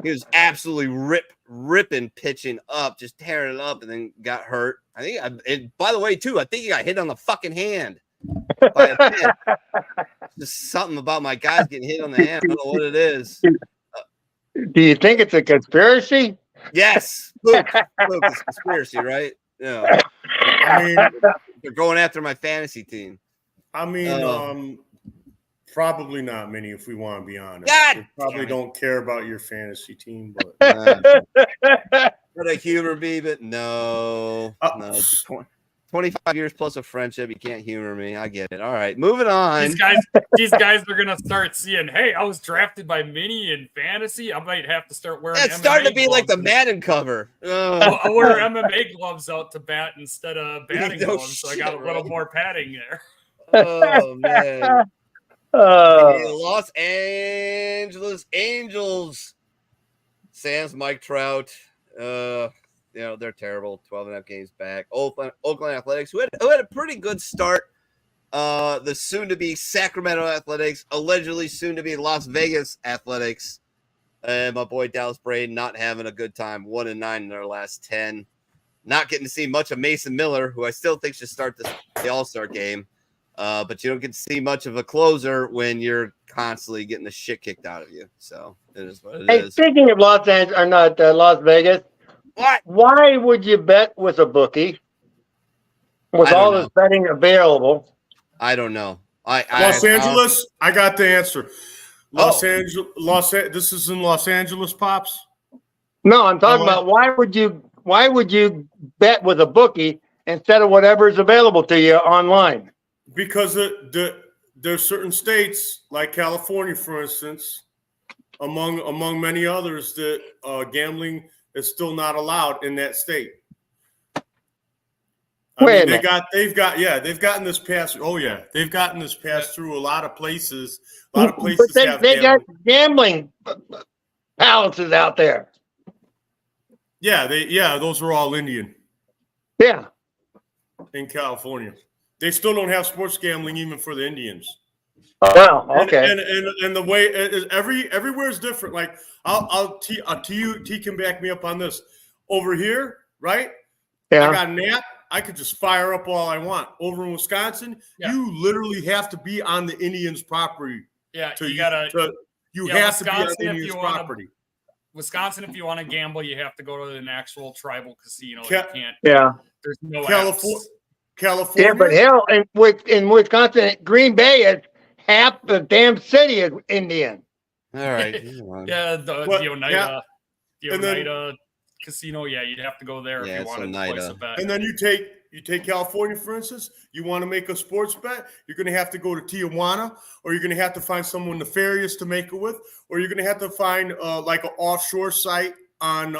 He was absolutely ripping pitching up, just tearing it up, and then got hurt. I think. By the way, too, I think he got hit on the fucking hand. By a pin. Just something about my guys getting hit on the hand. I don't know what it is. Do you think it's a conspiracy? Yes. Luke, it's a conspiracy, right? Yeah. I mean, they're going after my fantasy team. I mean, probably not many, if we want to be honest. God, they probably don't care about your fantasy team, but Try to humor me, but no. 25 years plus of friendship, you can't humor me. I get it. All right, moving on. These guys are gonna start seeing. Hey, I was drafted by Minnie in fantasy. I might have to start wearing. It's starting to be like the Madden cover. I wear MMA gloves out to bat instead of batting No gloves, so I shit, got a little right? more padding there. Oh man. Los Angeles Angels. Sans Mike Trout. They're terrible. 12.5 games back. Oakland Athletics, who had a pretty good start. The soon-to-be Sacramento Athletics, allegedly soon-to-be Las Vegas Athletics. And my boy Dallas Braden not having a good time. 1-9 in their last 10. Not getting to see much of Mason Miller, who I still think should start the All-Star game. But you don't get to see much of a closer when you're constantly getting the shit kicked out of you. So it is what it is. Speaking of Los Angeles, or not Las Vegas, Why would you bet with a bookie with I don't all know. this betting available? I don't know. Los Angeles, I got the answer. Los Oh. Angeles, this is in Los Angeles, Pops. No, I'm talking LA? about why would you bet with a bookie instead of whatever's available to you online? Because there's certain states like California, for instance, among many others, that gambling is still not allowed in that state. Wait a they've minute. gotten this passed. Oh yeah, they've gotten this passed through a lot of places. But they got gambling palaces out there. Yeah, those are all Indian Yeah. in California. They still don't have sports gambling even for the Indians. Wow. Okay. And the way everywhere is different. Like T can back me up on this. Over here, right? Yeah. I got an app. I could just fire up all I want. Over in Wisconsin, you literally have to be on the Indians' property. Yeah, you have to be on the Indians' property. Wisconsin, if you want to gamble, you have to go to an actual tribal casino. You can't. Yeah. There's no California. Yeah, but hell, in Wisconsin, Green Bay is half the damn city is Indian. All right. Yeah, the Oneida casino. Yeah, you'd have to go there if you wanted to place a bet. And then you take California, for instance. You want to make a sports bet, you're going to have to go to Tijuana, or you're going to have to find someone nefarious to make it with, or you're going to have to find like an offshore site on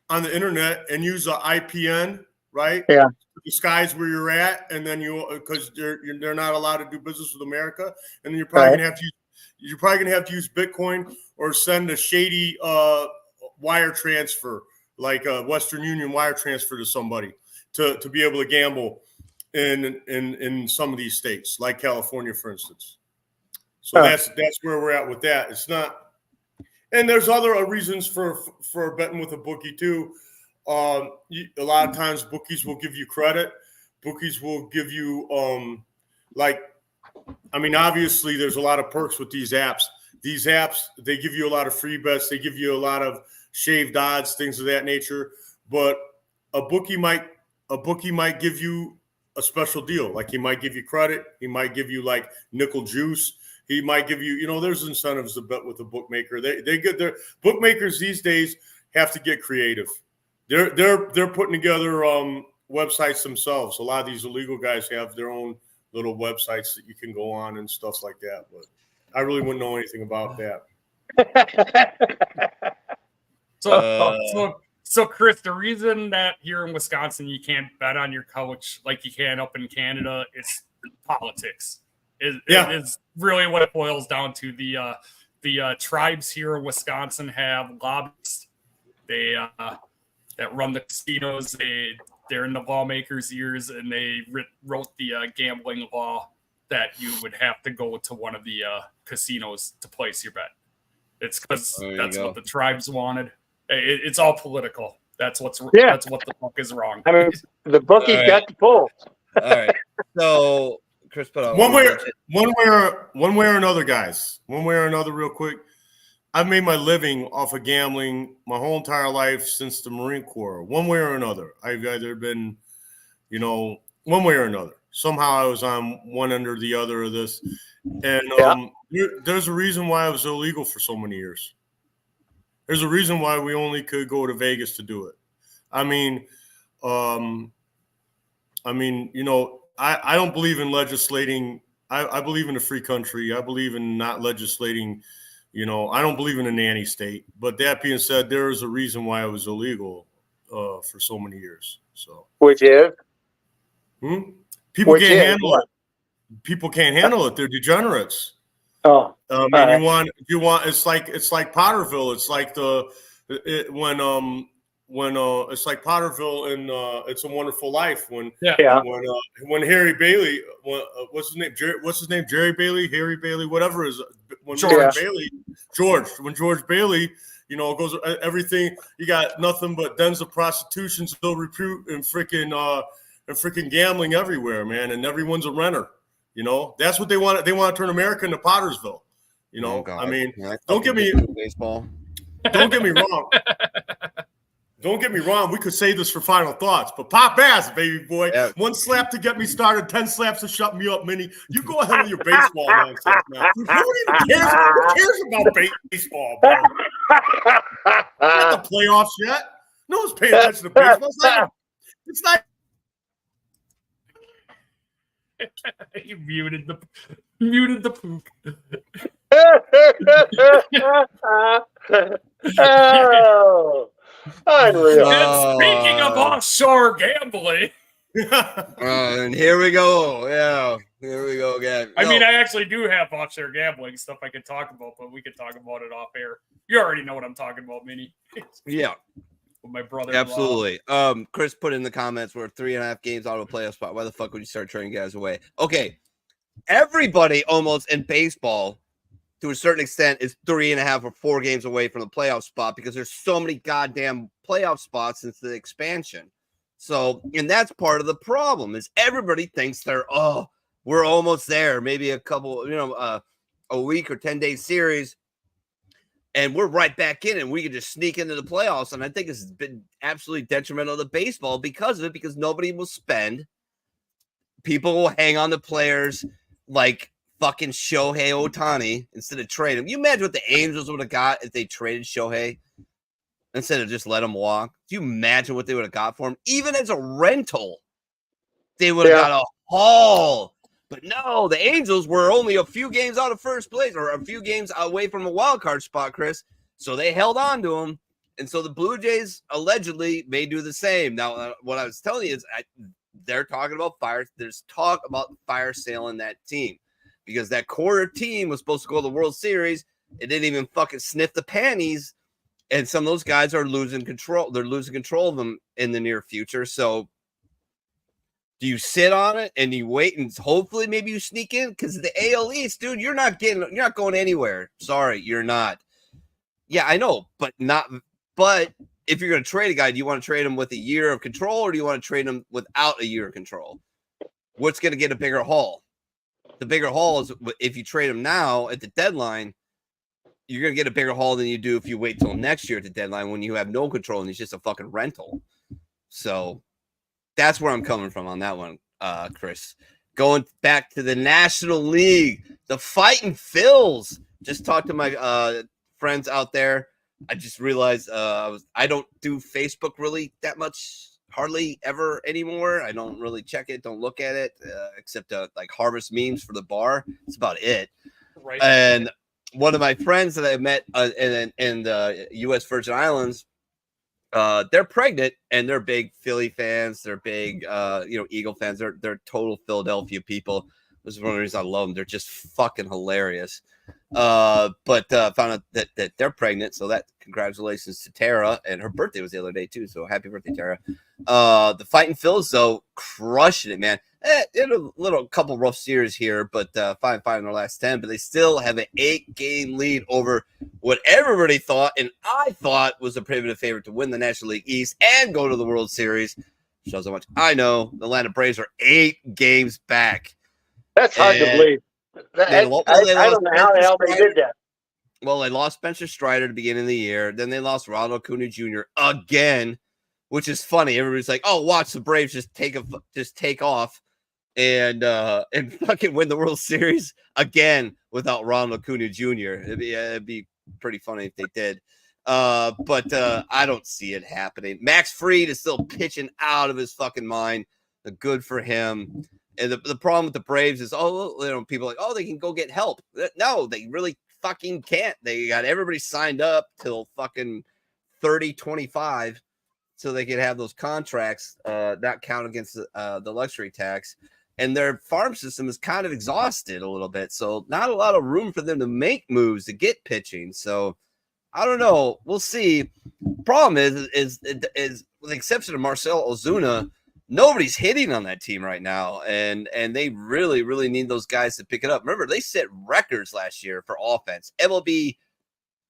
the internet and use an IPN, right? Yeah. To disguise where you're at, and then because they're not allowed to do business with America, and then you're probably going to have to use Bitcoin or send a shady wire transfer, like a Western Union wire transfer to somebody to be able to gamble in some of these states, like California, for instance. So that's where we're at with that. It's not, and there's other reasons for betting with a bookie too. A lot of times bookies will give you credit. Bookies will give you obviously there's a lot of perks with these apps. These apps, they give you a lot of free bets. They give you a lot of shaved odds, things of that nature. But a bookie might give you a special deal. Like he might give you credit. He might give you like nickel juice. He might give you, there's incentives to bet with a bookmaker. They get their bookmakers these days have to get creative. They're putting together websites themselves. A lot of these illegal guys have their own little websites that you can go on and stuff like that. But I really wouldn't know anything about that. So Chris, the reason that here in Wisconsin you can't bet on your couch like you can up in Canada is politics. It is really what it boils down to. The tribes here in Wisconsin have lobbyists. They that run the casinos. They're in the lawmakers' ears, and they wrote the gambling law that you would have to go to one of the casinos to place your bet. It's because that's what the tribes wanted. It's all political. That's what the book is wrong. I mean, the bookie's got the pull. All right. So Chris put out one way or another, guys. One way or another, real quick. I've made my living off of gambling my whole entire life since the Marine Corps. One way or another, I've either been, one way or another. Somehow I was on one end or the other of this, and there's a reason why it was illegal for so many years. There's a reason why we only could go to Vegas to do it. I don't believe in legislating. I believe in a free country. I believe in not legislating. I don't believe in a nanny state. But that being said, there is a reason why it was illegal for so many years. So, which is people can't handle it. People can't handle it. They're degenerates. Oh, you want. It's like Potterville. It's like when it's like Potterville in It's a Wonderful Life. When Harry Bailey, what's his name? Jerry Bailey, Harry Bailey, whatever is when George Bailey, goes everything. You got nothing but dens of prostitution, still recruit, and freaking gambling everywhere, man. And everyone's a renter. That's what they want. They want to turn America into Pottersville. Don't get me baseball. Don't get me wrong. Don't get me wrong. We could say this for final thoughts, but pop ass, baby boy. Yeah. 1 slap to get me started, 10 slaps to shut me up, Minnie. You go ahead with your baseball nonsense now. Nobody even cares. Who cares about baseball, bro? Not the playoffs yet. No one's paying attention to baseball. It's not. You muted the poop. Oh, unreal. And speaking of offshore gambling, and here we go. Yeah, here we go again. I mean, I actually do have offshore gambling stuff I could talk about, but we could talk about it off air. You already know what I'm talking about, Minnie. Yeah, With my brother. absolutely. Chris put in the comments, we're 3.5 games out of a playoff spot. Why the fuck would you start trading guys away? Okay, everybody almost in baseball, to a certain extent, is 3.5 or 4 games away from the playoff spot because there's so many goddamn playoff spots since the expansion. So, and that's part of the problem is everybody thinks we're almost there. Maybe a couple, a week or 10-day series, and we're right back in, and we can just sneak into the playoffs. And I think it's been absolutely detrimental to baseball because of it, because nobody will spend. People will hang on to players like fucking Shohei Ohtani instead of trade him. You imagine what the Angels would have got if they traded Shohei instead of just let him walk? Do you imagine what they would have got for him? Even as a rental, they would have got a haul. But no, the Angels were only a few games out of first place or a few games away from a wild card spot, Chris. So they held on to him. And so the Blue Jays allegedly may do the same. Now, what I was telling you is they're talking about fire. There's talk about fire sailing that team because that core team was supposed to go to the World Series. It didn't even fucking sniff the panties. And some of those guys are losing control. They're losing control of them in the near future. So do you sit on it and you wait and hopefully maybe you sneak in? Because the AL East, dude, you're not going anywhere. Sorry, you're not. Yeah, I know, but if you're going to trade a guy, do you want to trade him with a year of control or do you want to trade him without a year of control? What's going to get a bigger haul? The bigger haul is if you trade him now at the deadline, you're going to get a bigger haul than you do if you wait till next year at the deadline when you have no control and he's just a fucking rental. So that's where I'm coming from on that one, Chris. Going back to the National League, the Fighting Phils. Just talked to my friends out there. I just realized I don't do Facebook really that much, hardly ever anymore. I don't really check it, don't look at it, except like harvest memes for the bar. That's about it. Right. And one of my friends that I met in the U.S. Virgin Islands, they're pregnant and they're big Philly fans. They're big, Eagle fans. They're total Philadelphia people. This is one of the reasons I love them. They're just fucking hilarious. But found out that they're pregnant. So that congratulations to Tara, and her birthday was the other day too. So happy birthday, Tara. The Fighting Phils, though, crushing it, man. In a couple rough series here, but 5-5 in their last 10. But they still have an 8-game lead over what everybody thought, and I thought was a prohibitive favorite to win the National League East and go to the World Series. Shows how much I know. The Atlanta Braves are 8 games back. That's hard to believe. I don't know how the hell they did that. Well, they lost Spencer Strider at the beginning of the year. Then they lost Ronald Acuna Jr. again, which is funny. Everybody's like, "Oh, watch the Braves just take off and fucking win the World Series again without Ronald Acuna Jr." It'd be pretty funny if they did. But I don't see it happening. Max Fried is still pitching out of his fucking mind. Good for him. And the problem with the Braves is, people are like, they can go get help. No, they really fucking can't. They got everybody signed up till fucking 30-25 so they could have those contracts not count against the luxury tax. And their farm system is kind of exhausted a little bit. So not a lot of room for them to make moves to get pitching. So I don't know. We'll see. Problem is with the exception of Marcell Ozuna, nobody's hitting on that team right now, and they really, really need those guys to pick it up. Remember, they set records last year for offense, MLB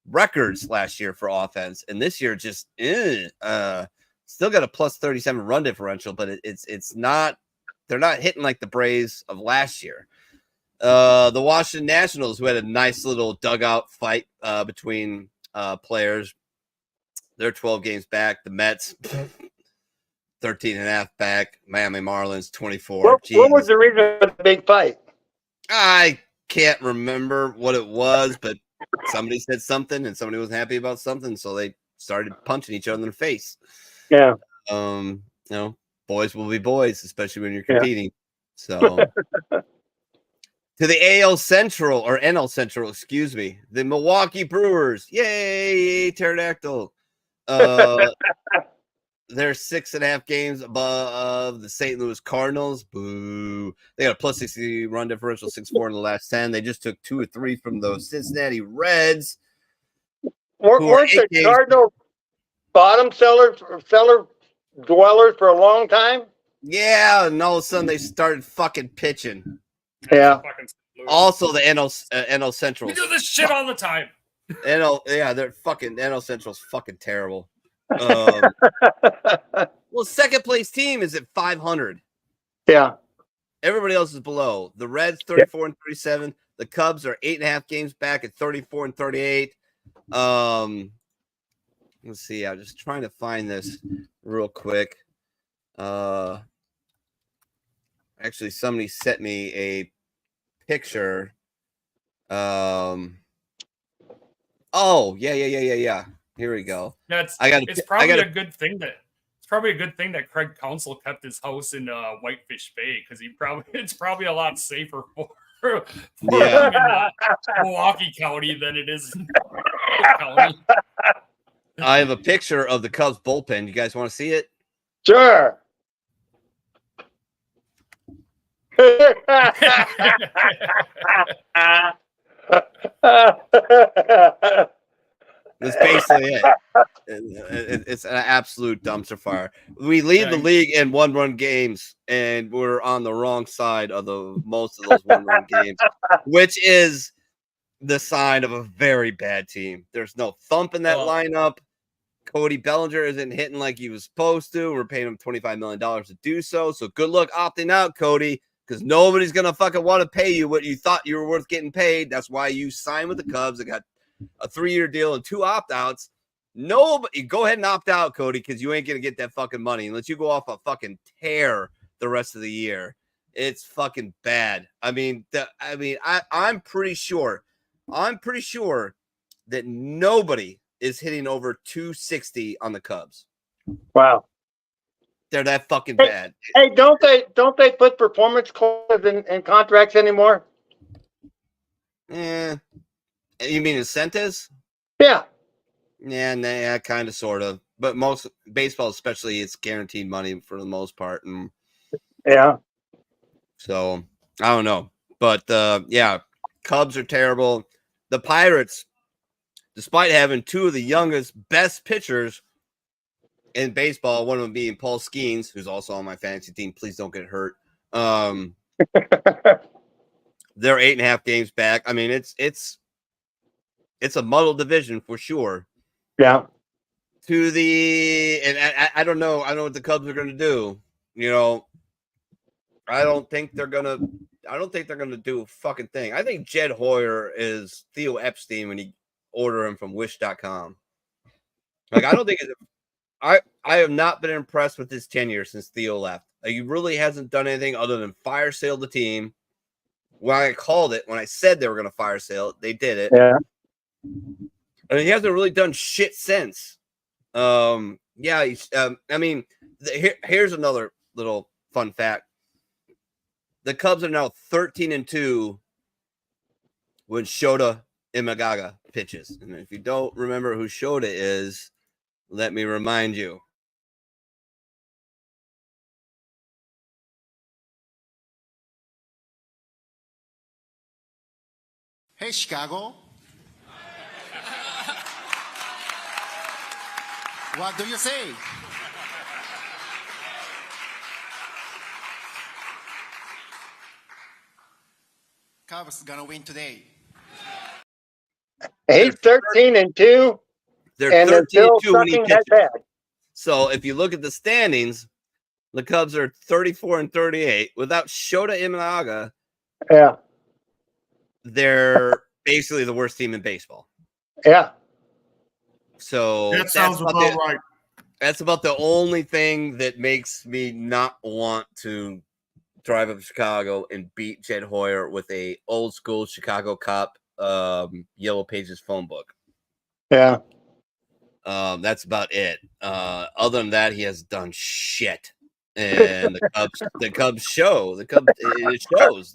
records last year for offense, and this year just still got a plus 37 run differential, but it's not. They're not hitting like the Braves of last year. The Washington Nationals, who had a nice little dugout fight between players. They're 12 games back. The Mets 13 and a half back. Miami Marlins 24. What was the reason for the big fight? I can't remember what it was, but somebody said something and somebody wasn't happy about something, so they started punching each other in the face. Yeah. You know, boys will be boys, especially when you're competing. So to the AL Central or NL Central, excuse me, the Milwaukee Brewers. Yay, pterodactyl. They're 6.5 games above the St. Louis Cardinals. Boo. They got a plus 60 run differential, 6-4 in the last 10. They just took 2 or 3 from the Cincinnati Reds. Weren't the Cardinals bottom cellar dwellers for a long time? Yeah, and all of a sudden they started fucking pitching. Yeah. Also, the NL Central. We do this shit all the time. They're fucking NL Central's fucking terrible. Well, second place team is at 500. Yeah. Everybody else is below. The Reds 34 and 37. The Cubs are 8.5 games back at 34 and 38. Let's see. I'm just trying to find this real quick. Actually, somebody sent me a picture. Oh, yeah. Here we go. It's probably a good thing that Craig Counsell kept his house in Whitefish Bay, because it's probably a lot safer for him in Milwaukee County than it is in County. I have a picture of the Cubs bullpen. You guys want to see it? Sure. That's basically it. It's an absolute dumpster fire. We lead the league in one-run games, and we're on the wrong side of most of those one-run games, which is the sign of a very bad team. There's no thump in that lineup. Cody Bellinger isn't hitting like he was supposed to. We're paying him $25 million to do so. So good luck opting out, Cody, because nobody's going to fucking want to pay you what you thought you were worth getting paid. That's why you signed with the Cubs and got a 3-year deal and 2 opt-outs. Nobody, go ahead and opt out, Cody, because you ain't going to get that fucking money unless you go off a fucking tear the rest of the year. It's fucking bad. I'm pretty sure that nobody is hitting over 260 on the Cubs. Wow. They're that fucking bad. Hey, don't they put performance clauses in contracts anymore? You mean incentives? Yeah. Yeah, kind of, sort of. But most baseball, especially, it's guaranteed money for the most part. And yeah. So I don't know. But Cubs are terrible. The Pirates, despite having 2 of the youngest, best pitchers in baseball, one of them being Paul Skeens, who's also on my fantasy team. Please don't get hurt. They're 8.5 games back. I mean, it's a muddled division for sure. Yeah. I don't know. I don't know what the Cubs are going to do. I don't think they're gonna do a fucking thing. I think Jed Hoyer is Theo Epstein when you order him from Wish.com. Like, I don't think I have not been impressed with his tenure since Theo left. Like, he really hasn't done anything other than fire sale the team. When I called it, when I said they were going to fire sale it, they did it. Yeah. And he hasn't really done shit since. Here's another little fun fact. The Cubs are now 13-2 when Shota Imagaga pitches. And if you don't remember who Shota is, let me remind you. Hey, Chicago. What do you say? Cubs gonna win today. He's 13-2. They're and 13-2 when he pitches. Bad. So if you look at the standings, the Cubs are 34-38. Without Shota Imanaga, Yeah. they're basically the worst team in baseball. Yeah. So That sounds about right. That's about the only thing that makes me not want to drive up to Chicago and beat Jed Hoyer with a old school Chicago Cop Yellow Pages phone book. Yeah. That's about it. Other than that, he has done shit. And the Cubs show. It shows.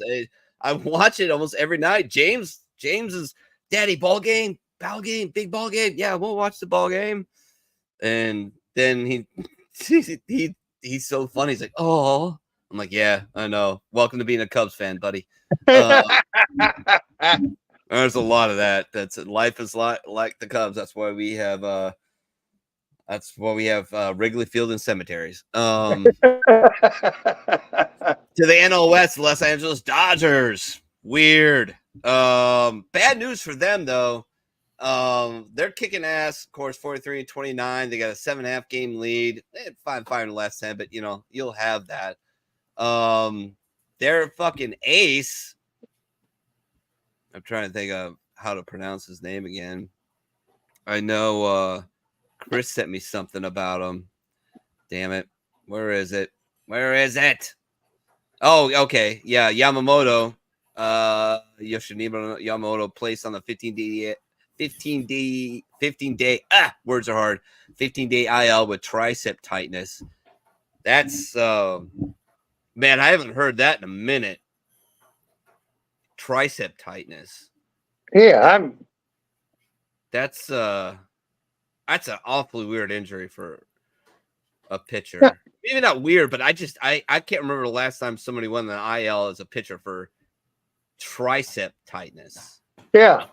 I watch it almost every night. James is daddy ball game, big ball game. Yeah, we'll watch the ball game. And then he's so funny. He's like, oh, I'm like, yeah, I know. Welcome to being a Cubs fan, buddy. There's a lot of that. Life is like the Cubs. That's why we have Wrigley Field and cemeteries. To the NL West, Los Angeles Dodgers. Weird. Bad news for them though. They're kicking ass, of course, 43-29. They got a 7.5 game lead. They had 5 in the last 10, but you'll have that. Their fucking ace. I'm trying to think of how to pronounce his name again. I know Chris sent me something about him. Damn it. Where is it? Oh, okay. Yeah, Yamamoto. Yoshinobu Yamamoto placed on the 15-day 15-day words are hard. 15-day IL with tricep tightness. That's man, I haven't heard that in a minute. Tricep tightness. Yeah, That's an awfully weird injury for a pitcher. Maybe not weird, but I can't remember the last time somebody won the IL as a pitcher for tricep tightness. Yeah.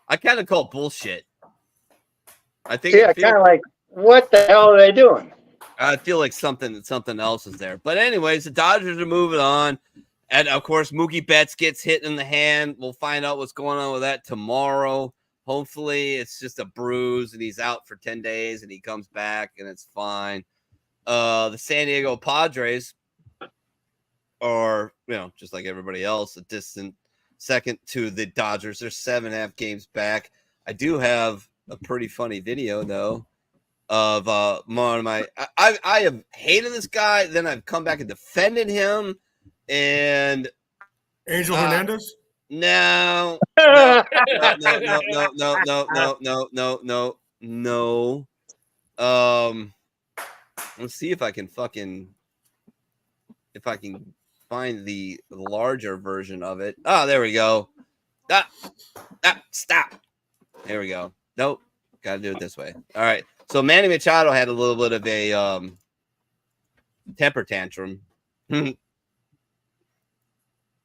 I kind of call it bullshit. I think kind of like, what the hell are they doing? I feel like something else is there. But anyways, the Dodgers are moving on. And, of course, Mookie Betts gets hit in the hand. We'll find out what's going on with that tomorrow. Hopefully it's just a bruise and he's out for 10 days and he comes back and it's fine. The San Diego Padres are, just like everybody else, a distant second to the Dodgers. They're 7.5 games back. I do have a pretty funny video, though, of one of my – I have hated this guy. Then I've come back and defended him. And Angel Hernandez? No. Let's see if I can find the larger version of it. Oh, there we go. Stop. There we go. Nope. Got to do it this way. All right. So Manny Machado had a little bit of a temper tantrum.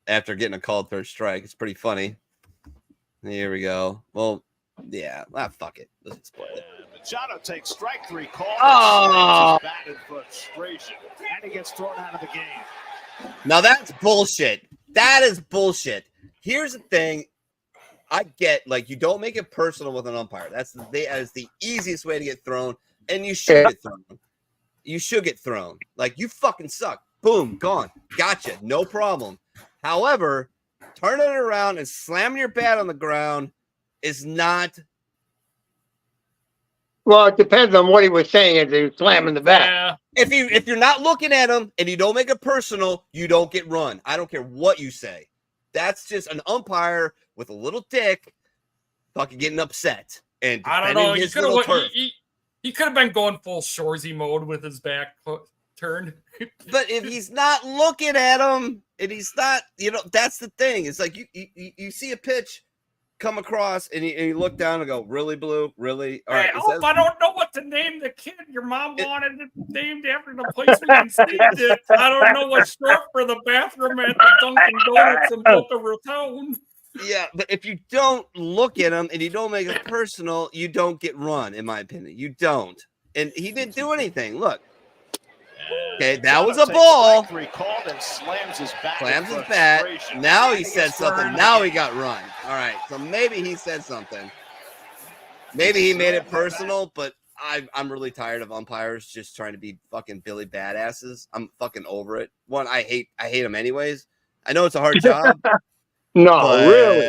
After getting a called third strike. It's pretty funny. Here we go. Well, yeah. Fuck it. Let's just play it. Machado takes strike 3 call. Oh! Bat in frustration, and he ggets thrown out of the game. Now that's bullshit. That is bullshit. Here's the thing. I get, you don't make it personal with an umpire. That is the easiest way to get thrown, and you should get thrown. You should get thrown. You fucking suck. Boom, gone. Gotcha. No problem. However, turning it around and slamming your bat on the ground is not. Well, it depends on what he was saying as he was slamming the bat. Yeah. If you're not looking at him and you don't make it personal, you don't get run. I don't care what you say. That's just an umpire with a little dick fucking getting upset. And I don't know. He could have been going full Shoresy mode with his back turned. But if he's not looking at him and he's not, that's the thing. It's like you see a pitch come across and you look down and go, really, Blue? Really? All right. I don't know what to name the kid. Your mom wanted it named after the place we conceived it. I don't know what's short for the bathroom at the Dunkin' Donuts in Boca Raton. Yeah, but if you don't look at him and you don't make it personal, you don't get run, in my opinion. You don't. And he didn't do anything. Look. Okay, that was a ball. Slams his bat. Now he said something. Now he got run. All right, so maybe he said something. Maybe he made it personal, but I'm really tired of umpires just trying to be fucking Billy badasses. I'm fucking over it. One, I hate them anyways. I know it's a hard job, No, But, really.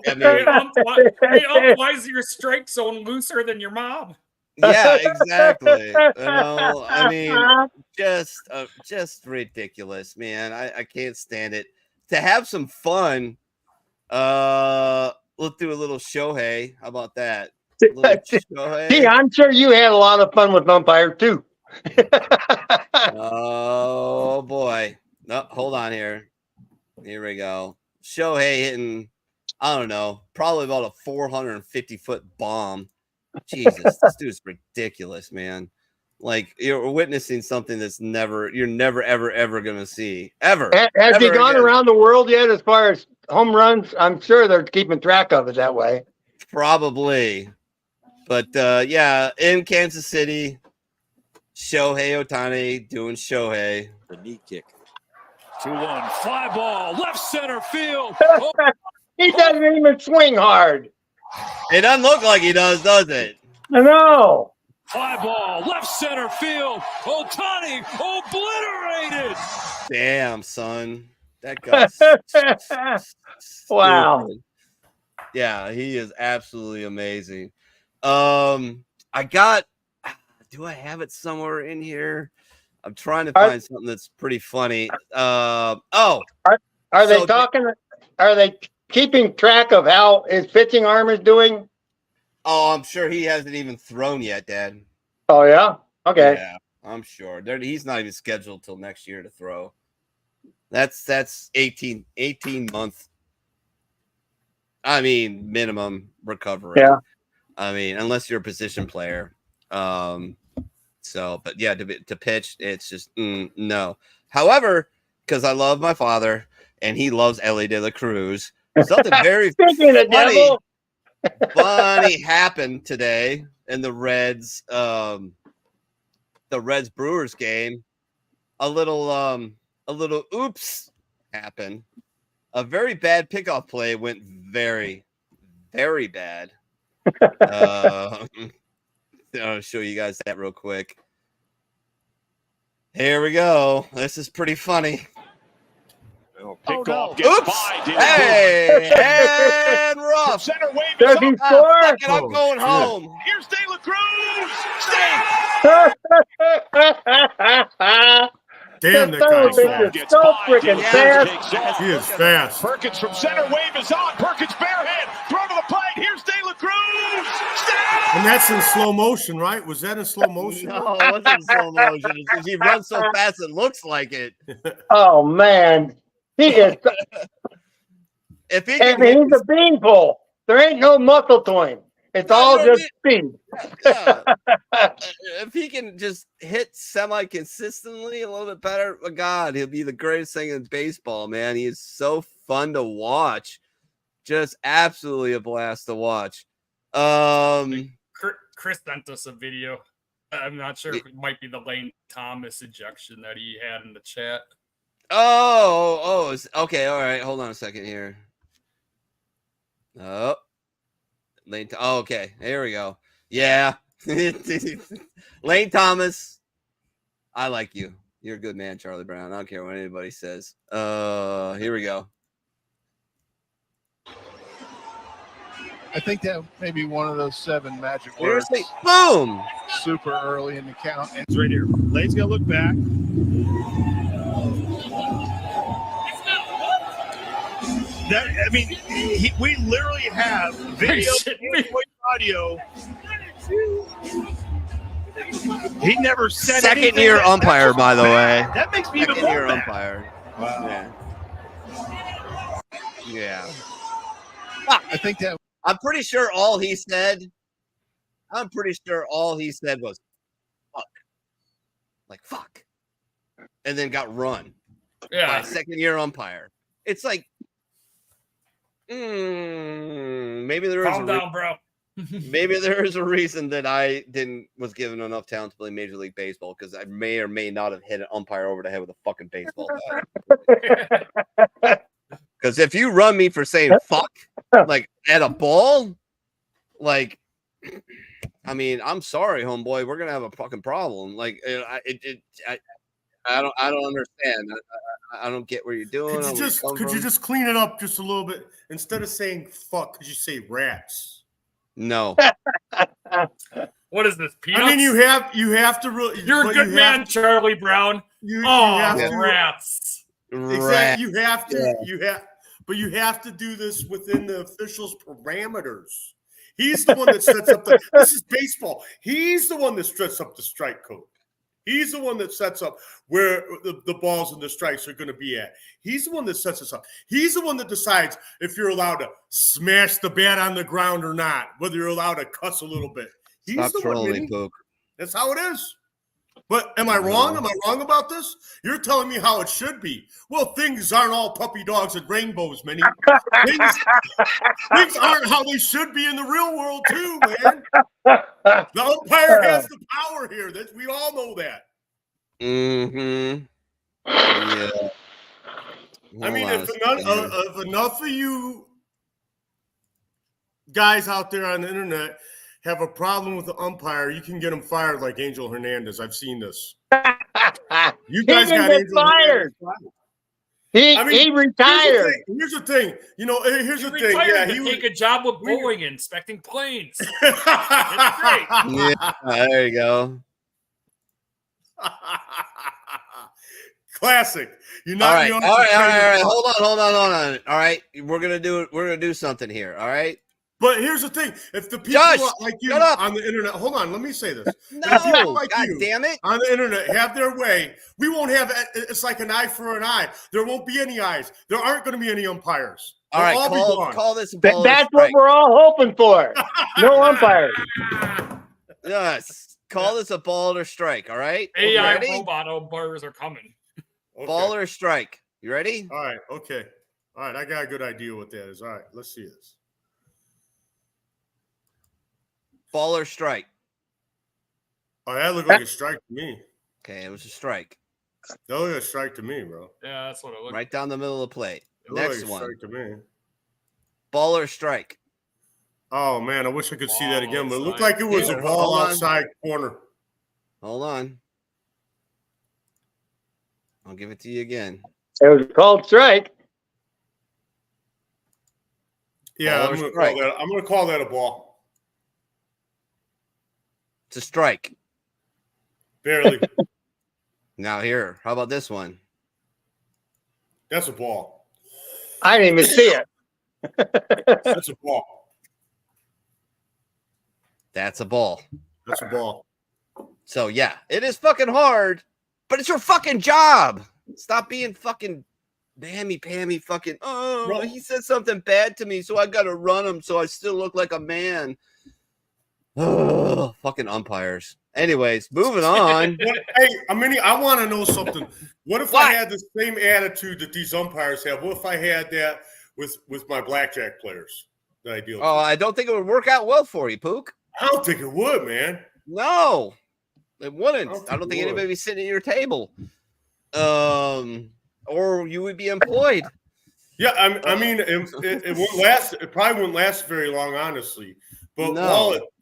I mean, Why is your strike zone looser than your mom? yeah, exactly. I mean, just ridiculous, man. I can't stand it. To have some fun, let's do a little Shohei. How about that? A little Shohei. Gee, I'm sure you had a lot of fun with umpire too. Oh boy. No, hold on here. Here we go. Shohei hitting, I don't know, probably about a 450-foot bomb. Jesus, this dude's ridiculous, man. Like, you're witnessing something you're never, ever gonna see. Ever. Has he gone again. around the world yet as far as home runs? I'm sure they're keeping track of it that way. Probably. But yeah, in Kansas City, Shohei Ohtani doing Shohei. The knee kick. 2-1. Fly ball. Left center field. Oh. He doesn't even swing hard. It doesn't look like he does it? No. Fly ball. Left center field. Ohtani obliterated. Damn, son. That guy's Wow. stupid. Yeah, he is absolutely amazing. I got, do I have it somewhere in here? I'm trying to find something that's pretty funny. Are they talking? Are they keeping track of how his pitching arm is doing? Oh, I'm sure he hasn't even thrown yet, Dad. Oh yeah. Okay. Yeah, I'm sure. He's not even scheduled till next year to throw. That's 18 months. I mean, minimum recovery. Yeah. I mean, unless you're a position player. So, but yeah, to pitch, it's just no. However, because I love my father and he loves Ellie De La Cruz, something very funny happened today in the Reds Brewers game. A little oops happened. A very bad pickoff play went very, very bad. I'll show you guys that real quick. Here we go. This is pretty funny. Pickoff gets by. Hey, and rough. Center wave. Does he score? Fuck it, I'm going home. Here's De La Cruz. Damn, that guy's is so freaking fast. He is fast. Perkins from center wave is on. Perkins barehand. Throw to the plate. Here's De La Cruz. And that's in slow motion, right? Was that in slow motion? No, it wasn't in slow motion. He runs so fast it looks like it. Oh man, he is. If he I mean, he's a beanpole. There ain't no muscle to him. It's all just speed. Yeah. If he can just hit semi-consistently a little bit better, oh God, he'll be the greatest thing in baseball, man. He is so fun to watch. Just absolutely a blast to watch. Chris sent us a video. I'm not sure if it might be the Lane Thomas ejection that he had in the chat. Okay, all right. Hold on a second here. Oh. Lane. Okay, here we go. Yeah, Lane Thomas. I like you. You're a good man, Charlie Brown. I don't care what anybody says. Here we go. I think that may be one of those 7 magic words. Seriously, boom! Super early in the count. And It's right here. Lane's gonna look back. We literally have video and audio. He never said Second year umpire, by the way. That makes me even Second year more mad. umpire. wow. Yeah. I think that I'm pretty sure all he said was fuck. Like fuck. And then got run by Yeah. a second year umpire. It's like maybe there is Calm down, bro. maybe there is a reason that I was given enough talent to play Major League Baseball, because I may or may not have hit an umpire over the head with a fucking baseball bat. Because if you run me for saying fuck, like at a ball, like, I mean, I'm sorry, homeboy, we're gonna have a fucking problem. Like, I don't understand. I don't get where you're doing. Could you just clean it up just a little bit? Instead of saying fuck, could you say rats? No. What is this, peanuts? I mean, you have to really. You're a good man, Charlie Brown. You have to, rats. Exactly. You have to. But you have to do this within the official's parameters. He's the one that sets up this is baseball. He's the one that sets up the strike code. He's the one that sets up where the balls and the strikes are going to be at. He's the one that sets us up. He's the one that decides if you're allowed to smash the bat on the ground or not, whether you're allowed to cuss a little bit. He's Stop the trolling, one. Pook. That's how it is. But am I wrong? Am I wrong about this? You're telling me how it should be. Well, things aren't all puppy dogs and rainbows, Minnie. Things aren't how they should be in the real world, too, man. The umpire has the power here. We all know that. Mm-hmm. Yeah. I mean, if enough of you guys out there on the internet have a problem with the umpire, you can get him fired like Angel Hernandez. I've seen this. You guys got Angel fired. He retired. Here's the thing. Here's the thing. Yeah, he would take a job with Boeing inspecting planes. It's great. Yeah, there you go. Classic. You're All not right. Hold on. All right, we're gonna do something here. All right. But here's the thing: if the people like you on the internet, hold on, let me say this. No, like God damn it, on the internet have their way. We won't have. It's like an eye for an eye. There won't be any eyes. There aren't going to be any umpires. All right, call this a ball. That's what we're all hoping for. No umpires. Yes, call this a ball or strike. All right. AI robot umpires are coming. Okay. Ball or strike. You ready? All right. Okay. All right. I got a good idea what that is. All right. Let's see this. Ball or strike? Oh, that looked like a strike to me. Okay, it was a strike. That looked like a strike to me, bro. Yeah, that's what it looked like. Right down the middle of the plate. Next one. Strike to me. Ball or strike? Oh, man, I wish I could see that again, but it looked like it was a ball outside corner. Hold on. I'll give it to you again. It was called strike. Yeah, I'm going to call that a ball. It's a strike. Barely. Now here, how about this one? That's a ball. I didn't even see it. That's a ball. That's a ball. That's a ball. So, yeah, it is fucking hard, but it's your fucking job. Stop being fucking mammy-pammy fucking, he said something bad to me, so I got to run him so I still look like a man. Oh, fucking umpires. Anyways, moving on. Hey, I want to know something. What if I had the same attitude that these umpires have? What if I had that with my blackjack players that I deal with? I don't think it would work out well for you, Pook. I don't think it would, man. No, it wouldn't. I don't think anybody would be sitting at your table. Or you would be employed. Yeah, I mean, it won't last. It probably wouldn't last very long, honestly. But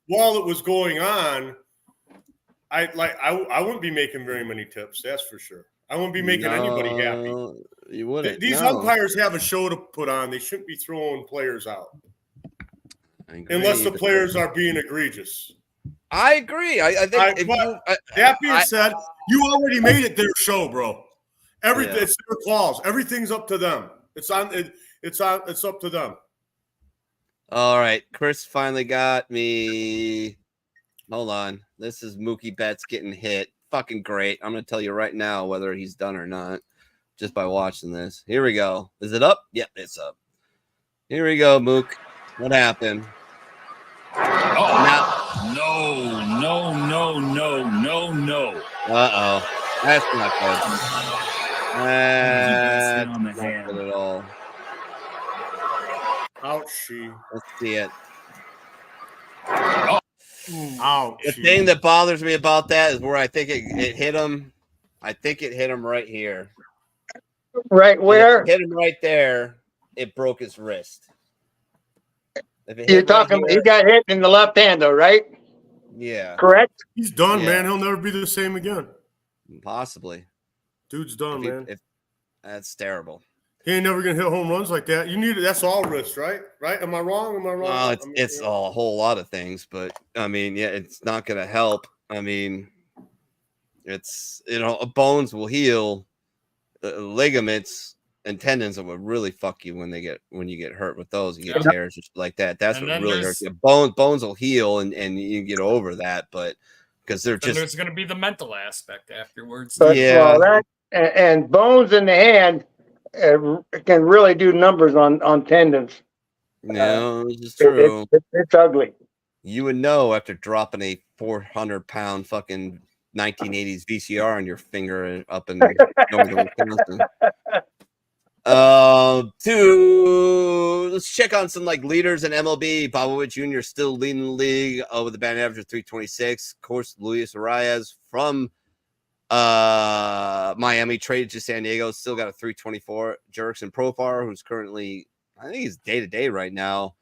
while it was going on, I wouldn't be making very many tips. That's for sure. I wouldn't be making anybody happy. You wouldn't. These umpires have a show to put on. They shouldn't be throwing players out unless the players are being egregious. I agree. I think. That being said, you already made it their show, bro. Everything it's their calls. Everything's up to them. It's up to them. All right, Chris finally got me. Hold on. This is Mookie Betts getting hit. Fucking great. I'm going to tell you right now whether he's done or not just by watching this. Here we go. Is it up? Yep, it's up. Here we go, Mook. What happened? No. Uh-oh. That's not good. That's not good at all. Ouchie. Let's see it. Ouch. The thing that bothers me about that is where I think it hit him. I think it hit him right here. Right where? Hit him right there. It broke his wrist. You're talking. He got hit in the left hand, though, right? Yeah. Correct. He's done, man. He'll never be the same again. Possibly. Dude's done, man. That's terrible. He ain't never gonna hit home runs like that. You need it. That's all wrist, right? Right? Am I wrong? Well, it's a whole lot of things, but I mean, yeah, it's not gonna help. I mean, it's bones will heal, ligaments and tendons will really fuck you when you get hurt with those. You get tears just like that. That's what really hurts you. Bones will heal and you get over that, but because there's going to be the mental aspect afterwards. But, well, and bones in the hand can really do numbers on tendons. No, it's true. It's ugly. You would know after dropping a 400-pound fucking 1980s VCR on your finger up in northern Wisconsin. Let's check on some leaders in MLB. Bobby Witt Jr. still leading the league with a batting average of 326. Of course, Luis Arias from Miami traded to San Diego, still got a 324. Jurickson Profar, who's currently, I think he's day-to-day right now,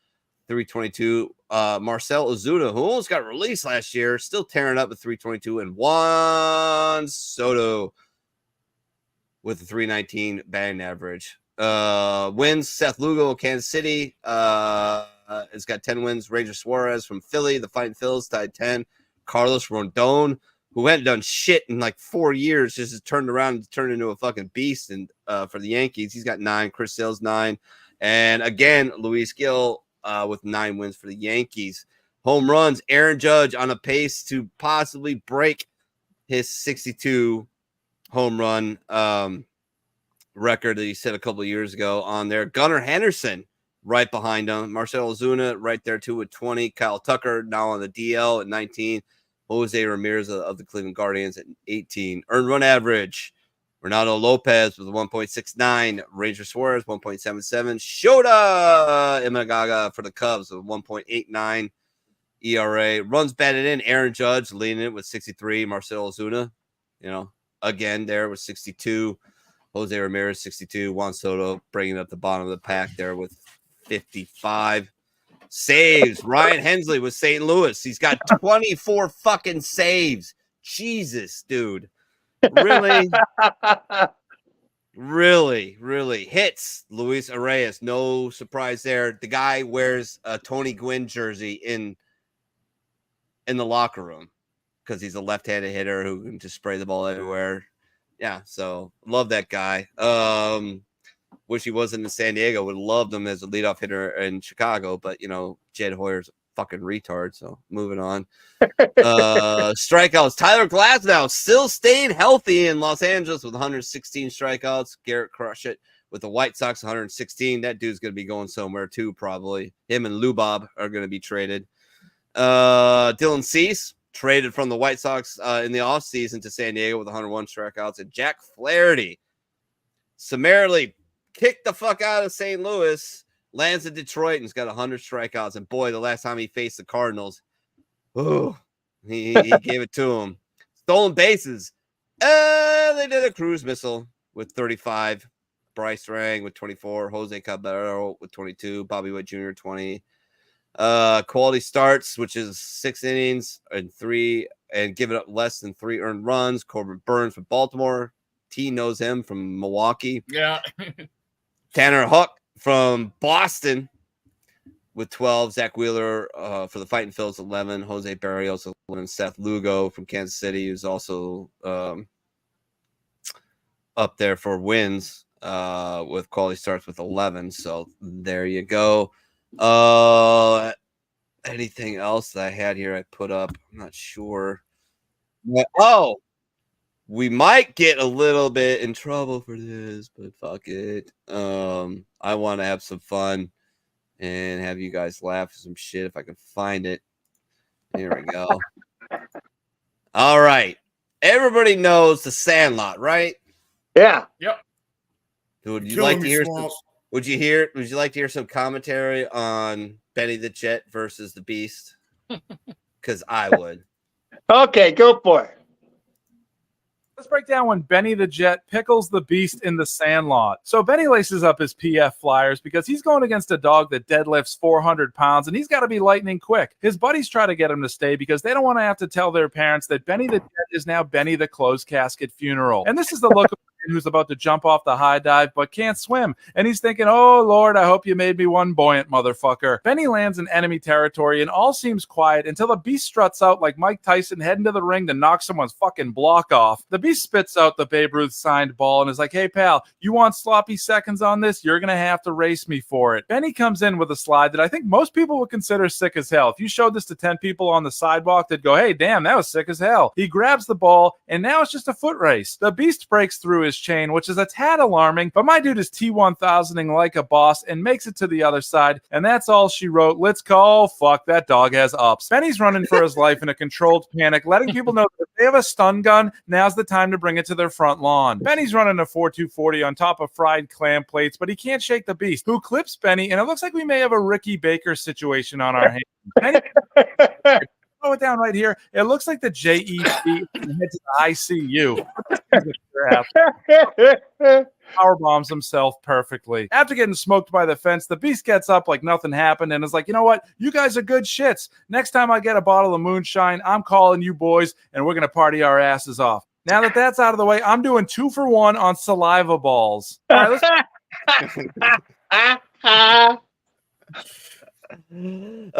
322. Marcell Ozuna, who almost got released last year, still tearing up at 322. And Juan Soto with a 319 batting average. Wins, Seth Lugo, Kansas City. Has got 10 wins. Ranger Suarez from Philly, the Fighting Phils, tied 10. Carlos Rondon, who hadn't done shit in 4 years, just has turned around and turned into a fucking beast. And for the Yankees, he's got 9. Chris Sale's 9. And again, Luis Gil with 9 wins for the Yankees. Home runs, Aaron Judge on a pace to possibly break his 62 home run record that he set a couple of years ago on there. Gunnar Henderson right behind him. Marcell Ozuna right there too with 20. Kyle Tucker now on the DL at 19. Jose Ramirez of the Cleveland Guardians at 18. Earned run average, Ronaldo Lopez with 1.69. Ranger Suarez 1.77. Shota Imagaga for the Cubs with 1.89 ERA. Runs batted in, Aaron Judge leading it with 63. Marcell Ozuna, again there with 62. Jose Ramirez 62. Juan Soto bringing up the bottom of the pack there with 55. Saves, Ryan Hensley with St. Louis. He's got 24 fucking saves. Jesus, dude. Really? Really. Hits, Luis Arias. No surprise there. The guy wears a Tony Gwynn jersey in the locker room because he's a left-handed hitter who can just spray the ball everywhere. Yeah, so love that guy. Wish he wasn't in San Diego. Would have loved him as a leadoff hitter in Chicago, but Jed Hoyer's a fucking retard. So moving on. Strikeouts. Tyler Glasnow still staying healthy in Los Angeles with 116 strikeouts. Garrett Crushet with the White Sox 116. That dude's gonna be going somewhere too, probably. Him and Lubob are gonna be traded. Dylan Cease traded from the White Sox in the offseason to San Diego with 101 strikeouts. And Jack Flaherty summarily kicked the fuck out of St. Louis, lands in Detroit, and has got 100 strikeouts. And boy, the last time he faced the Cardinals, he gave it to him. Stolen bases. They did a cruise missile with 35. Bryce Rang with 24. Jose Caballero with 22. Bobby Witt Jr. 20. Quality starts, which is 6 innings and 3 and giving up less than 3 earned runs. Corbin Burns from Baltimore. T knows him from Milwaukee. Yeah. Tanner Hook from Boston with 12. Zach Wheeler for the Fighting Phils 11. Jose Barrios 11. Seth Lugo from Kansas City, who's also up there for wins with quality starts with 11. So there you go. Anything else that I had here I put up? I'm not sure. Oh, we might get a little bit in trouble for this, but fuck it. I want to have some fun and have you guys laugh at some shit if I can find it. Here we go. All right. Everybody knows the Sandlot, right? Yeah. Yep. Would you like to hear some, would you like to hear some commentary on Benny the Jet versus the Beast? Because I would. Okay, go for it. Let's break down when Benny the Jet pickles the Beast in the Sandlot. So Benny laces up his PF flyers because he's going against a dog that deadlifts 400 pounds, and he's got to be lightning quick. His buddies try to get him to stay because they don't want to have to tell their parents that Benny the Jet is now Benny the Closed Casket Funeral. And this is the look of who's about to jump off the high dive but can't swim. And he's thinking, oh, Lord, I hope you made me one buoyant motherfucker. Benny lands in enemy territory and all seems quiet until the Beast struts out like Mike Tyson heading to the ring to knock someone's fucking block off. The Beast spits out the Babe Ruth signed ball and is like, hey, pal, you want sloppy seconds on this? You're going to have to race me for it. Benny comes in with a slide that I think most people would consider sick as hell. If you showed this to 10 people on the sidewalk, they'd go, hey, damn, that was sick as hell. He grabs the ball, and now it's just a foot race. The Beast breaks through his chain, which is a tad alarming, but my dude is T1000ing like a boss and makes it to the other side, and that's all she wrote. Let's call, fuck, that dog has ups. Benny's running for his life in a controlled panic, letting people know that if they have a stun gun, now's the time to bring it to their front lawn. Benny's running a 4.240 on top of fried clam plates, but he can't shake the Beast, who clips Benny, and it looks like we may have a Ricky Baker situation on our hands. Benny, throw it down right here. It looks like the JEP head to the ICU. Power bombs himself perfectly. After getting smoked by the fence, the Beast gets up like nothing happened and is like, you know what? You guys are good shits. Next time I get a bottle of moonshine, I'm calling you boys and we're going to party our asses off. Now that that's out of the way, I'm doing 2 for 1 on saliva balls. All right, let's I thought. Whose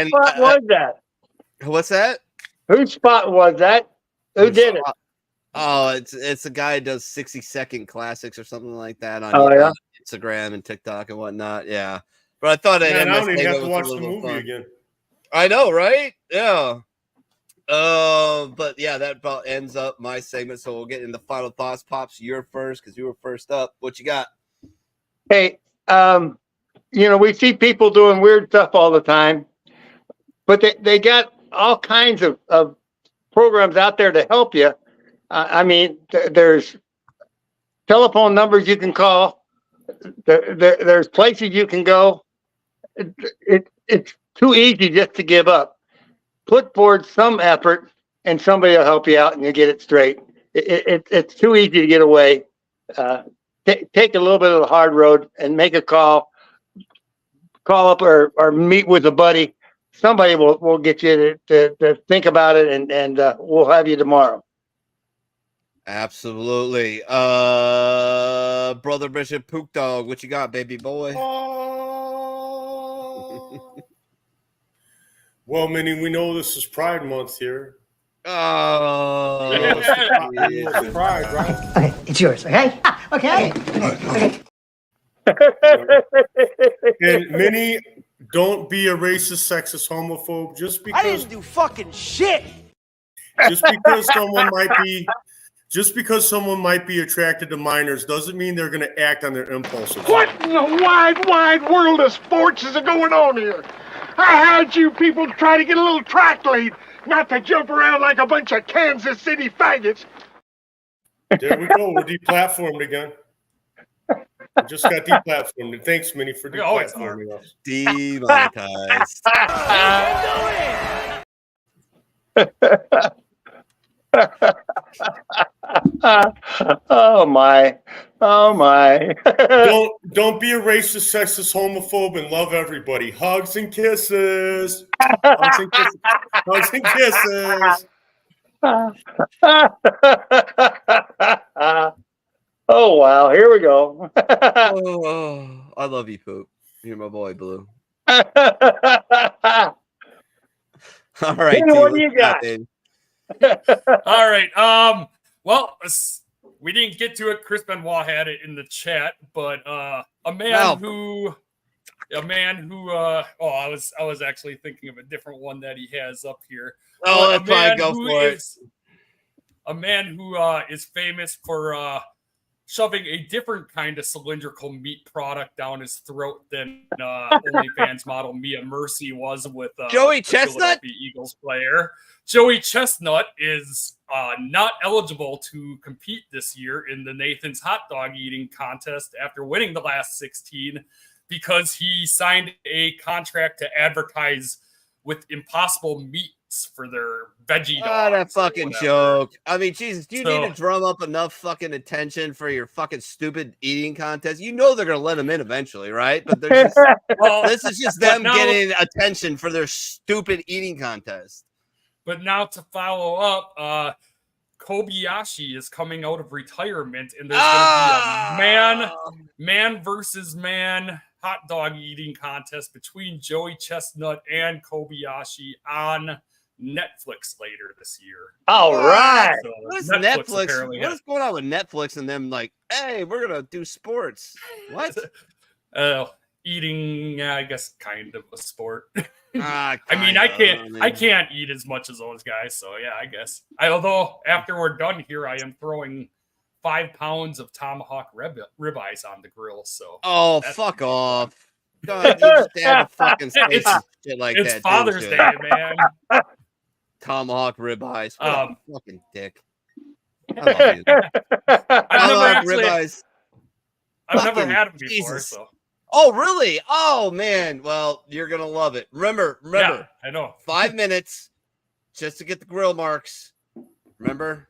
spot was that? What's that? Whose spot was that? Who did it? Oh, it's a guy who does 60-second classics or something like that on Instagram and TikTok and whatnot. Yeah, but I thought I don't even have to watch the movie again. I know, right? Yeah. But yeah, that about ends up my segment. So we'll get into final thoughts. Pops, you're first because you were first up. What you got? Hey, we see people doing weird stuff all the time, but they got all kinds of programs out there to help you. There's telephone numbers you can call. There's places you can go. It's too easy just to give up. Put forward some effort, and somebody will help you out, and you get it straight. It's too easy to get away. Take a little bit of the hard road and make a call. Call up or meet with a buddy. Somebody will get you to think about it, and we'll have you tomorrow. Absolutely. Brother Bishop Pook Dog, what you got, baby boy? Well, Minnie, we know this is Pride Month here. Oh, it's Pride, right? Okay, it's yours. Okay. Okay. And Minnie, don't be a racist, sexist, homophobe. Just because I didn't do fucking shit. Just because someone might be attracted to minors doesn't mean they're going to act on their impulses. What in the wide world of sports is going on here? I had you people try to get a little track lead, not to jump around like a bunch of Kansas City faggots. There we go. We're deplatformed again. We just got deplatformed. Thanks, Minnie, for deplatforming us. Demonetized. Oh my. Don't be a racist, sexist, homophobe, and love everybody. Hugs and kisses. Hugs and kisses. Hugs and kisses. Oh wow, here we go. I love you, Poop. You're my boy, Blue. All right, what do you got? All right. Well, we didn't get to it. Chris Benoit had it in the chat, but I was actually thinking of a different one that he has up here. Oh, that's fine. Go for it. A man who is famous for shoving a different kind of cylindrical meat product down his throat than OnlyFans model Mia Mercy was with Joey the Chestnut, Philadelphia Eagles player. Joey Chestnut is not eligible to compete this year in the Nathan's Hot Dog Eating Contest after winning the last 16 because he signed a contract to advertise with Impossible Meats for their veggie dogs. That fucking joke. I mean, Jesus, do you need to drum up enough fucking attention for your fucking stupid eating contest? You know they're going to let them in eventually, right? But they're just, this is just them getting attention for their stupid eating contest. But now to follow up, Kobayashi is coming out of retirement, and there's going to be a man versus man hot dog eating contest between Joey Chestnut and Kobayashi on Netflix later this year. All right. So What is Netflix? apparently What is going on with Netflix and them like, hey, we're gonna do sports? What? Eating, I guess, kind of a sport. I can't eat as much as those guys, so yeah, I guess. Although after we're done here, I am throwing 5 pounds of tomahawk ribeyes on the grill. So fuck off! God, you just add the fucking steaks and shit like it's that. Father's Day, man. Tomahawk ribeyes, fucking dick. I love you. I've never had them before, so. Oh, really? Oh, man. Well, you're going to love it. Remember. Yeah, I know. 5 minutes just to get the grill marks. Remember?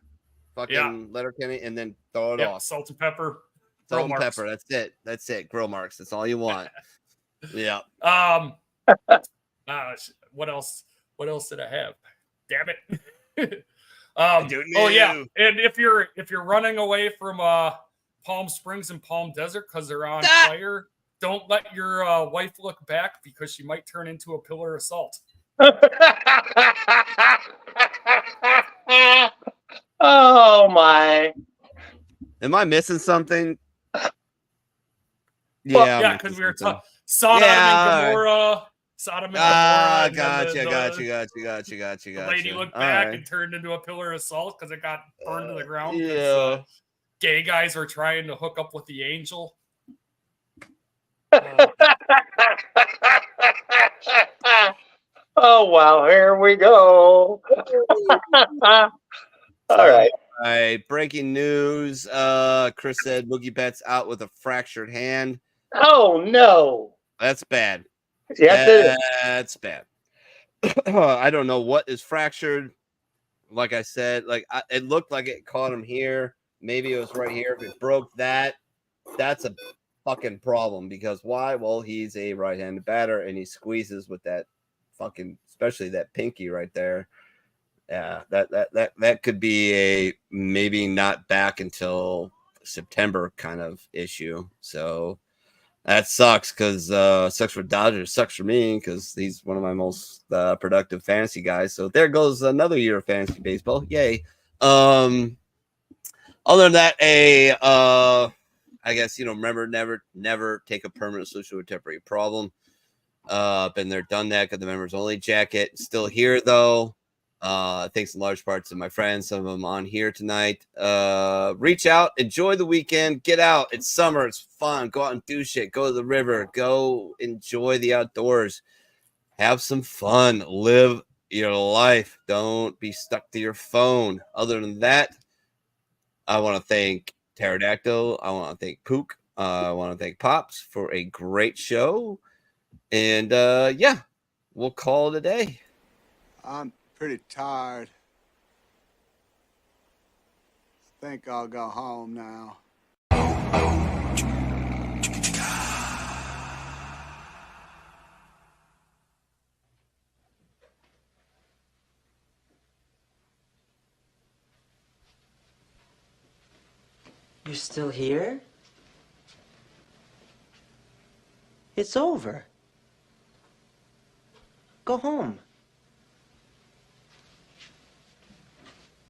Fucking Letterkenny, and then throw it off. Salt and pepper. Salt and pepper. That's it. Grill marks. That's all you want. Yeah. What else did I have? Damn it. Oh, yeah. And if you're running away from Palm Springs and Palm Desert because they're on fire, don't let your wife look back because she might turn into a pillar of salt. Oh my! Am I missing something? Yeah, because we were talking Sodom and Gomorrah. Gotcha. The lady looked back and turned into a pillar of salt because it got burned to the ground. Yeah. Gay guys were trying to hook up with the angel. Oh wow! Here we go. All right. All right. Breaking news. Chris said Mookie Betts out with a fractured hand. Oh no. That's bad. Yes, That's bad. I don't know what is fractured. Like I said, it looked like it caught him here. Maybe it was right here. If it broke that, that's a fucking problem. Because why? Well, he's a right-handed batter and he squeezes with that fucking, especially that pinky right there. Yeah, that could be a maybe not back until September kind of issue. So that sucks because sucks for Dodgers, sucks for me because he's one of my most productive fantasy guys. So there goes another year of fantasy baseball. Yay. Other than that, I guess, remember, never take a permanent solution to a temporary problem. Been there, done that. Got the members only jacket. Still here though. Thanks in large part to my friends, some of them on here tonight. Reach out, enjoy the weekend, get out. It's summer, it's fun. Go out and do shit. Go to the river, go enjoy the outdoors, have some fun, live your life. Don't be stuck to your phone. Other than that, I want to thank Pterodactyl. I want to thank Pook. I want to thank Pops for a great show. And we'll call it a day. I'm pretty tired. Think I'll go home now. You're still here? It's over. Go home.